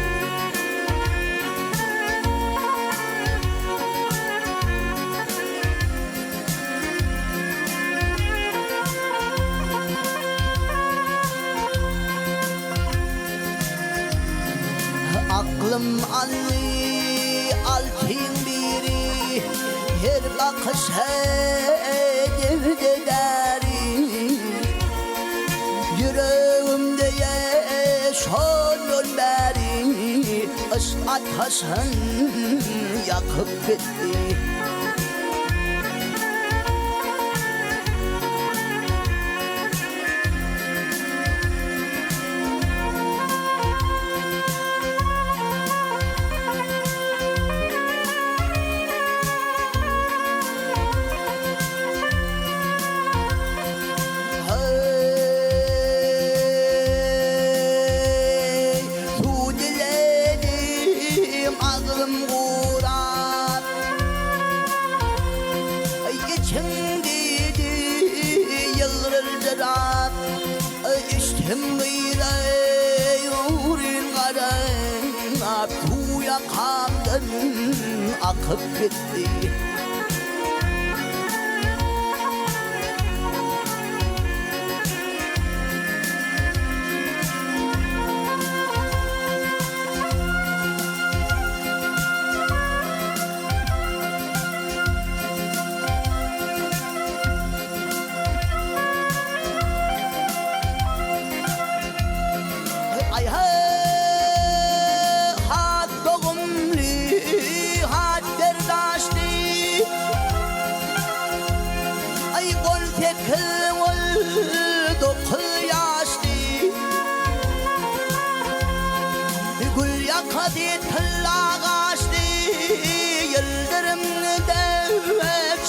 Speaker 4: Aklım allı altın biri Her bakış hedefde derin Yüreğimde yaşanıyor beri Aşk ateşin yakıp gitti akıp gitti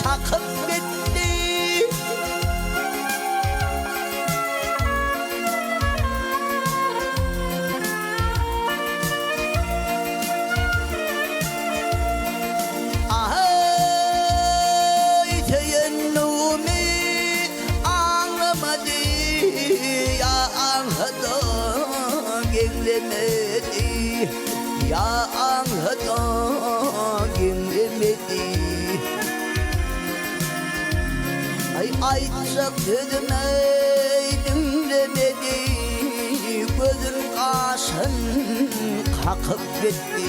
Speaker 4: çakıp gitti Ay teyennumi anlamadı Ya anladı gelmedi Ya anladı gelmedi Aytsak ödümeydim demedi Gözün kaşın kakıp gitti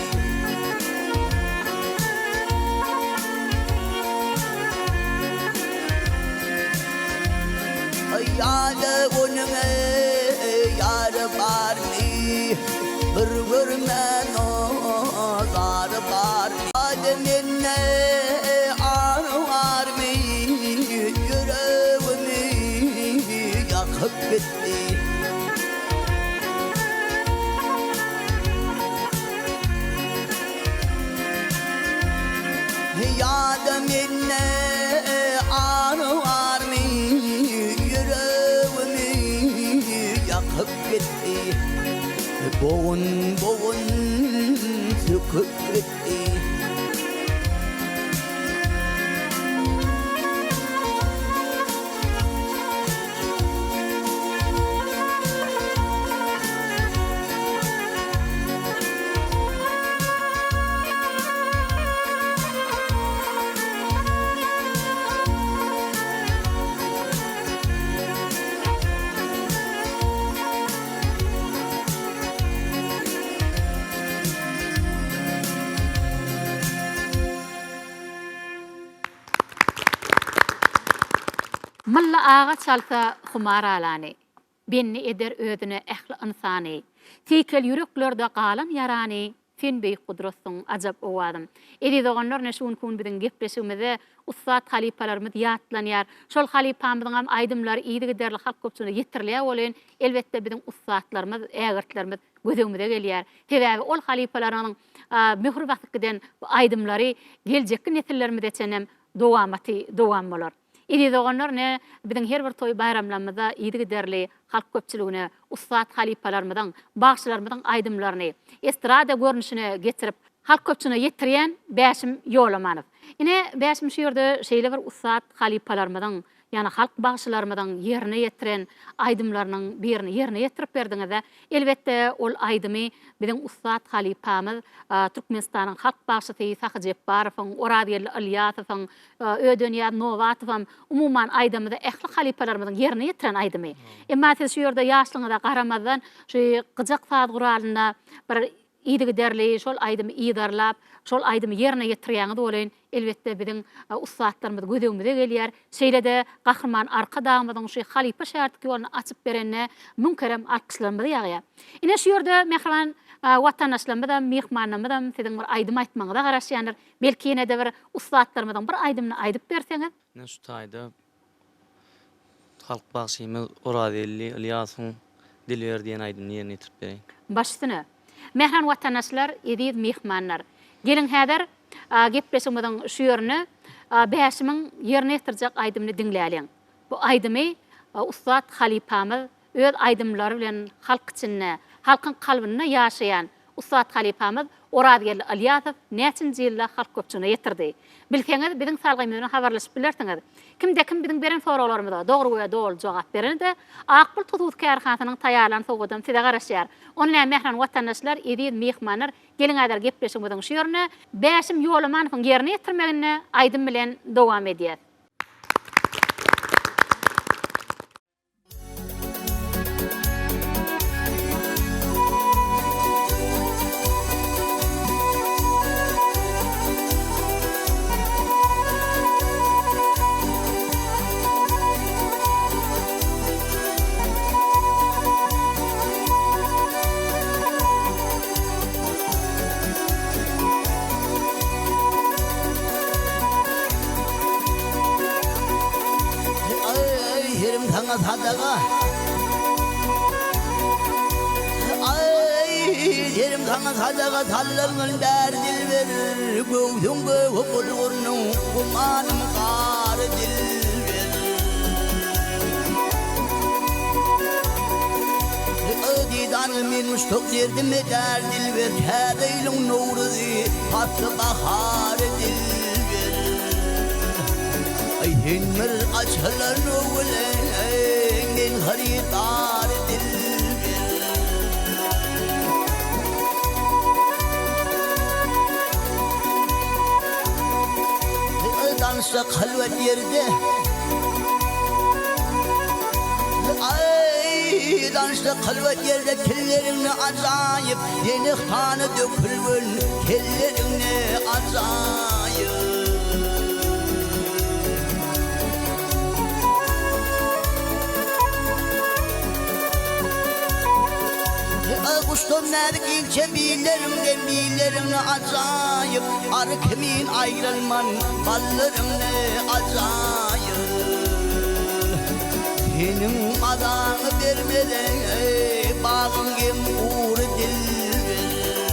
Speaker 4: Yâre önüme yâre var mı Bir görmen o zar var mı Ademine ağrı var mı yakıp gitti Yâdemine ağrı var mı Yüreğimi yakıp gitti Boğun boğun söküp gitti
Speaker 1: Malla ağa çalsa xumaralany, benni eder ödüne ähli insany, tekel yüreklerde qalan yarany, sen beýik gudratyň ajab owadym. Edi doganlar näşe kun biziň gepleşigimizde ussat halipalarymyz ýatlanýar. Şol halipamyzyň hem aýdymlary ýygy giderli halk köpçüne ýetirlýär bolan, elbetde biziň ussatlarymyz, ägirtlerimiz gözüňmize gelýär. Sebäbi ol halipalaryň möhür wagtykdan aýdymlary geljekki nesillerimize çenem dowam bolar. Edi doganlar ne biziň her bir toy bayramlarymyzda ýygy giderli halk köpçüligine ussat halipalarymyzyň, bagşylarymyzyň aýdymlaryny estrada görnüşine getirip halk köpçüne ýetirýän Bäşim Ýolamanow. Ine Bäşim şu ýerde şeýle bir ussat halipalarymyzyň yani halk bağışlarmadan yerine yetiren aydımlarının birini yerine yetirip berdiňizde elbette ol aydymy biziň Ustad halipamyz Türkmenistanyň halk bağışçysy Sahy Jepbarowyň, Oradiyel Alyasowyň, Ödönýa Nowatowyň umuman aydymyzda ähli halipalarymyzyň yerine yetiren aydymy. Emma siz şu ýerde ýaşlygyňyza garamazdan şu gyjak saat guralyna bir iyidigi derli, şol aydymy iýdarlap, şol aydymy yerine ýetirýäňiz bolan elbette biziň ustadlarymyz gödegimize gelýär. Şeýlede gahrman arka dagymyzyň şu halipa şärtki ýoluny açyp berenne münkerem alkışlarymyzy ýaýar. Ine şu ýerde mehriban watandaşlarymyz da mehmanlarymyz da siziň bir aydymy aýtmagyňyza garaşýandyr. Belki ine de bir ustadlarymyzyň bir aydymyny aýdyp berseňiz.
Speaker 18: Ne şu taýda halk bagşymyz Oradiyelli Alyasowyň Dilber diýen aydymyny ýerine ýetirip bereň.
Speaker 1: Başsyny mehran watandaşlar, ediz mehmanlar. Gelin häzir gepleşigimiziň şu ýerine bäşimiň ýerine ýetirjek aydymyny diňläliň. Bu aydymy Ustad halipamyz öz aydymlary bilen halk içinde, halkyň kalbyna ýaşaýan Ustad halipamyz Oradiyel Alyasow näçinji ýyllar halk köpçüne ýetirdi. Bilseňiz biziň salgymyz bilen habarlaşyp bilersiňiz. Kimde kim biziň beren soralarymyza dogry we dogry jogap berende Akbul Tutut Kärhanasynyň taýýarlan soňadan size garaşýar. Onlaýan mehran watandaşlar, ediz mehmanlar gelin adar gepleşigimiziň şu ýerine bäşim ýolumanyň ýerine ýetirmegine aydym bilen dowam edýär.
Speaker 4: Sadaga ay yerim kana sadaga salların derdil verir göğdüngü hukudurnu kumanım kar dil verir ödidan min müştok yerdim derdil ver kâdeylun nurdi hatı bahar dil verir ay hinmer açhalar nuvle खरीदार दिल dansa halvet yerde ay dansa halvet yerde kellerini acayip yenik tanı dökülgün kellerini acayip Ağustos nergin çebilerimden bilerimle acayip Arı kemin ayrılman ballarım ne acayip Benim adanı vermeden bağın gem uğur dilver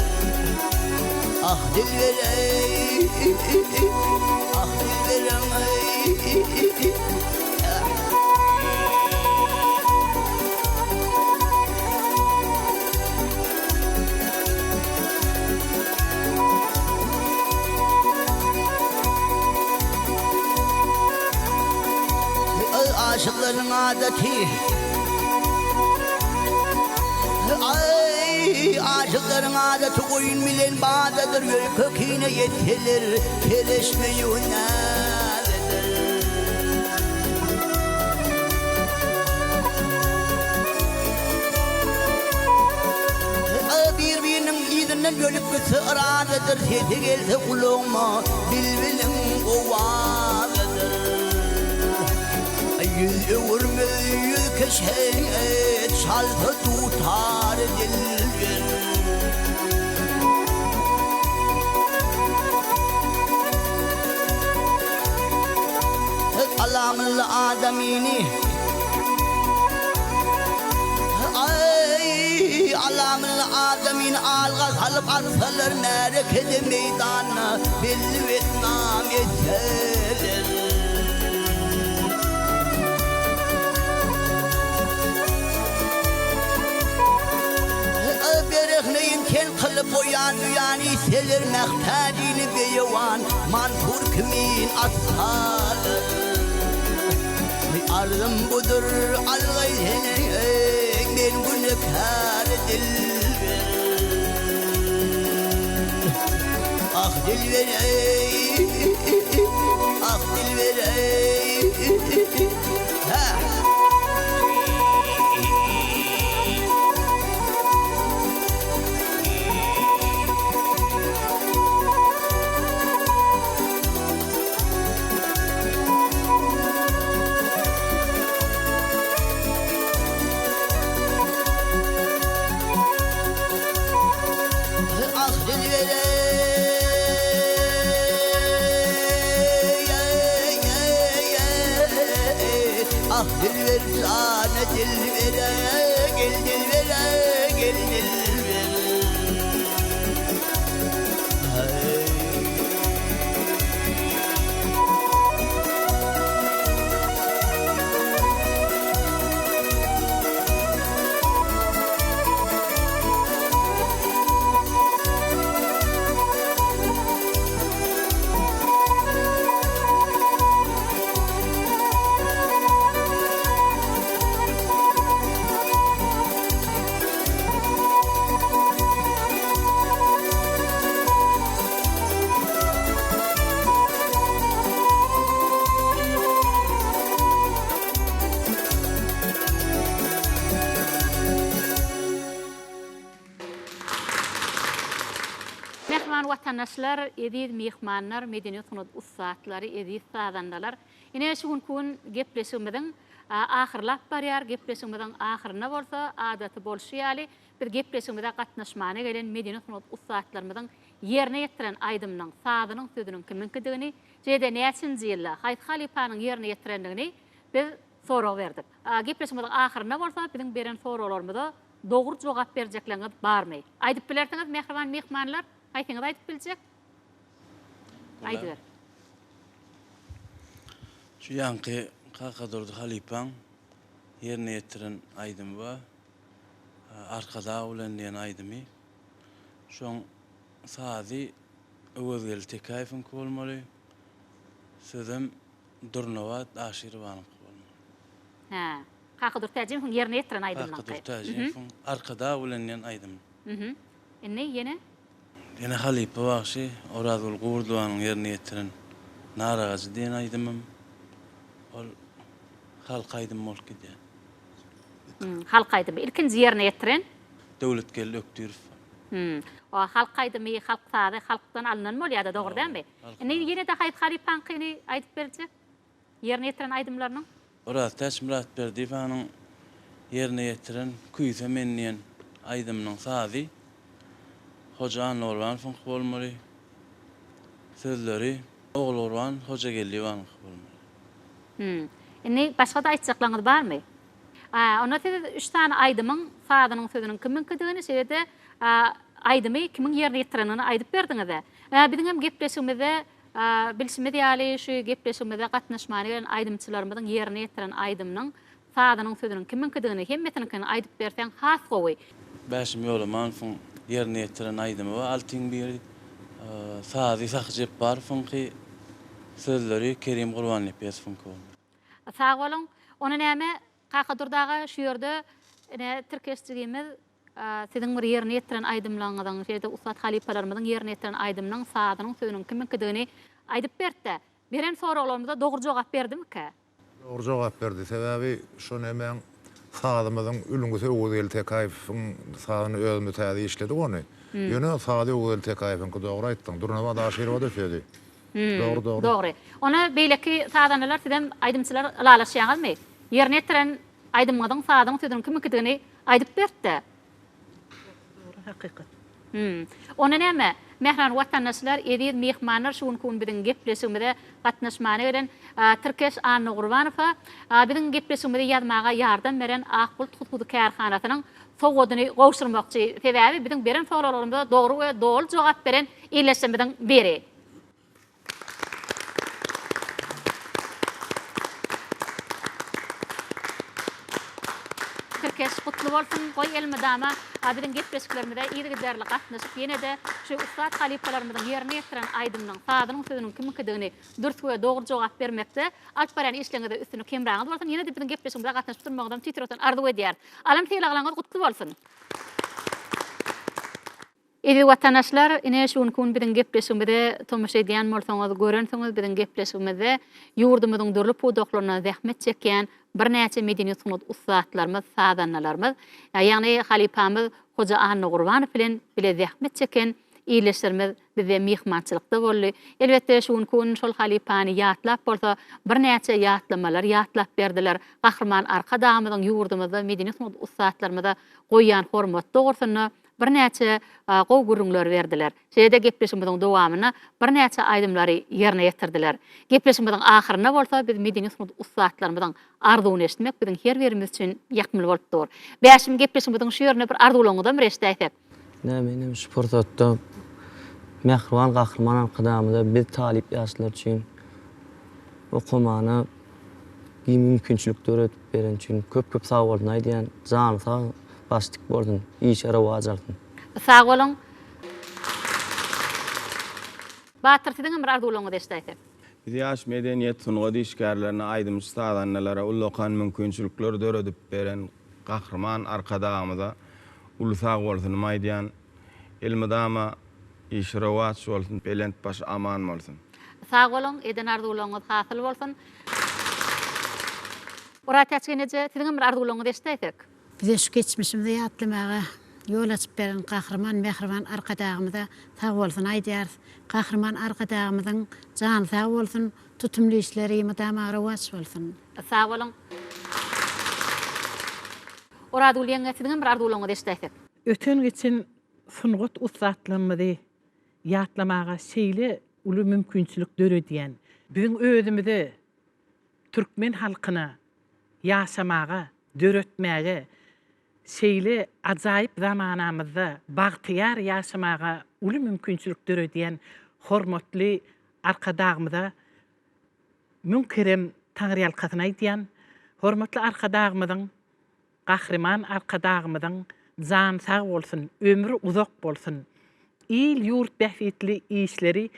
Speaker 4: Ah dilver ah dilverem aşıkların adeti ay aşıkların adeti oyun bilen bağdadır köküne yetilir keleşmeyi nerededir birbirinin izinden gölüp gitse aradıdır sesi gelse kulağıma bilbilim o vardır yüz vurma yüz keşet şaltı tutar dilver alamın adamini ay alamın adamin algaz halıp atsalar merekede meydana belli Vietnam yeteler berehneyin kel kılıp oyan yani selir mehtadini beyavan manfur kimin ashalı Arzum budur algayhene ben günekar dilber Ah dilber ah dilber ha dilver sana dilvere gel dilvere gel dilvere
Speaker 1: Mehman vatandaşlar, edid mihmanlar, medeniyet sunut ussatları, edid sadandalar. Ine şugun kun gepleşimizin ahırlap bariyar, gepleşimizin ahırına bolsa, adatı bolşiyali, bir gepleşimizde katnaşmana gelen medeniyet sunut ussatlarımızın yerine yetiren aydımının, sadının, sözünün kiminkidigini, jede näçinji ýylla Haýt Halipanyň yerine yetirendigini biz soraw berdik. Gepleşimizin ahırına bolsa, bizim beren sorawlarymyza dogry jogap berjekleňiz barmy? Aýdyp bilersiňiz, mehriban mehmanlar? Aytыңыз айтып bilecek. Aydı ver.
Speaker 12: Şu yankı kakadurdu Halipan yerine yetiren aydım var. Arkada ulan diyen aydımı. Şu an sadi öwedgel tekayfın kolmalı. Sözüm Durnova aşırı vanım kolmalı.
Speaker 1: Ha. Kakadur tacim yerine yetiren aydımdan.
Speaker 12: Kakadur tacim arkada ulan diyen aydım.
Speaker 1: Ne yine?
Speaker 12: Yine Halipa vakşi oradul Gurduan'ın yerine yetiren naragacı diyen aydımım. Ol halk aydım ol gidiyen.
Speaker 1: Halk aydımı. İlkinci yerine yetiren?
Speaker 12: Devlet geldi öktürüf.
Speaker 1: O halk aydımı, halk sadı, halktan alınan mı oluyor da doğru değil mi? Ne yine de Haýt Halipan kini aydıp verecek? Yerine yetiren aydımlarının?
Speaker 12: Orada taş Murat Berdifan'ın yerine yetiren kuysa menniyen aydımının sadı. Hoca anlı olan fınk bolmaly. Sözleri oğul olan hoca geldi van bolmaly.
Speaker 1: Ne başga da aýtjaklaryňyz barmy? Ona tede 3 tane aydymyň sadynyň sözüniň kiminkidigini şeýle aydymy kimin ýerine ýetirenini aýdyp berdiňiz. Bizim hem gepleşigimizde bilşimiz ýaly şu gepleşigimizde gatnaşmany gelen aydymçylarymyzyň ýerine ýetiren aydymyň sadynyň sözüniň kiminkidigini hemmetininkini aýdyp berseň has gowy.
Speaker 12: Başym ýolaman fın yerine yetiren aydymy var. Altyň biri sady sakjep bar fınky sözleri Kerim Gurbanly pes fınky.
Speaker 1: Sağ bolun. Onu näme kakadurdaga şu ýerde Türkçegimiz sizin bir yerine yetiren aydymlaryňyzyň, şeýle Ustat Halipalarymyzyň yerine yetiren aydymyň sadynyň sözüniň kiminkidigini aýdyp berdi. Beren soralarymyza dogry jogap berdimki?
Speaker 5: Dogry jogap berdi. Sebäbi şu näme sadymyzyň ülüňi öwgel tekayfyň sadyny özüme täze işledi onu. Ýöne sady öwgel tekayfyň dogry aýtdyň. Durnama da şeýle bada söýdi. Dogry.
Speaker 1: Dogry. Ona beýleki sadanylar sizem aydymçylar alalaşýarmy? Yerine yetiren aydymyň sadynyň sözüniň kiminkidigini aýdyp berdi.
Speaker 8: Hakykat.
Speaker 1: Ona näme? Mehran vatandaşlar, edid mehmanlar şuň kun biziň gepleşigimizde gatnaşmany bilen Türkeş Anny Gurbanowa biziň gepleşigimizde ýazmaga ýardam beren Akbul Tutgudy kärhanasynyň sowadyny gowşurmakçy sebäbi biziň beren soralarymyza dogry we dol jogap beren illeşmeden beri. herkes kutlu bolsun. Goy elmadama abirin gepleşiklerimizde iyidi giderli gatnaşyp ýene de şu ustad halipalarymyzyň ýerine ýetiren aýdymyň sadynyň sözüniň kimikdigini dürtüp we dogry jogap bermekde. Alparan işleňizde üstüne kemraňyz bolsun. Ýene de biziň gepleşigimizde gatnaşyp durmagdan titreten arzu edýär. Alam teýlaglaňyz kutlu bolsun. Evi watandaşlar, ine şuň kun biziň gepleşigimizde tomaşa edýän bolsaňyz, görensiňiz biziň gepleşigimizde ýurdumyzyň dörli pudoklaryna zähmet çeken bir näçe medeniýet sunud ustadlarymyz, sadanlarymyz, ýagny halipamyz Hoja Anna Gurbanow bilen bile zähmet çeken iýleşlerimiz bize mihmançylykda boldy. Elbetde şuň kun şol halipany ýatlap bolsa, bir näçe ýatlamalar ýatlap berdiler. Gahrman arka dağımyzyň ýurdumyzda medeniýet sunud ustadlarymyza goýýan hormat dogrusyny bir näçe gow gurrunlar berdiler. Şeýde gepleşimiziň dowamyna bir näçe aýdymlary ýerine ýetirdiler. Gepleşimiziň ahyryna bolsa biz medeniýet sunud ustadlarymyzyň arzuwyny eşitmek biziň her birimiz üçin ýakmyl bolup dur. Bäşim gepleşimiziň şu ýerine bir arzuwlaňydan bir eşitdik.
Speaker 18: Näme sportda Mehriban Gahrman qadamyda biz talip ýaşlar üçin okumany mümkinçilikler ötüp beren üçin köp sag bolun aýdýan jany sag başlyk boldun, işe rawaj aldın.
Speaker 1: Sag bolun. Batır siziň bir arzuwlaňyzy eşitdik.
Speaker 6: Biz ýaş medeniýet sunugy işgärlerine aýdym ustadanlara ullakan mümkinçilikler döredip beren Gahrman arkadamyda ulusag bolsun aýdýan elmadama işe rawaj bolsun, belent baş aman bolsun.
Speaker 1: Sag bolun, eden arzuwlaňyz hasyl bolsun. Ora täçgeneje siziň bir arzuwlaňyzy eşitdik.
Speaker 17: Bize şu geçmişimde ýatlamaga ýol açyp beren Gahrman Mehriban arkadagymyza sag bolsun aýdýar. Gahrman arkadagymyzyň jany sag bolsun, tutumly işleri mydama rawaj bolsun.
Speaker 1: Sag bolun. Ora arzuwlaňyzy siziň bir arzuwlaňyzy eşitdik.
Speaker 8: Öten geçen sunugat ustadlarymyzy ýatlamaga şeýle uly mümkinçilikler ödýän. Biziň özümizde türkmen halkyna ýaşamaga, döretmäge şeýle ajaýyp zamanamyzda bagtyar ýaşamaga uly mümkinçilikler ödýän hormatly arkadagymyza münkerem taňryal kasyna aýdýan hormatly arkadagymyzyň Gahrman arkadagymyzyň jan sag bolsun, ömrü uzak bolsun. İl ýurt bähwetli işleri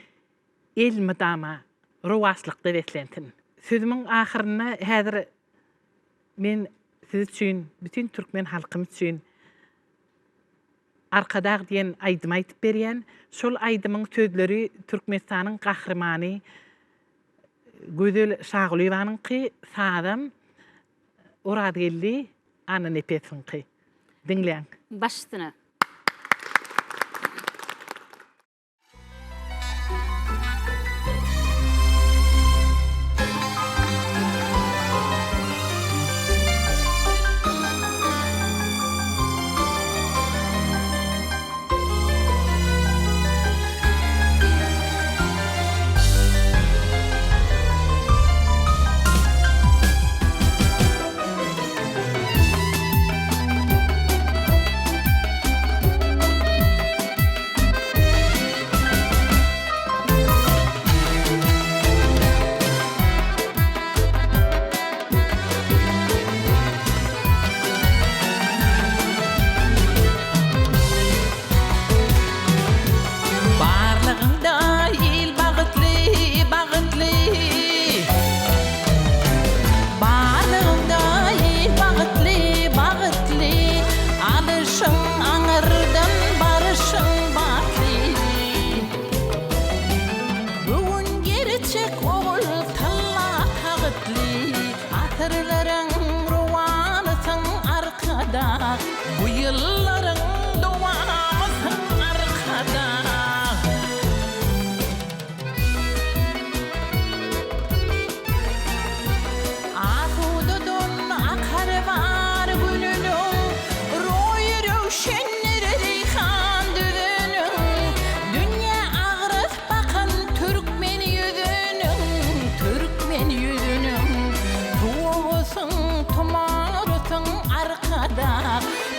Speaker 8: el mydama rowaslykda wetlentin. Sözümiň ahyryna häzir men siz üçin, bütün türkmen halkym üçin arkadag diýen aýdym aýtyp berýän. Şol aýdymyň sözleri Türkmenistanyň gahrmany Gözel Şagulyewanyňky sadam Oradgelli Anna Nepetňky. Dinleň.
Speaker 1: Başdyna.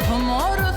Speaker 8: Tomorrow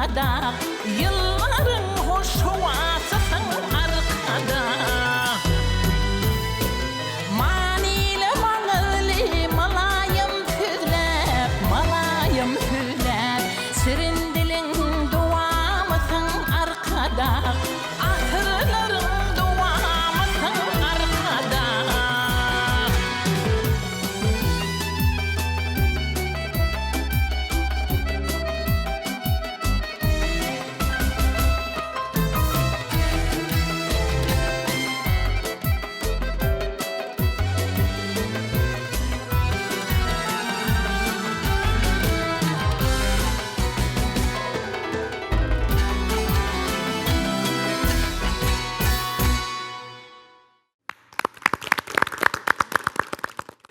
Speaker 3: arkada Yılların hoş havasısın arkada Manile manili malayım hüzler Malayım hüzler Sirin dilin duamısın arkada Ahırların duamısın arkada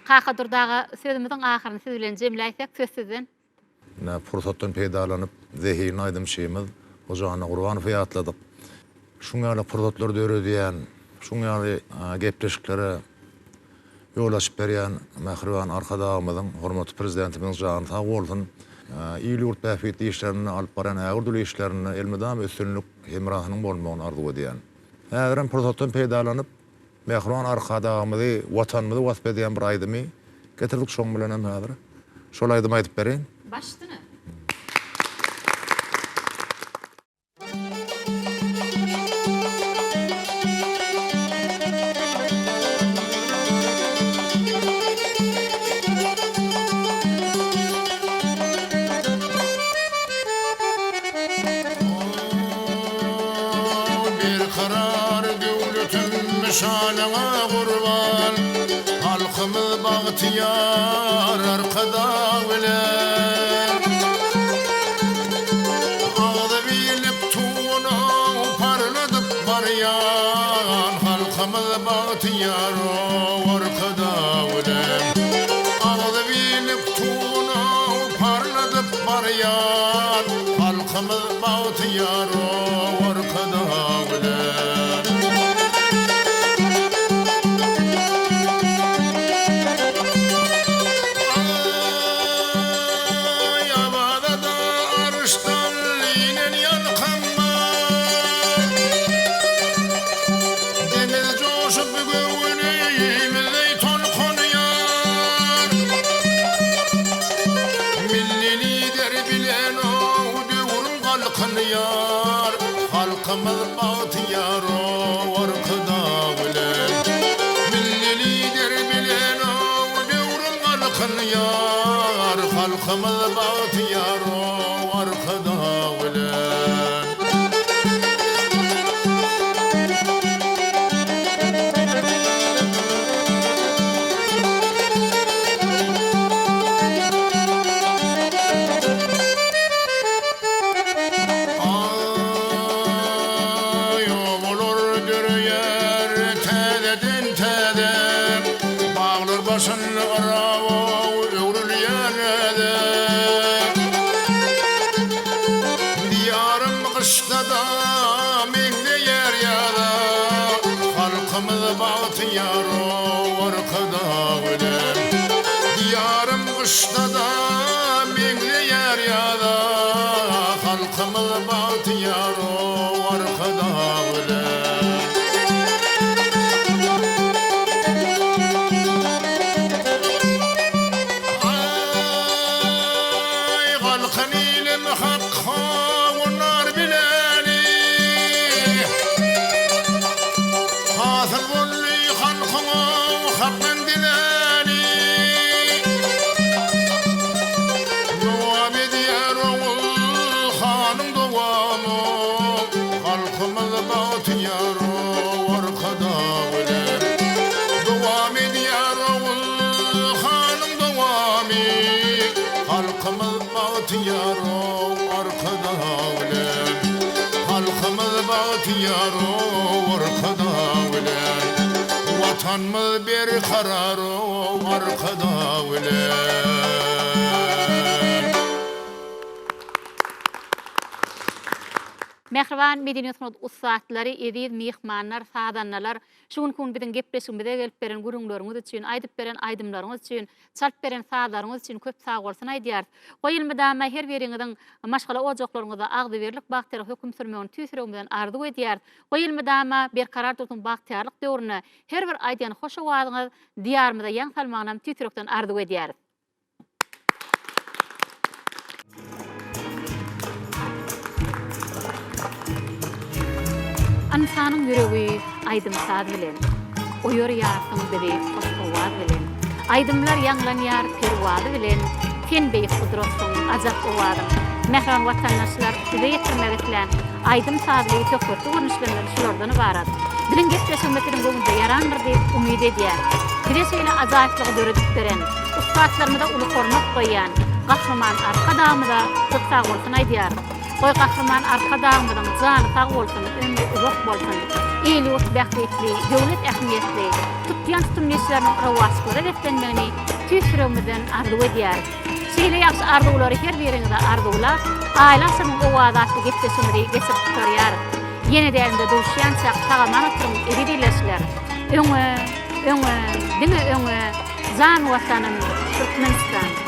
Speaker 1: Kakadurdağı sözümüzün ahırını siz bilen jemläýsek söz sizin.
Speaker 5: Fursatdan peýdalanyp zehirini aýdym şeýimiz Hojana Gurbanowy ýatladyk. Şuňaly fursatlary öýrediýän, şuňaly gepleşiklere ýol açyp berýän mähriban arkadagymyzyň hormatly prezidentimiz jany sag bolsun. Ýyly ýurt bäfetli işlerini alyp baran ägirli işlerini elmedam ösünlük hemrahynyň bolmagyny arzu edýän. Häzirem fursatdan peýdalanyp mähriban arkadagymyzy, watanymyzy wasp edýän bir aýdymy getirdik şoň bilen hem häzir. Şol aýdymy aýdyp bereň.
Speaker 1: Başdyny.
Speaker 2: Bir karar devletin meşalına kurban Halkımız bahtiyar arkada bilen Ağdı bilip tuğuna parladıp baryan Halkımız bahtiyar arkada bilen Ağdı bilip tuğuna parladıp baryan Halkımız bahtiyar arkada bilen yar halkımız bahtiyar arkada bilen milli lider bilen o devrim halkın yar halkımız bahtiyar arkada bilen bahtiyar arkada bilen Diyarım kışta da bekleyer ya da Halkımız bahtiyar arkada bilen Ay halkın ilim hakka onlar bileni Hasıl Hakkın dileni Devam ediyor oğul hanım devamı Halkımız bahtiyar arkada bilen Devam ediyor oğul hanım devamı Halkımız bahtiyar arkada bilen Halkımız bahtiyar arkada bilen Vatanımız bir karar arkada bilen
Speaker 1: Mehriban medeniyetiniz ustatlary, edib mihmanlar, sadanlar, şuň kun biziň gepleşigimize gelip beren gurulmaryňyz üçin, aýdyp beren aýdymlaryňyz üçin, çalp beren sazlaryňyz üçin köp sag bolsun aýdýar. Goýulmada her biriňiziň maşgala ojaklaryňyzda agdy berlik bagtyar hökm sürmegini tüýsüregimden arzu edýär. Goýulmada bir karar tutun bagtyarlyk döwrüne her bir aýdýan hoş owadyňyz diýarymyzda ýan salmagyny tüýsürekden arzu edýär. Ansanyň ýüregi aýdym saz bilen, oýar ýasyň biri hoşgowaz bilen, aýdymlar ýanglanýar perwady bilen, sen beýik gudratyň ajap owadyň. Mehran watandaşlar size ýetirmek bilen aýdym sazly tökürtü görnüşlerden şulardan ibarat. Bilen gepleşmekden bugünde ýarandyr diýip umyt edýär. Bileşeýle ajaýyplygy döredip beren, ustatlarymyza uly hormat goýan, gahryman arka damyda tutsak bolsun aýdýar. Goý gahryman arka damynyň jany sag bolsun, ömrü uzak bolsun. Eli otbähtli, döwlet ähmiýetli, tutýan tutumneşleriniň rawaslygy etdenmegini tüýsüregimizden arzu edýär. Şeýle ýaşy arzulary her biriňizde arzulap, aýlasynyň owadatly gepleşigini geçip turýar. Ýene-de duşýançak tagamanyň edileşler. Öňe, diňe öňe, zan watanyn Türkmenistan.